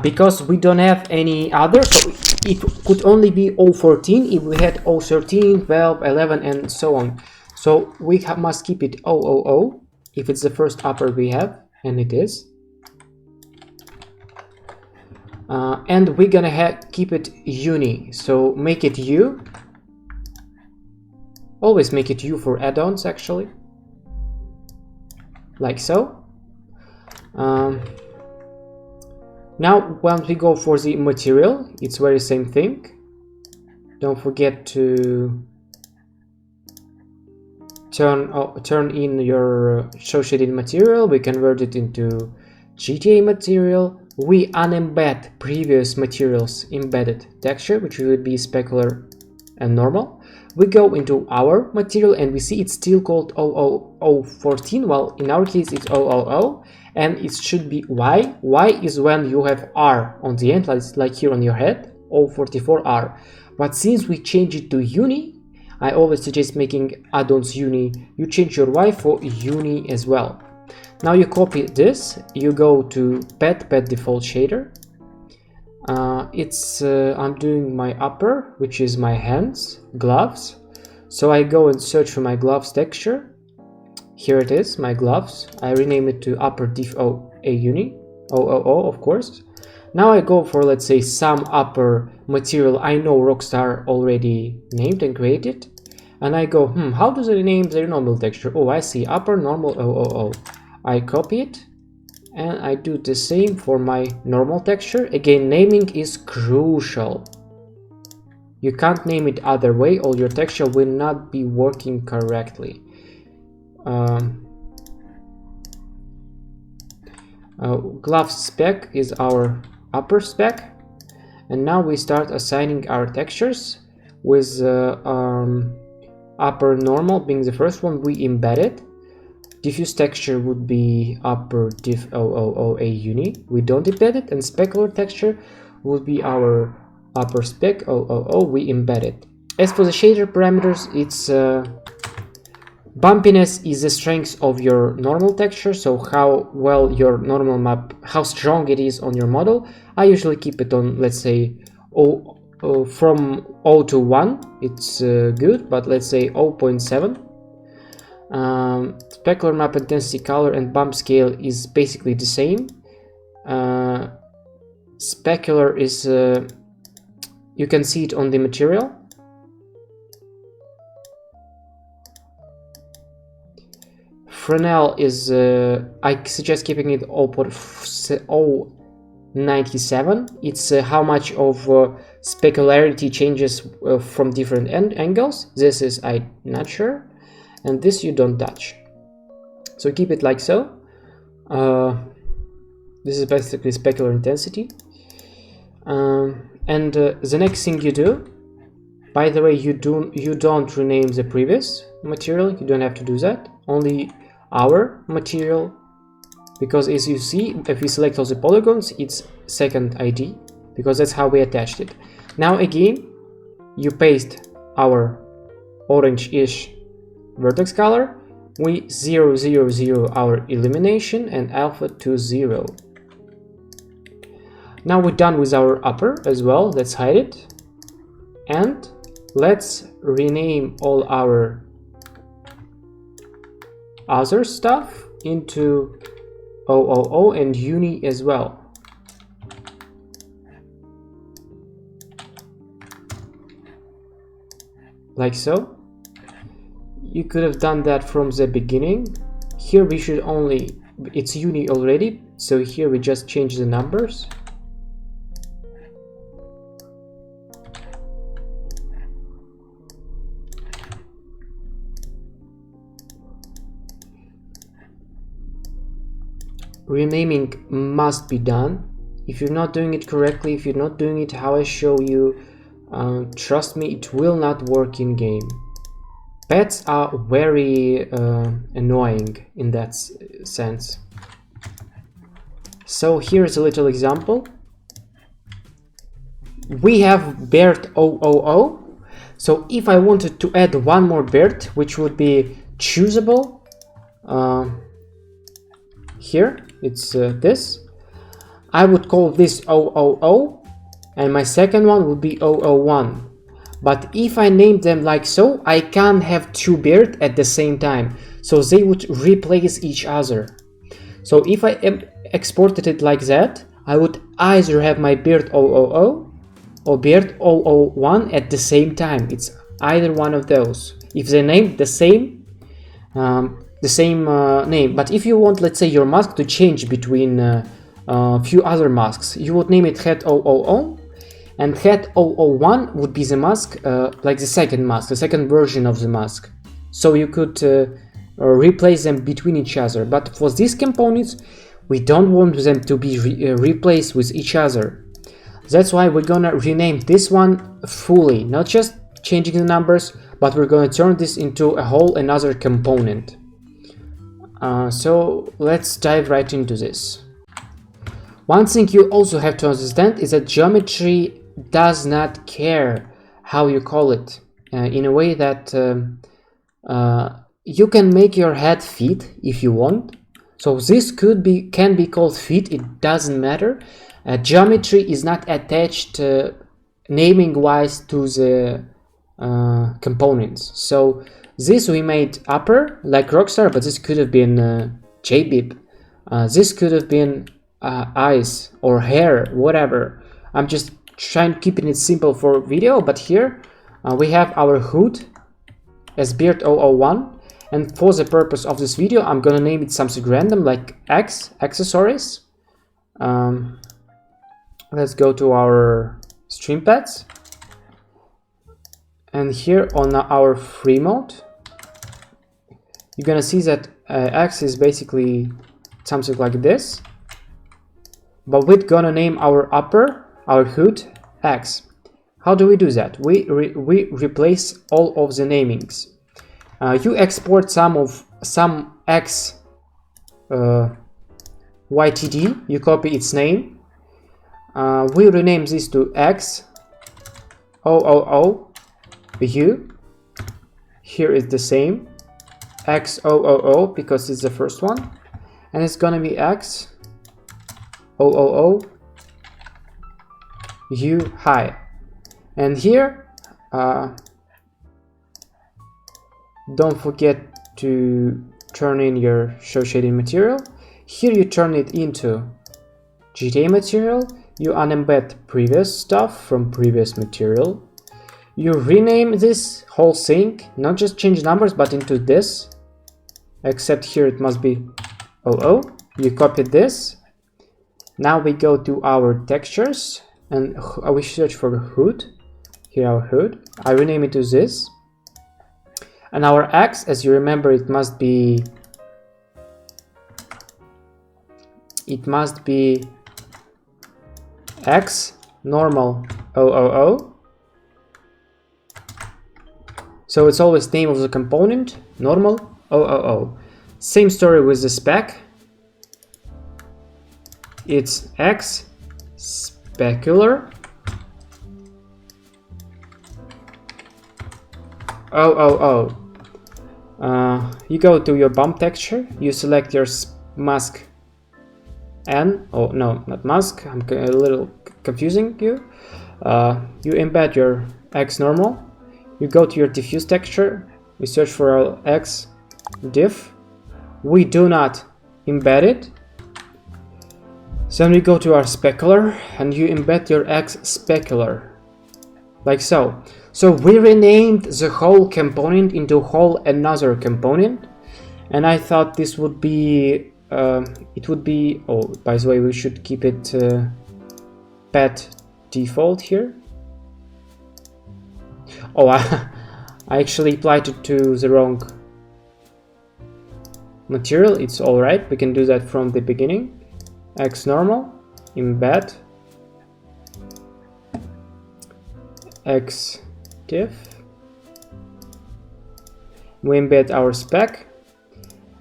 A: because we don't have any other. So it could only be 014 if we had 013, 12, 11, and so on. So we must keep it 000 if it's the first upper we have, and it is. And we're gonna keep it uni, so make it U. Always make it U for add-ons, actually, like so. Now once we go for the material, it's very same thing. Don't forget to turn in your associated material. We convert it into GTA material. We unembed previous materials embedded texture, which would be specular and normal. We go into our material and we see it's still called 00014, while in our case it's 000, and it should be Y. Y is when you have R on the end, like here on your head, 044R. But since we change it to uni, I always suggest making add-ons uni. You change your Y for uni as well. Now you copy this, you go to ped default shader. I'm doing my upper, which is my hands, gloves. So I go and search for my gloves texture. Here it is, my gloves. I rename it to upper diff a uni, 000 of course. Now I go for, let's say, some upper material I know Rockstar already named and created. And I go, how does it name their normal texture? Oh, I see, upper normal 000. I copy it and I do the same for my normal texture. Again, naming is crucial. You can't name it other way, or your texture will not be working correctly. Glove spec is our upper spec, and now we start assigning our textures with upper normal being the first one we embedded. Diffuse texture would be upper diff 000 a uni. We don't embed it, and specular texture would be our upper spec 000 we embed it. As for the shader parameters, it's bumpiness is the strength of your normal texture, so how well your normal map, how strong it is on your model. I usually keep it on, let's say, from 0 to 1, it's good, but let's say 0.7. Specular map intensity, color, and bump scale is basically the same. specular is you can see it on the material. Fresnel is I suggest keeping it 0.097. It's how much of specularity changes from different angles. This is I'm not sure, and this you don't touch. So keep it like so. This is basically specular intensity. And the next thing you do, by the way, you don't rename the previous material. You don't have to do that. Only our material, because as you see, if we select all the polygons, it's second ID, because that's how we attached it. Now again, you paste our orange-ish vertex color. We 0, 0, 0 our illumination and alpha to 0. Now we're done with our upper as well. Let's hide it, and let's rename all our other stuff into 000 and uni as well. Like so. You could have done that from the beginning. Here we should only, it's uni already, so here we just change the numbers. Renaming must be done. If you're not doing it correctly, if you're not doing it how I show you, trust me, it will not work in game. Pets are very annoying in that sense. So here's a little example. We have berd 000. So if I wanted to add one more berd, which would be choosable, here it's this, I would call this 000, and my second one would be 001. But if I name them like so, I can't have two berd at the same time, so they would replace each other. So if I exported it like that, I would either have my berd 000 or berd 001 at the same time. It's either one of those if they name the same name. But if you want, let's say, your mask to change between a few other masks, you would name it head 000, and head 001 would be the mask, like the second mask, the second version of the mask. So you could replace them between each other. But for these components, we don't want them to be replaced with each other. That's why we're gonna rename this one fully, not just changing the numbers, but we're gonna turn this into a whole another component. So let's dive right into this. One thing you also have to understand is that geometry does not care how you call it, in a way that you can make your head feet if you want. So this can be called feet, it doesn't matter. Geometry is not attached naming wise to the components. So this we made upper like Rockstar, but this could have been JBib. This could have been eyes or hair, whatever. I'm just trying keeping it simple for video, but here we have our hood as berd 001, and for the purpose of this video I'm gonna name it something random like X accessories. Let's go to our stream pads, and here on our free mode you're gonna see that X is basically something like this, but we're gonna name our hood X. How do we do that? We replace all of the namings. You export some X YTD, you copy its name. We rename this to X 000 U. Here is the same X 000 because it's the first one, and it's gonna be X 000 U high. And here don't forget to turn in your show shading material. Here you turn it into GTA material, you unembed previous stuff from previous material. You rename this whole thing, not just change numbers, but into this, except here it must be 00. You copy this. Now we go to our textures and we search for hood. Here our hood. I rename it to this. And our X, as you remember, it must be X normal 000. So it's always name of the component, normal 000. Same story with the spec. It's X specular 000. You go to your bump texture, you select your mask N, oh no, not mask, I'm a little confusing you. You embed your X normal, you go to your diffuse texture, we search for our X diff, we do not embed it. Then we go to our specular and you embed your X specular, like so. So we renamed the whole component into whole another component, and I thought this would be oh, by the way, we should keep it pet default here. Oh, I actually applied it to the wrong material. It's all right, we can do that from the beginning. X normal, embed X diff, we embed our spec,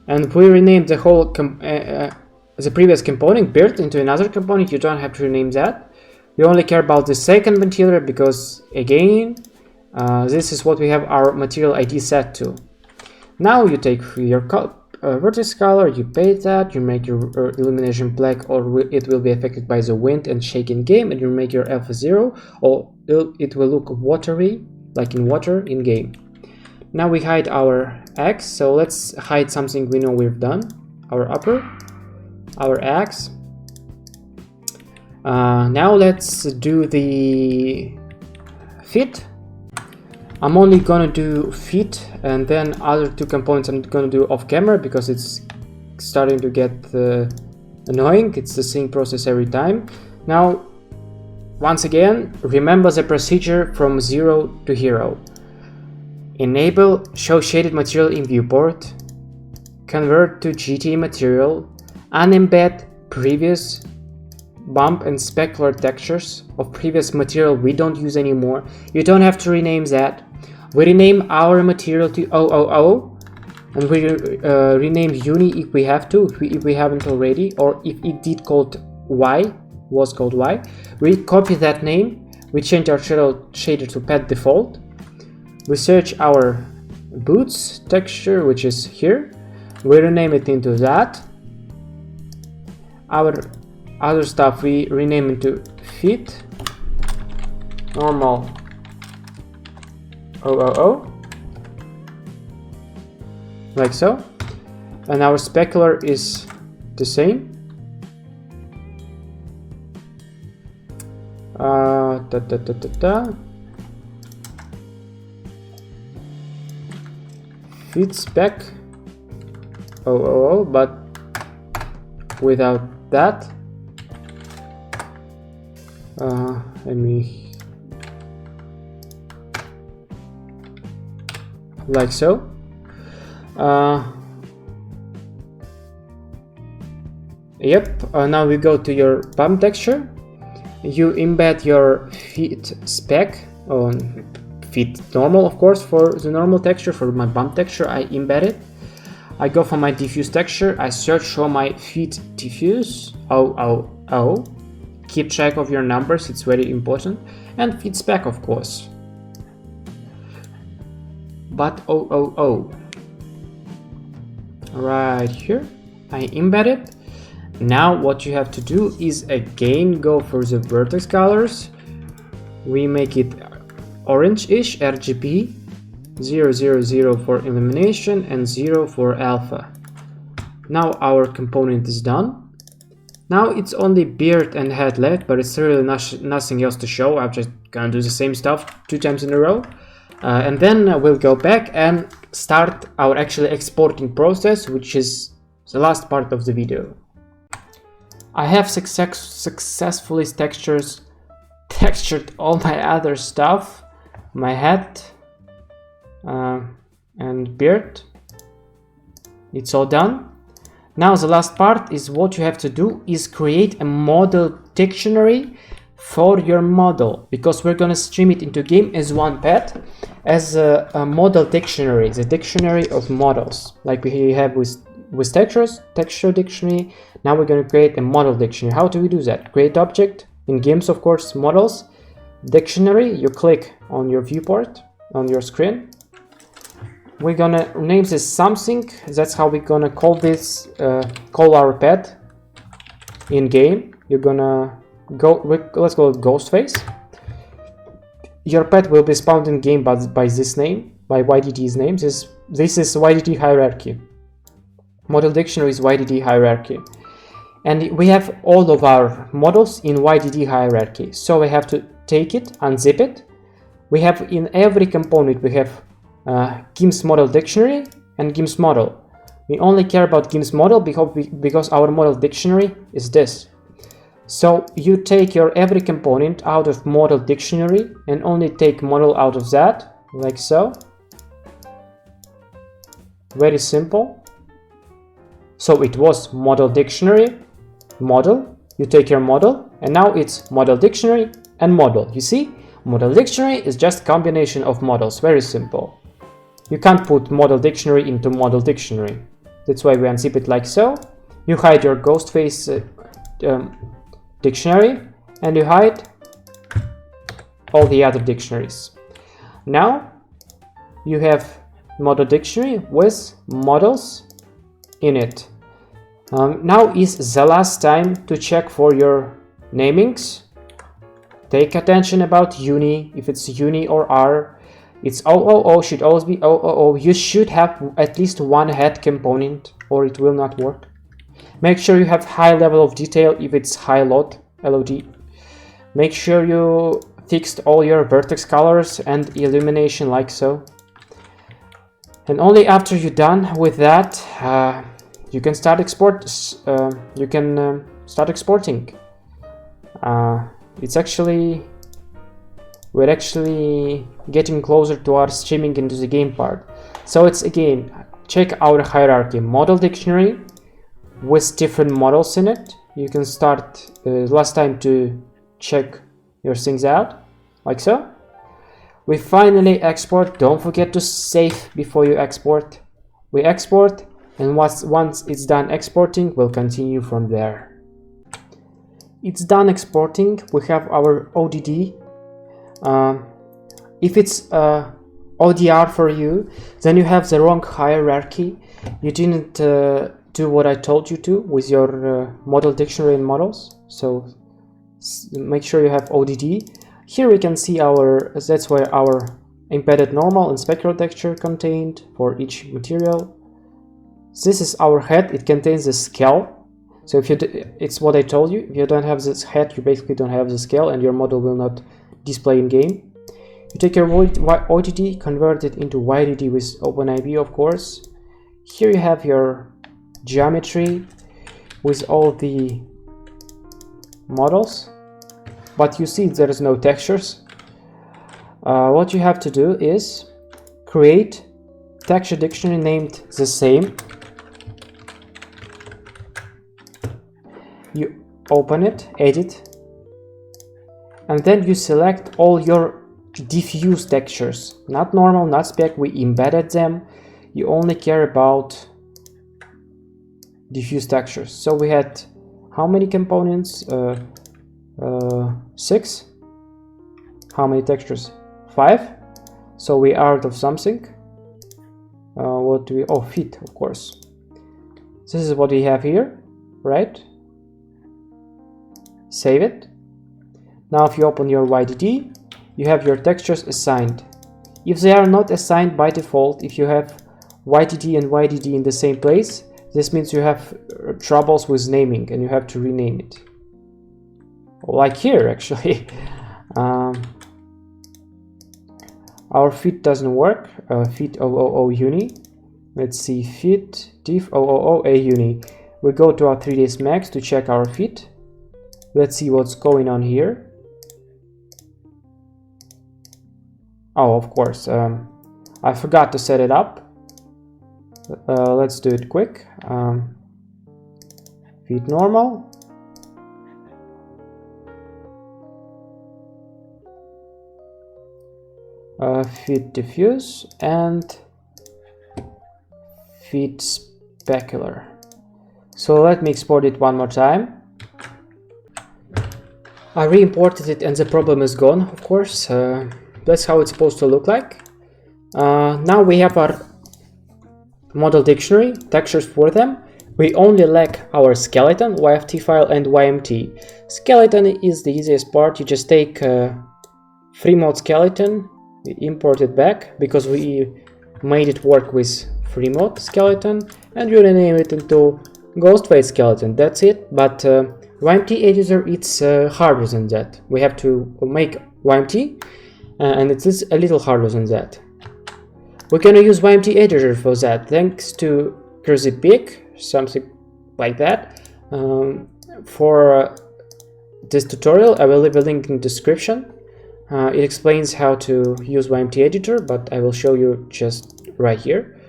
A: and we rename the whole the previous component berd into another component. You don't have to rename that. We only care about the second material because again this is what we have our material ID set to. Now you take your vertex color, you paint that, you make your illumination black, or it will be affected by the wind and shake in game, and you make your alpha 0, or it will look watery, like in water in game. Now we hide our X, so let's hide something we know we've done. Our upper, our X. Now let's do the fit. I'm only gonna do fit, and then other two components I'm gonna do off camera because it's starting to get annoying. It's the same process every time. Now, once again, remember the procedure from 0 to hero. Enable show shaded material in viewport, convert to GTA material, unembed previous bump and specular textures of previous material we don't use anymore. You don't have to rename that. We rename our material to 000, and we rename uni if we have to, if we haven't already, or if it did called Y, was called Y. We copy that name, we change our shader to pet default. We search our boots texture, which is here. We rename it into that. Our other stuff we rename into fit normal 000, like so, and our specular is the same. Fit spec 000, but without that. Let me, like so. Yep. Now we go to your bump texture. You embed your fit spec on fit normal, of course, for the normal texture. For my bump texture, I embed it. I go for my diffuse texture. I search for my fit diffuse 000. Keep track of your numbers, it's very important. And fit spec, of course. But 000. Right here, I embed it. Now what you have to do is again go for the vertex colors. We make it orange-ish, RGB, 000 for illumination and 0 for alpha. Now our component is done. Now it's only beard and head left, but it's really nothing else to show. I'm just gonna do the same stuff 2 times in a row. And then we'll go back and start our actually exporting process, which is the last part of the video. I have successfully textured all my other stuff, my head and beard. It's all done. Now the last part is what you have to do is create a model dictionary for your model, because we're gonna stream it into game as one pet, as a model dictionary, the dictionary of models, like we have with texture dictionary. Now we're going to create a model dictionary. How do we do that? Create object in games, of course, models, dictionary. You click on your viewport on your screen. We're gonna name this something. That's how we're gonna call this, call our pet in game. You're gonna let's call it ghost face. Your pet will be spawned in game by this name, by YDD's name. This is YDD hierarchy. Model dictionary is YDD hierarchy. And we have all of our models in YDD hierarchy. So we have to take it, unzip it. We have in every component, we have GIMS model dictionary and GIMS model. We only care about GIMS model because our model dictionary is this. So you take your every component out of model dictionary and only take model out of that, like so. Very simple. So it was model dictionary, model, you take your model, and now it's model dictionary and model. You see, model dictionary is just a combination of models, very simple. You can't put model dictionary into model dictionary. That's why we unzip it like so. You hide your ghost face dictionary, and you hide all the other dictionaries. Now you have model dictionary with models in it. Now is the last time to check for your namings. Take attention about uni. If it's uni or R, it's OOO, should always be OOO. You should have at least one head component or it will not work. Make sure you have high level of detail if it's high LOD. Make sure you fixed all your vertex colors and illumination like so. And only after you're done with that, you can start start exporting. We're actually getting closer to our streaming into the game part. So it's again, check our hierarchy model dictionary with different models in it. You can start last time to check your things out like so. We finally export. Don't forget to save before you export. We export, and once it's done exporting, we'll continue from there. It's done exporting. We have our ODD. If it's ODR for you, then you have the wrong hierarchy. You didn't do what I told you to with your model dictionary and models. So make sure you have ODD. Here we can see that's where our embedded normal and spectral texture contained for each material. This is our head. It contains the scale. So it's what I told you. If you don't have this head, you basically don't have the scale, and your model will not display in game. You take your ODD, convert it into YDD with OpenIB, of course. Here you have your geometry with all the models, but you see there is no textures. What you have to do is create texture dictionary named the same. You open it, edit, and then you select all your diffuse textures, not normal, not spec. We embedded them. You only care about diffuse textures. So we had how many components? 6. How many textures? 5. So we are out of something. What do we? Oh, feet, of course. This is what we have here, right? Save it. Now if you open your YDD, you have your textures assigned. If they are not assigned by default, if you have YDD and YDD in the same place, This means you have troubles with naming and you have to rename it. Like here, actually. Our fit doesn't work. Fit 000 uni. Let's see, fit diff 000 a uni. We go to our 3ds Max to check our fit. Let's see what's going on here. Oh, of course, I forgot to set it up. Let's do it quick. Fit normal. Fit diffuse and fit specular. So let me export it one more time. I re-imported it and the problem is gone, of course. That's how it's supposed to look like. Now we have our model dictionary, textures for them. We only lack our skeleton, YFT file and YMT. Skeleton is the easiest part. You just take free mode skeleton, we import it back because we made it work with free mode skeleton, and you rename it into Ghostface skeleton. That's it. But YMT editor, it's harder than that. We have to make YMT, and it's a little harder than that. We're gonna use YMT editor for that, thanks to Crazy Pig, something like that. For this tutorial, I will leave a link in the description. It explains how to use YMT editor, but I will show you just right here.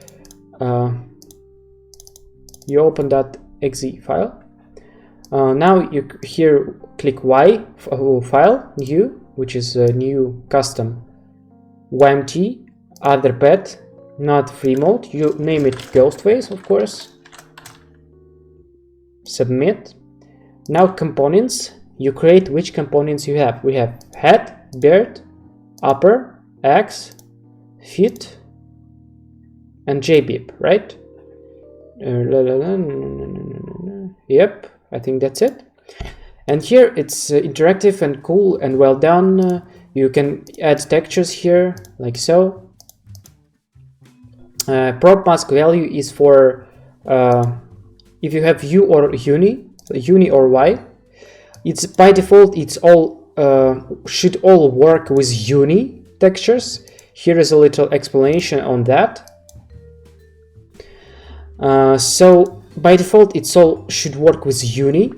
A: You open that .exe file. Now you here click Y file, new, which is a new custom YMT, Addon Ped, not free mode. You name it Ghostface, of course. Submit. Now components. You create which components you have. We have head, berd, uppr, X, fit, and jbib, right? Yep, I think that's it. And here it's interactive and cool and well done. You can add textures here, like so. Prop mask value is for if you have U or uni or Y. It's by default, it's all should all work with uni textures. Here is a little explanation on that. So by default, it's all should work with uni.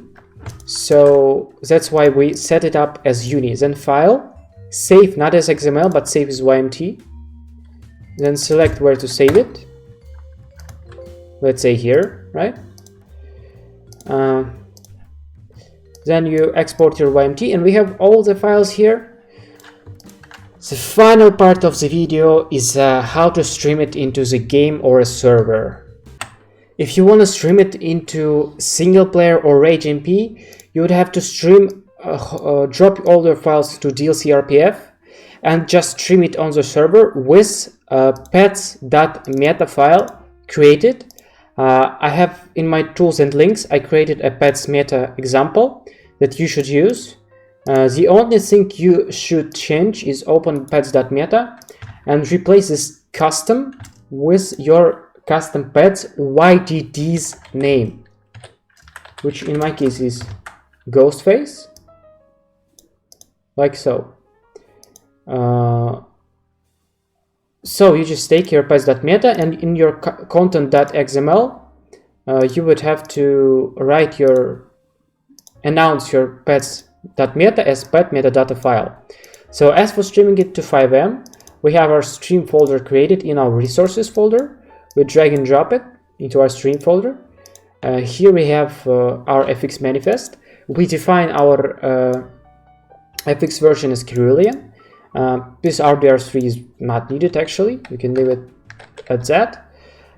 A: So that's why we set it up as uni. Then file, save not as XML, but save as YMT. Then select where to save it. Let's say here, right? Then you export your YMT, and we have all the files here. The final part of the video is how to stream it into the game or a server. If you want to stream it into single player or RageMP, you would have to stream, drop all your files to DLC RPF and just stream it on the server with pets.meta file created. I have in my tools and links, I created a pets meta example that you should use. The only thing you should change is open pets.meta and replace this custom with your custom pets YDD's name, which in my case is Ghostface, like so. So you just take your pets.meta, and in your content.xml you would have to write announce your pets.meta as pet metadata file. So as for streaming it to FiveM, we have our stream folder created in our resources folder. We drag and drop it into our stream folder. Here we have our FX manifest. We define our FX version as Cerulean. This RDR3 is not needed actually. We can leave it at that.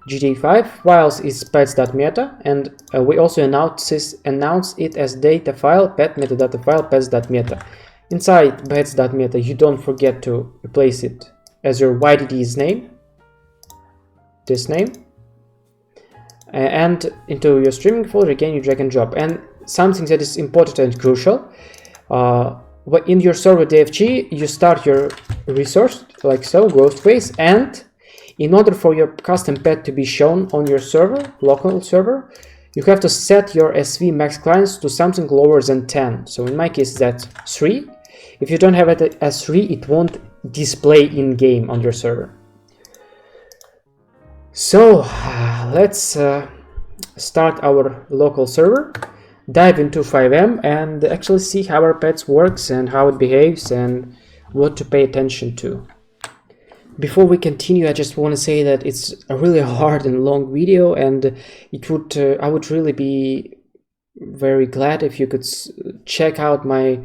A: GTA5 files is pets.meta, and we also announce it as data file, pet metadata file, pets.meta. Inside pets.meta, you don't forget to replace it as your YDD's name. This name, and into your streaming folder again you drag and drop. And something that is important and crucial, in your server DFG you start your resource like so, Ghostface, and in order for your custom ped to be shown on your server, local server, you have to set your SV max clients to something lower than 10. So in my case, that's 3. If you don't have it as 3, it won't display in game on your server. So let's start our local server, dive into FiveM, and actually see how our pets works and how it behaves and what to pay attention to. Before we continue, I just want to say that it's a really hard and long video, and it would I would really be very glad if you could check out my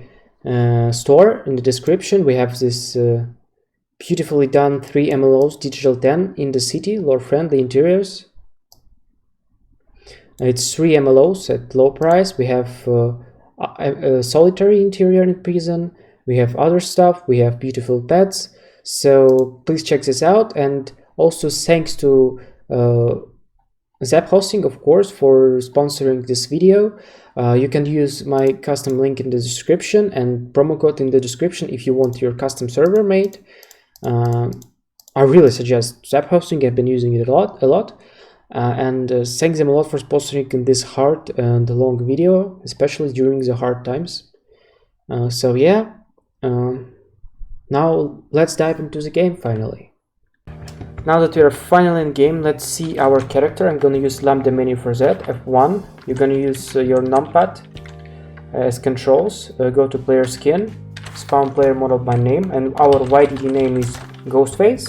A: store in the description. We have this beautifully done 3 MLOs digital 10 in the city, lore friendly interiors. It's 3 MLOs at low price. We have a solitary interior in prison. We have other stuff. We have beautiful pets. So please check this out. And also thanks to Zap Hosting, of course, for sponsoring this video. You can use my custom link in the description and promo code in the description if you want your custom server made. I really suggest Zap Hosting. I've been using it a lot. And thanks them a lot for sponsoring in this hard and long video, especially during the hard times. So yeah, now let's dive into the game finally. Now that we are finally in game, let's see our character. I'm gonna use lambda menu for that, F1. You're gonna use your numpad as controls. Go to player skin, spawn player model by name, and our YDD name is Ghostface.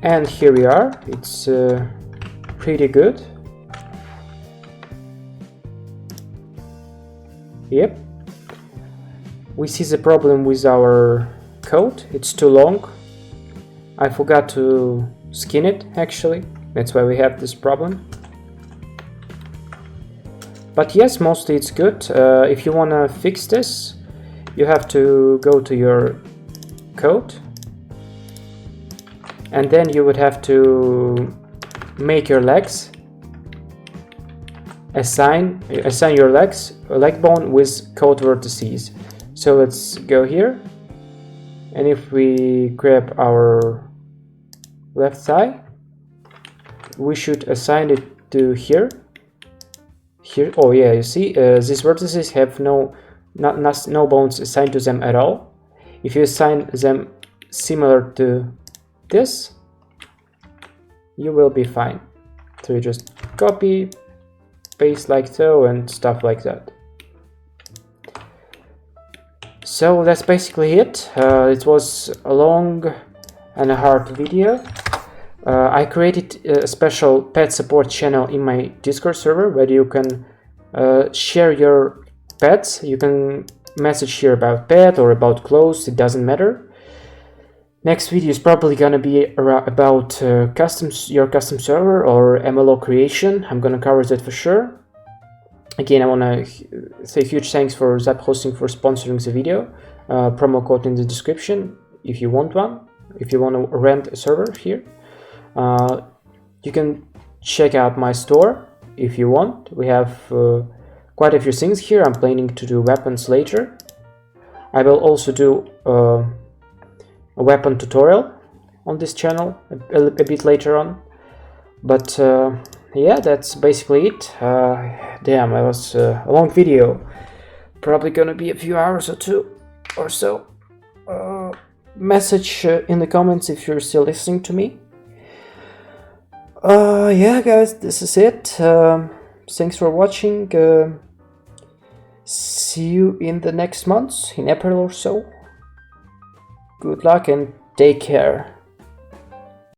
A: And here we are. It's pretty good. Yep. We see the problem with our code. It's too long. I forgot to skin it, actually. That's why we have this problem. But yes, mostly it's good. If you want to fix this, you have to go to your code. And then you would have to make your legs, assign your leg bone with code vertices. So let's go here, and if we grab our left thigh, we should assign it to here. Oh yeah, you see, these vertices have no bones assigned to them at all. If you assign them similar to this, you will be fine. So you just copy, paste like so, and stuff like that. So that's basically it. It was a long and a hard video. I created a special pet support channel in my Discord server where you can share your pets. You can message here about pet or about clothes, it doesn't matter. Next video is probably gonna be about your custom server or MLO creation. I'm gonna cover that for sure. Again, I wanna say huge thanks for Zap Hosting for sponsoring the video. Promo code in the description if you want one. If you want to rent a server here, you can check out my store if you want. We have quite a few things here. I'm planning to do weapons later. I will also do a weapon tutorial on this channel a bit later on. But yeah, that's basically it. Damn, it was a long video. Probably gonna be a few hours or 2 or so. Message in the comments if you're still listening to me. Yeah guys, this is it. Thanks for watching. See you in the next months, in April or so. Good luck and take care.